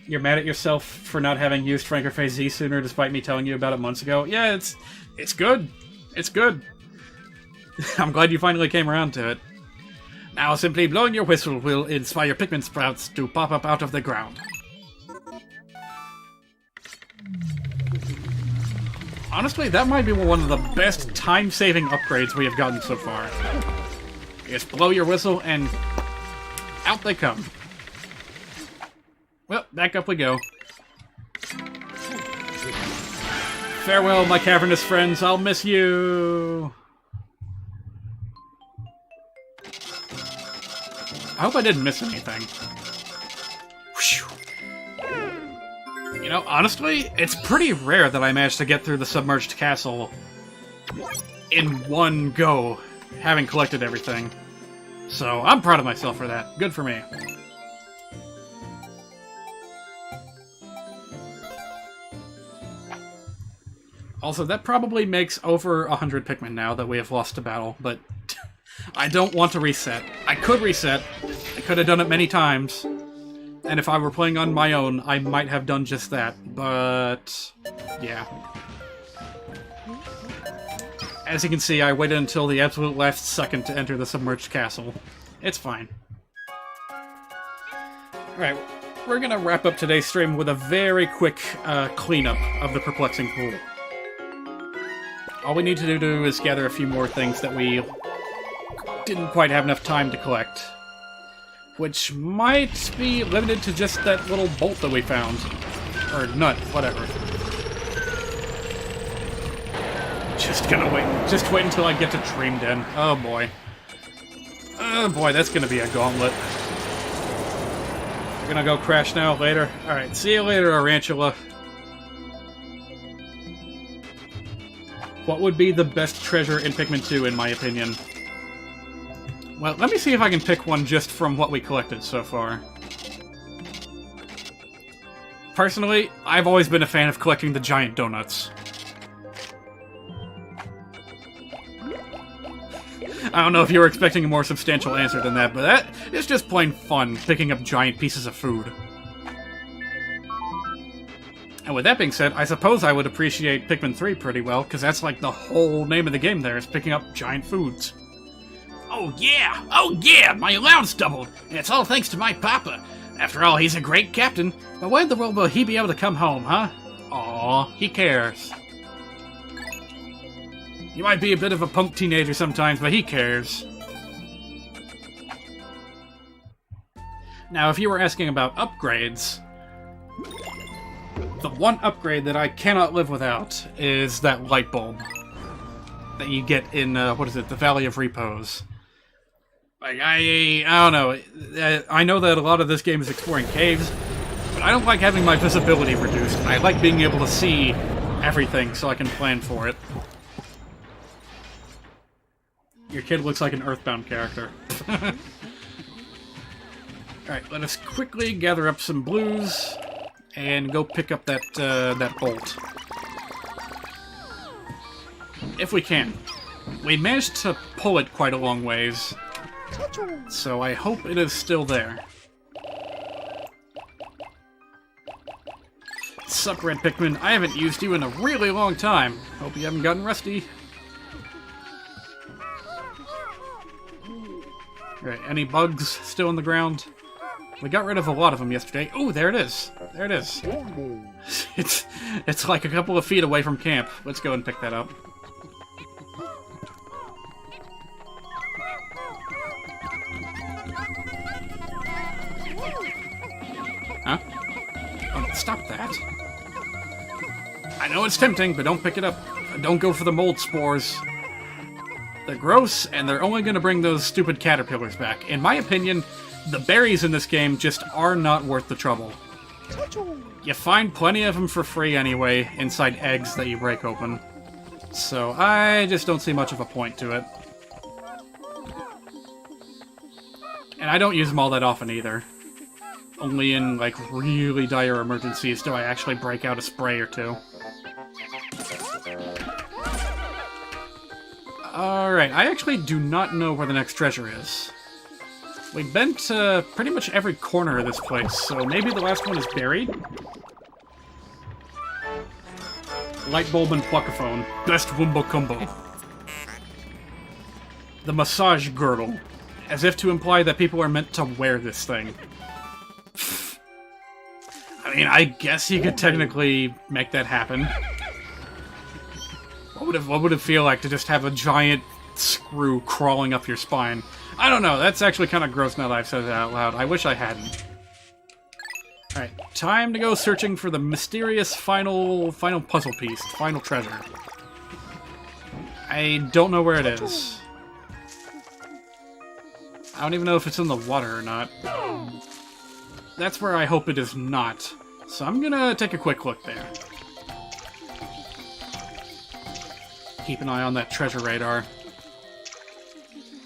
You're mad at yourself for not having used Frankerface Z sooner despite me telling you about it months ago? Yeah, it's good. It's good. I'm glad you finally came around to it. Now simply blowing your whistle will inspire Pikmin sprouts to pop up out of the ground. Honestly, that might be one of the best time-saving upgrades we have gotten so far. Just blow your whistle and out they come. Well, back up we go. Farewell, my cavernous friends. I'll miss you. I hope I didn't miss anything. You know, honestly, it's pretty rare that I managed to get through the submerged castle in one go, having collected everything. So, I'm proud of myself for that. Good for me. Also, that probably makes over 100 Pikmin now that we have lost to battle, but I don't want to reset. I could reset. I could have done it many times. And if I were playing on my own, I might have done just that, but yeah. As you can see, I waited until the absolute last second to enter the submerged castle. It's fine. Alright, we're gonna wrap up today's stream with a very quick cleanup of the perplexing pool. All we need to do is gather a few more things that we didn't quite have enough time to collect. Which might be limited to just that little bolt that we found. Or nut, whatever. Just gonna wait. Just wait until I get to Dream Den. Oh boy. Oh boy, that's gonna be a gauntlet. We're gonna go crash now, later. Alright, see you later, Arantula. What would be the best treasure in Pikmin 2, in my opinion? Well, let me see if I can pick one just from what we collected so far. Personally, I've always been a fan of collecting the giant donuts. I don't know if you were expecting a more substantial answer than that, but that is just plain fun, picking up giant pieces of food. And with that being said, I suppose I would appreciate Pikmin 3 pretty well, because that's like the whole name of the game there, is picking up giant foods. Oh yeah, my allowance doubled, and it's all thanks to my papa. After all, he's a great captain, but when in the world will he be able to come home, huh? Aw, he cares. You might be a bit of a punk teenager sometimes, but he cares. Now, if you were asking about upgrades, the one upgrade that I cannot live without is that light bulb that you get in, what is it, the Valley of Repose. Like, I don't know. I know that a lot of this game is exploring caves, but I don't like having my visibility reduced. I like being able to see everything so I can plan for it. Your kid looks like an Earthbound character. Alright, let us quickly gather up some blues and go pick up that, that bolt. If we can. We managed to pull it quite a long ways, so I hope it is still there. Sup, Red Pikmin? I haven't used you in a really long time. Hope you haven't gotten rusty. Alright, any bugs still in the ground? We got rid of a lot of them yesterday. Oh, there it is. There it is. It's like a couple of feet away from camp. Let's go and pick that up. Huh? Oh, stop that. I know it's tempting, but don't pick it up. Don't go for the mold spores. They're gross, and they're only going to bring those stupid caterpillars back. In my opinion, the berries in this game just are not worth the trouble. You find plenty of them for free anyway, inside eggs that you break open. So I just don't see much of a point to it. And I don't use them all that often either. Only in, like, really dire emergencies do I actually break out a spray or two. Alright, I actually do not know where the next treasure is. We've been to pretty much every corner of this place, so maybe the last one is buried? Light bulb and pluckaphone. Best wumbo combo. The massage girdle. As if to imply that people are meant to wear this thing. I mean, I guess you could technically make that happen. What would it feel like to just have a giant screw crawling up your spine? I don't know, that's actually kind of gross now that I've said it out loud. I wish I hadn't. Alright, time to go searching for the mysterious final puzzle piece, final treasure. I don't know where it is. I don't even know if it's in the water or not. That's where I hope it is not. So I'm gonna take a quick look there. Keep an eye on that treasure radar.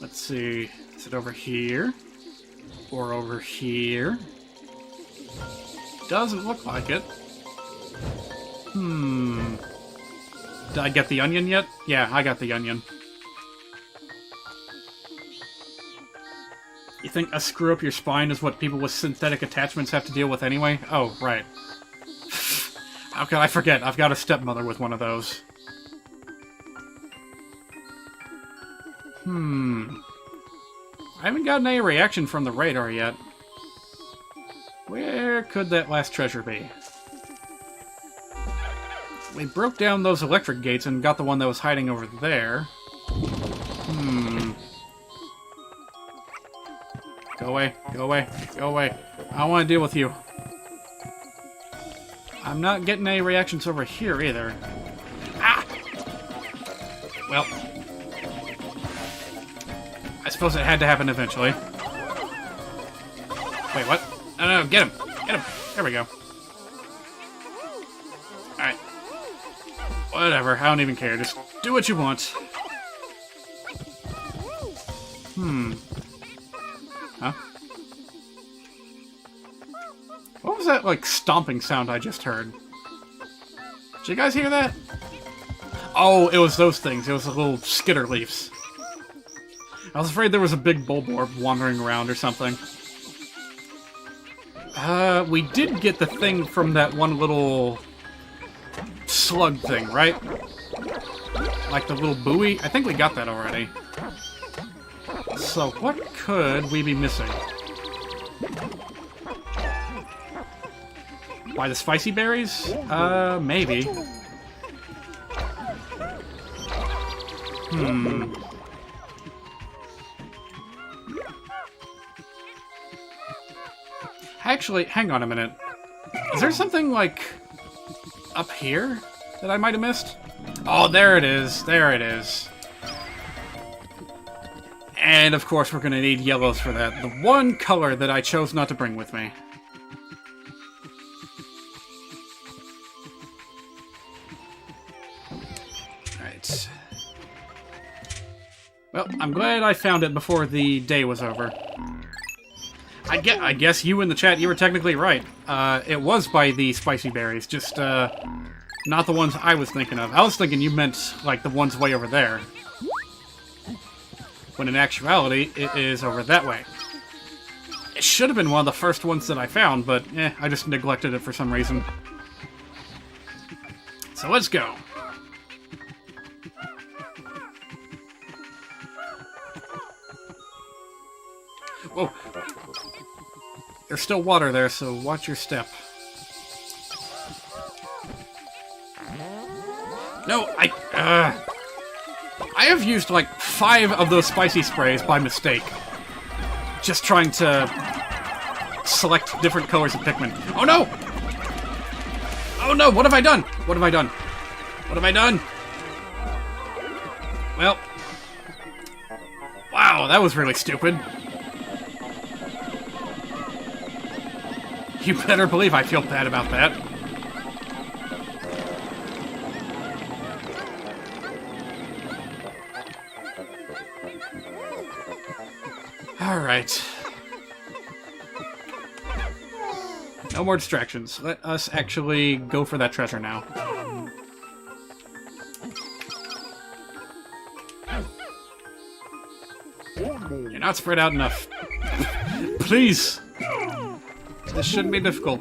Let's see, is it over here? Or over here? Doesn't look like it. Did I get the onion yet? Yeah, I got the onion. You think a screw up your spine is what people with synthetic attachments have to deal with anyway? Oh, right. How could I forget? I've got a stepmother with one of those. I haven't gotten any reaction from the radar yet. Where could that last treasure be? We broke down those electric gates and got the one that was hiding over there. Go away, go away, go away. I don't want to deal with you. I'm not getting any reactions over here either. Ah! Well, I suppose it had to happen eventually. Wait, what? No, get him! Get him! There we go. Alright. Whatever, I don't even care. Just do what you want. Huh? What was that, like, stomping sound I just heard? Did you guys hear that? Oh, it was those things. It was the little skitter leaves. I was afraid there was a big bulborb wandering around or something. We did get the thing from that one little slug thing, right? Like the little buoy? I think we got that already. So what could we be missing? Why, the spicy berries? Maybe. Actually, hang on a minute. Is there something, like, up here that I might have missed? Oh, there it is. There it is. And, of course, we're going to need yellows for that. The one color that I chose not to bring with me. Alright. Well, I'm glad I found it before the day was over. I guess you in the chat, you were technically right. It was by the spicy berries, just, not the ones I was thinking of. I was thinking you meant, like, the ones way over there. When in actuality, it is over that way. It should have been one of the first ones that I found, but, I just neglected it for some reason. So let's go. Whoa. There's still water there, so watch your step. No, I have used like 5 of those spicy sprays by mistake. Just trying to select different colors of Pikmin. Oh no! Oh no, what have I done? What have I done? What have I done? Well. Wow, that was really stupid. You better believe I feel bad about that. Alright. No more distractions. Let us actually go for that treasure now. You're not spread out enough. Please! This shouldn't be difficult.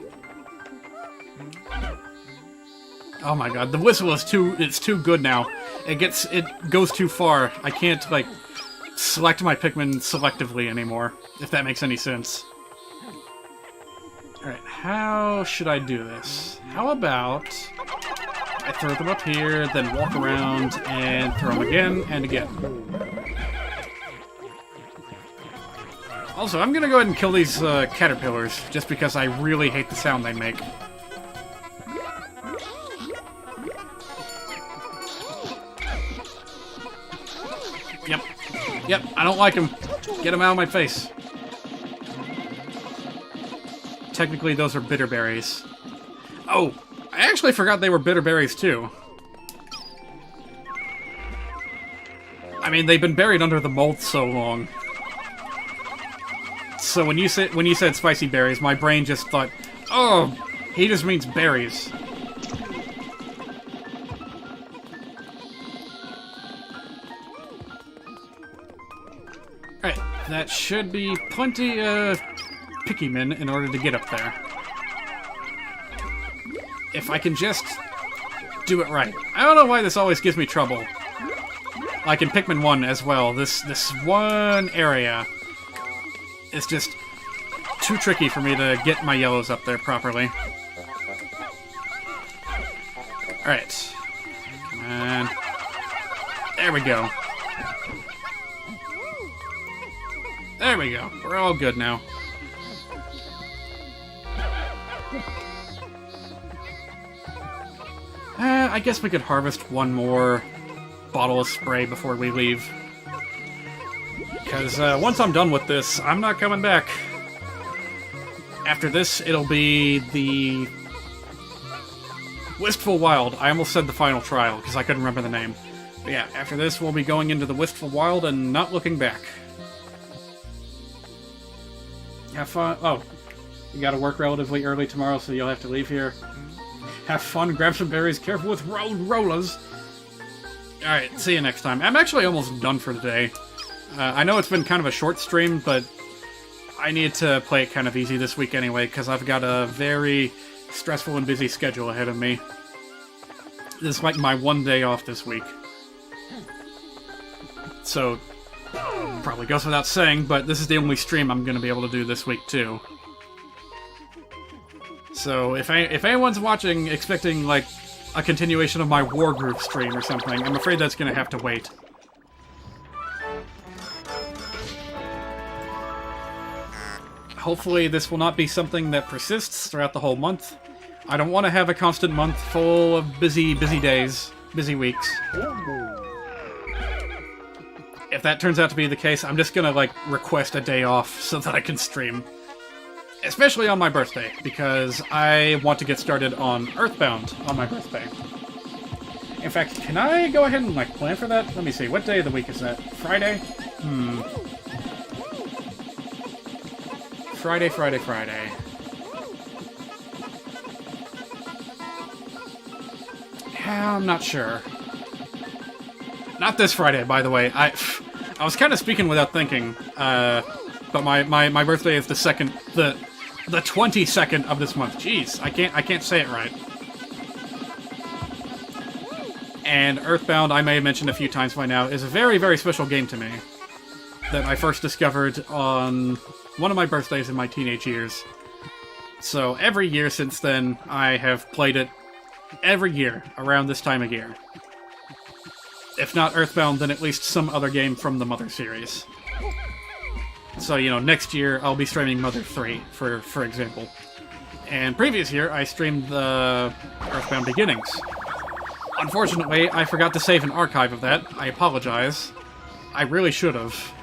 Oh my god, the whistle is it's too good now. It goes too far. I can't, like, select my Pikmin selectively anymore, if that makes any sense. Alright, how should I do this? How about I throw them up here, then walk around and throw them again and again. Also, I'm gonna go ahead and kill these caterpillars, just because I really hate the sound they make. Yep. Yep, I don't like them. Get them out of my face. Technically, those are bitter berries. Oh, I actually forgot they were bitter berries, too. I mean, they've been buried under the mold so long. So when you said spicy berries, my brain just thought, oh, he just means berries. Alright, that should be plenty of Pikmin in order to get up there. If I can just do it right. I don't know why this always gives me trouble. Like in Pikmin 1 as well, this one area is just too tricky for me to get my yellows up there properly. Alright. Come on. There we go. There we go. We're all good now. I guess we could harvest one more bottle of spray before we leave. Because once I'm done with this, I'm not coming back. After this, it'll be the Wistful Wild. I almost said the final trial, because I couldn't remember the name. But yeah, after this, we'll be going into the Wistful Wild and not looking back. Have fun. Oh, you gotta work relatively early tomorrow, so you'll have to leave here. Have fun, grab some berries, careful with road rollers. Alright, see you next time. I'm actually almost done for today. I know it's been kind of a short stream, but I need to play it kind of easy this week anyway, because I've got a very stressful and busy schedule ahead of me. This is like my one day off this week. So, probably goes without saying, but this is the only stream I'm going to be able to do this week too. So, if anyone's watching expecting, like, a continuation of my War Group stream or something, I'm afraid that's going to have to wait. Hopefully this will not be something that persists throughout the whole month. I don't want to have a constant month full of busy days, busy weeks. If that turns out to be the case, I'm just gonna, like, request a day off so that I can stream. Especially on my birthday, because I want to get started on Earthbound on my birthday. In fact, can I go ahead and, like, plan for that? Let me see, what day of the week is that? Friday? Friday. Yeah, I'm not sure. Not this Friday, by the way. I was kind of speaking without thinking, but my birthday is the 22nd of this month. Jeez, I can't say it right. And Earthbound, I may have mentioned a few times by now, is a very, very special game to me that I first discovered on one of my birthdays in my teenage years. So every year since then, I have played it every year around this time of year. If not Earthbound, then at least some other game from the Mother series. So, you know, next year I'll be streaming Mother 3, for example. And previous year, I streamed the Earthbound Beginnings. Unfortunately, I forgot to save an archive of that. I apologize. I really should have.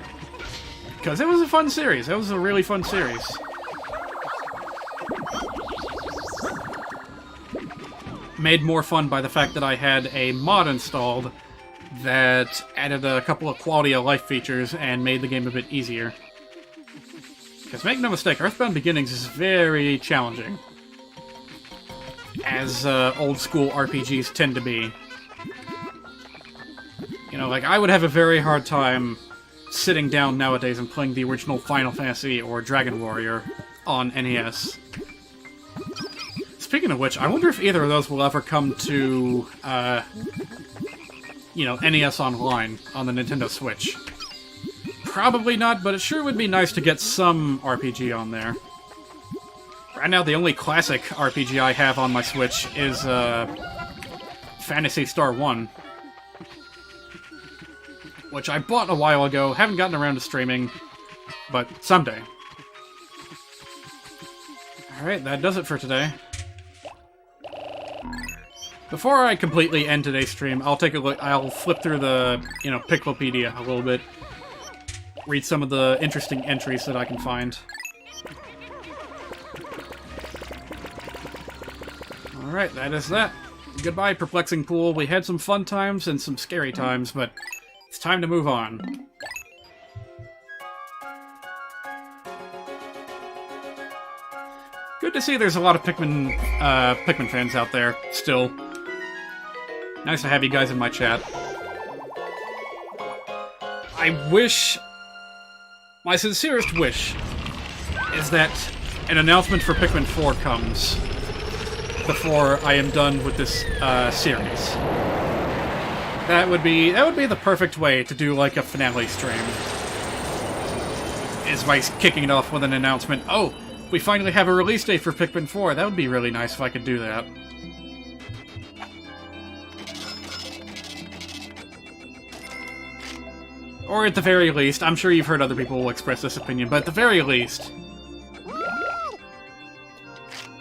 Because it was a fun series. It was a really fun series. made more fun by the fact that I had a mod installed that added a couple of quality of life features and made the game a bit easier. Because make no mistake, Earthbound Beginnings is very challenging, as old school RPGs tend to be. You know, like, I would have a very hard time sitting down nowadays and playing the original Final Fantasy or Dragon Warrior on NES. Speaking of which, I wonder if either of those will ever come to, you know, NES Online on the Nintendo Switch. Probably not, but it sure would be nice to get some RPG on there. Right now, the only classic RPG I have on my Switch is, Phantasy Star 1. Which I bought a while ago, haven't gotten around to streaming, but someday. Alright, that does it for today. Before I completely end today's stream, I'll take a look. I'll flip through the, you know, Piclopedia a little bit. Read some of the interesting entries that I can find. Alright, that is that. Goodbye, Perplexing Pool. We had some fun times and some scary times, but it's time to move on. Good to see there's a lot of Pikmin fans out there, still. Nice to have you guys in my chat. I wish... My sincerest wish is that an announcement for Pikmin 4 comes before I am done with this series. That would be the perfect way to do like a finale stream. Is by kicking it off with an announcement. Oh, we finally have a release date for Pikmin 4. That would be really nice if I could do that. Or at the very least, I'm sure you've heard other people express this opinion, but at the very least,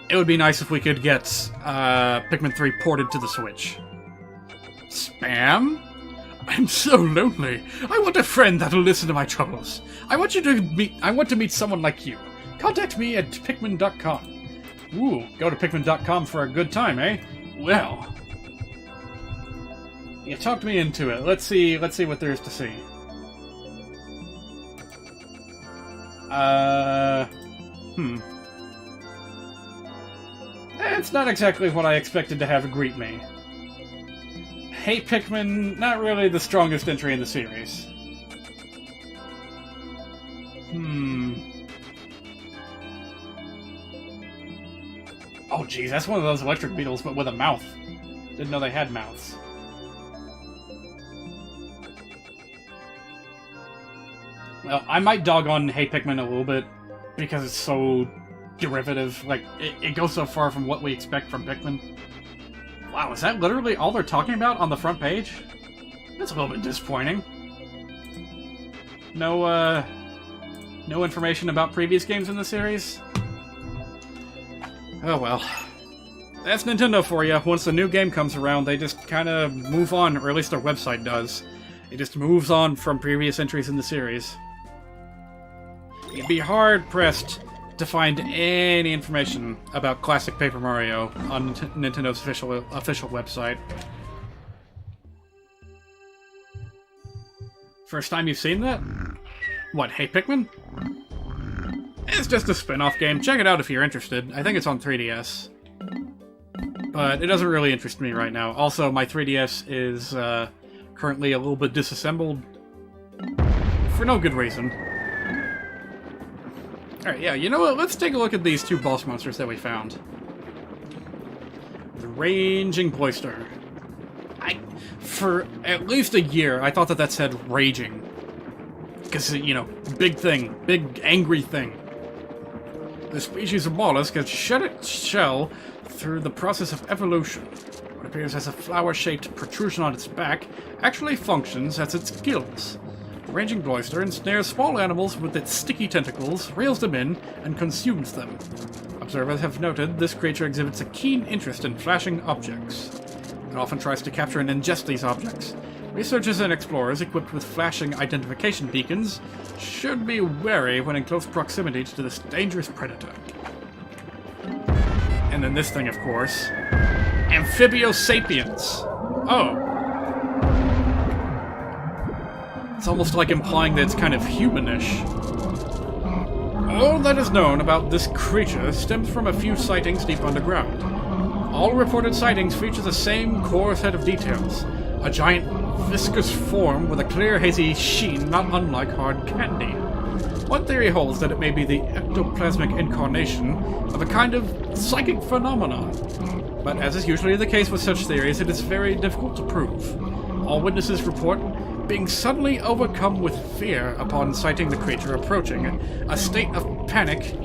it would be nice if we could get Pikmin 3 ported to the Switch. Spam? I'm so lonely. I want a friend that'll listen to my troubles. I want to meet someone like you. Contact me at Pikmin.com. Ooh, go to Pikmin.com for a good time, eh? Well, you talked me into it. Let's see what there is to see. It's not exactly what I expected to have greet me. Hey Pikmin, not really the strongest entry in the series. Oh geez, that's one of those electric beetles, but with a mouth. Didn't know they had mouths. Well, I might dog on Hey Pikmin a little bit, because it's so derivative. Like, it goes so far from what we expect from Pikmin. Wow, is that literally all they're talking about on the front page? That's a little bit disappointing. No information about previous games in the series? Oh well. That's Nintendo for you. Once the new game comes around, they just kind of move on, or at least their website does. It just moves on from previous entries in the series. You'd be hard-pressed to find any information about classic Paper Mario on Nintendo's official website. First time you've seen that? What, Hey Pikmin? It's just a spin-off game. Check it out if you're interested. I think it's on 3DS. But it doesn't really interest me right now. Also, my 3DS is currently a little bit disassembled. For no good reason. Alright, yeah, you know what? Let's take a look at these two boss monsters that we found. The Raging Boister. For at least a year, I thought that said Raging. Because, you know, big thing. Big, angry thing. The species of mollusk has shed its shell through the process of evolution. What appears as a flower-shaped protrusion on its back actually functions as its gills. The Raging Boister ensnares small animals with its sticky tentacles, reels them in, and consumes them. Observers have noted this creature exhibits a keen interest in flashing objects. It often tries to capture and ingest these objects. Researchers and explorers equipped with flashing identification beacons should be wary when in close proximity to this dangerous predator. And then this thing, of course. Amphibiosapiens. Oh. It's almost like implying that it's kind of humanish. All that is known about this creature stems from a few sightings deep underground. All reported sightings feature the same core set of details. A giant viscous form with a clear hazy sheen not unlike hard candy. One theory holds that it may be the ectoplasmic incarnation of a kind of psychic phenomenon. But as is usually the case with such theories, it is very difficult to prove. All witnesses report being suddenly overcome with fear upon sighting the creature approaching, a state of panic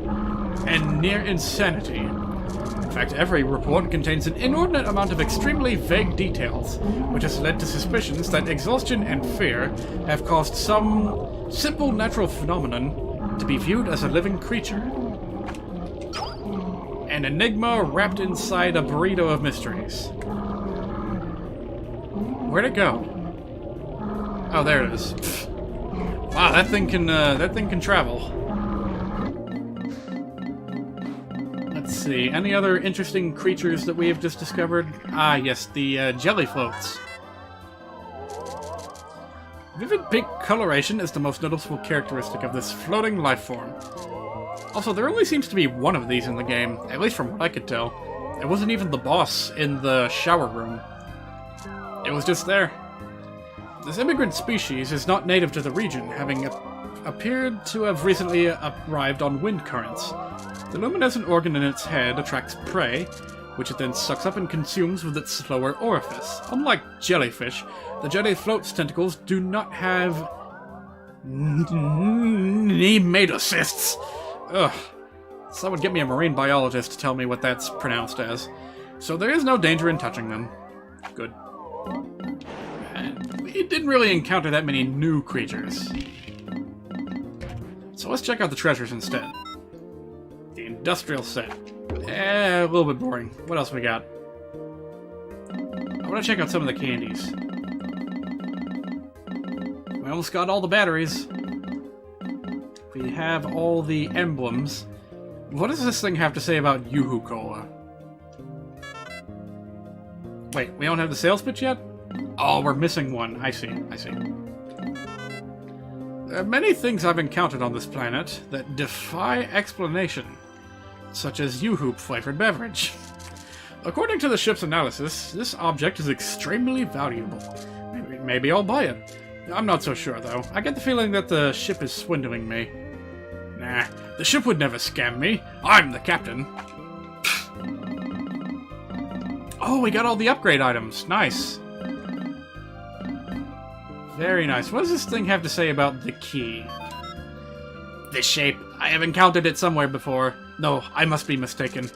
and near insanity. In fact, every report contains an inordinate amount of extremely vague details, which has led to suspicions that exhaustion and fear have caused some simple natural phenomenon to be viewed as a living creature. An enigma wrapped inside a burrito of mysteries. Where'd it go? Oh, there it is. Wow, that thing can travel. Let's see. Any other interesting creatures that we have just discovered? Ah, yes, the jelly floats. Vivid pink coloration is the most noticeable characteristic of this floating life form. Also, there only seems to be one of these in the game, at least from what I could tell. It wasn't even the boss in the shower room. It was just there. This immigrant species is not native to the region, having appeared to have recently arrived on wind currents. The luminescent organ in its head attracts prey, which it then sucks up and consumes with its slower orifice. Unlike jellyfish, the jelly float's tentacles do not have nematocysts. Ugh. Someone get me a marine biologist to tell me what that's pronounced as. So there is no danger in touching them. Good. We didn't really encounter that many new creatures. So let's check out the treasures instead. The industrial set. A little bit boring. What else we got? I want to check out some of the candies. We almost got all the batteries. We have all the emblems. What does this thing have to say about Yoo-Hoo Cola? Wait, we don't have the sales pitch yet? Oh, we're missing one. I see. There are many things I've encountered on this planet that defy explanation, such as Yoo-Hoo flavored beverage. According to the ship's analysis, this object is extremely valuable. Maybe I'll buy it. I'm not so sure, though. I get the feeling that the ship is swindling me. Nah, the ship would never scam me. I'm the captain. Oh, we got all the upgrade items. Nice. Very nice. What does this thing have to say about the key? This shape. I have encountered it somewhere before. No, I must be mistaken.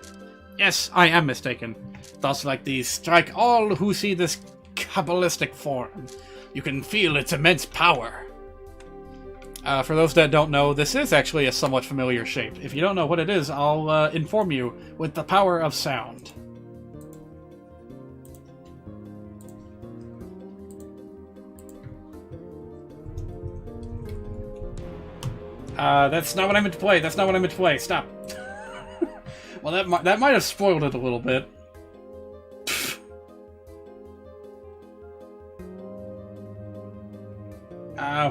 Yes, I am mistaken. Thoughts like these strike all who see this Kabbalistic form. You can feel its immense power. For those that don't know, this is actually a somewhat familiar shape. If you don't know what it is, I'll inform you with the power of sound. That's not what I meant to play. That's not what I meant to play. Stop. Well, that might have spoiled it a little bit.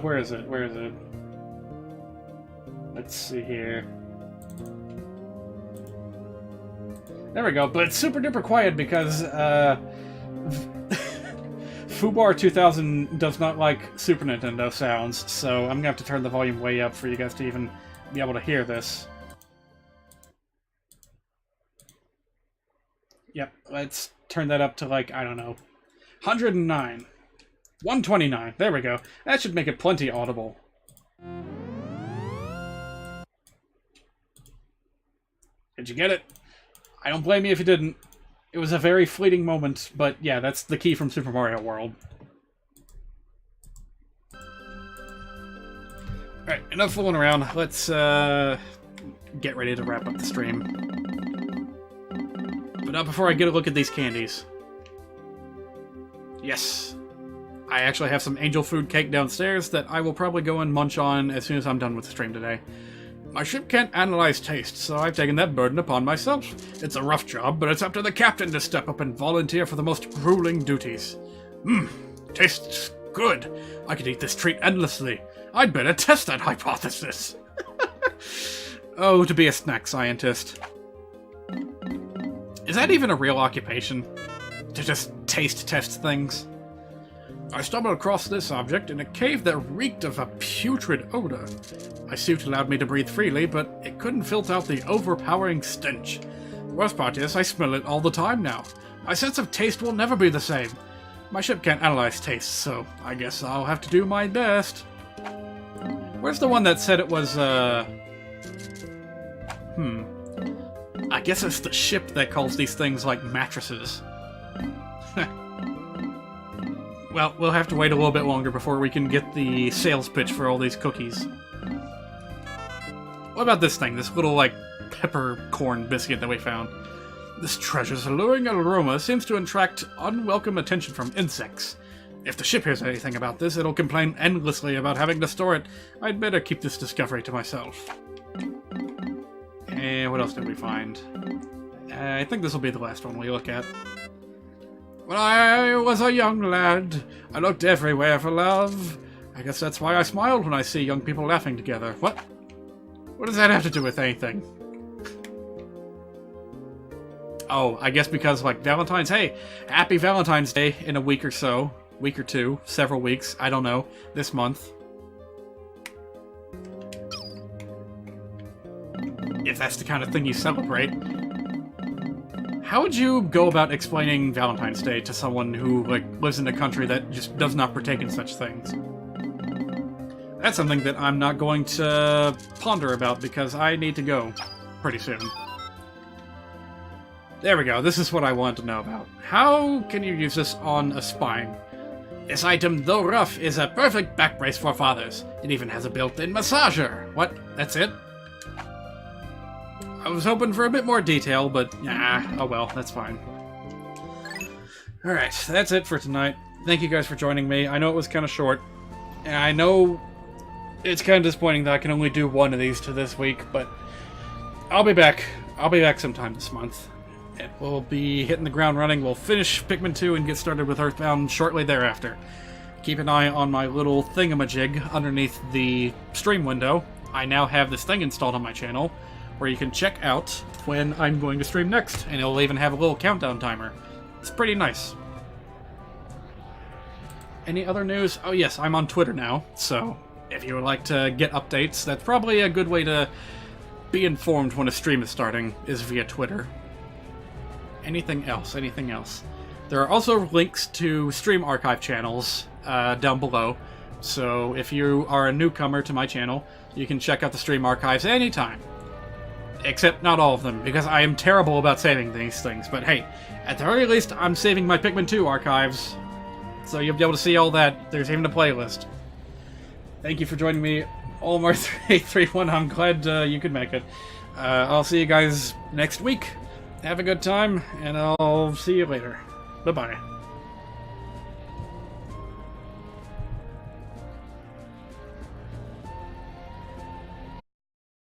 Where is it? Where is it? Let's see here. There we go. But it's super duper quiet because Fubar 2000 does not like Super Nintendo sounds, so I'm gonna have to turn the volume way up for you guys to even be able to hear this. Yep, let's turn that up to, like, I don't know, 109. 129. There we go. That should make it plenty audible. Did you get it? I don't blame you if you didn't. It was a very fleeting moment, but yeah, that's the key from Super Mario World. Alright, enough fooling around. Let's get ready to wrap up the stream. But not before I get a look at these candies. Yes. I actually have some angel food cake downstairs that I will probably go and munch on as soon as I'm done with the stream today. My ship can't analyze taste, so I've taken that burden upon myself. It's a rough job, but it's up to the captain to step up and volunteer for the most grueling duties. Tastes good. I could eat this treat endlessly. I'd better test that hypothesis. Oh, to be a snack scientist. Is that even a real occupation? To just taste test things? I stumbled across this object in a cave that reeked of a putrid odor. My suit allowed me to breathe freely, but it couldn't filter out the overpowering stench. The worst part is, I smell it all the time now. My sense of taste will never be the same. My ship can't analyze taste, so I guess I'll have to do my best. Where's the one that said it was, I guess it's the ship that calls these things, like, mattresses. Well, we'll have to wait a little bit longer before we can get the sales pitch for all these cookies. What about this thing? This little, like, peppercorn biscuit that we found. This treasure's alluring aroma seems to attract unwelcome attention from insects. If the ship hears anything about this, it'll complain endlessly about having to store it. I'd better keep this discovery to myself. And what else did we find? I think this will be the last one we look at. When I was a young lad, I looked everywhere for love. I guess that's why I smiled when I see young people laughing together. What? What does that have to do with anything? Oh, I guess because, like, Valentine's... Hey, happy Valentine's Day in a week or so. Week or two. Several weeks. I don't know. This month. If that's the kind of thing you celebrate. How would you go about explaining Valentine's Day to someone who, like, lives in a country that just does not partake in such things? That's something that I'm not going to ponder about because I need to go pretty soon. There we go, this is what I wanted to know about. How can you use this on a spine? This item, though rough, is a perfect back brace for fathers. It even has a built-in massager. What? That's it? I was hoping for a bit more detail, but oh well, that's fine. Alright, that's it for tonight. Thank you guys for joining me. I know it was kind of short, and I know it's kind of disappointing that I can only do one of these to this week, but I'll be back. I'll be back sometime this month. And we'll be hitting the ground running. We'll finish Pikmin 2 and get started with Earthbound shortly thereafter. Keep an eye on my little thingamajig underneath the stream window. I now have this thing installed on my channel, where you can check out when I'm going to stream next, and it'll even have a little countdown timer. It's pretty nice. Any other news? Oh yes, I'm on Twitter now, so if you would like to get updates, that's probably a good way to be informed when a stream is starting, is via Twitter. Anything else? Anything else? There are also links to stream archive channels down below, so if you are a newcomer to my channel, you can check out the stream archives anytime. Except not all of them, because I am terrible about saving these things. But hey, at the very least, I'm saving my Pikmin 2 archives, so you'll be able to see all that. There's even a playlist. Thank you for joining me, Olmar3831. I'm glad you could make it. I'll see you guys next week. Have a good time, and I'll see you later. Bye-bye.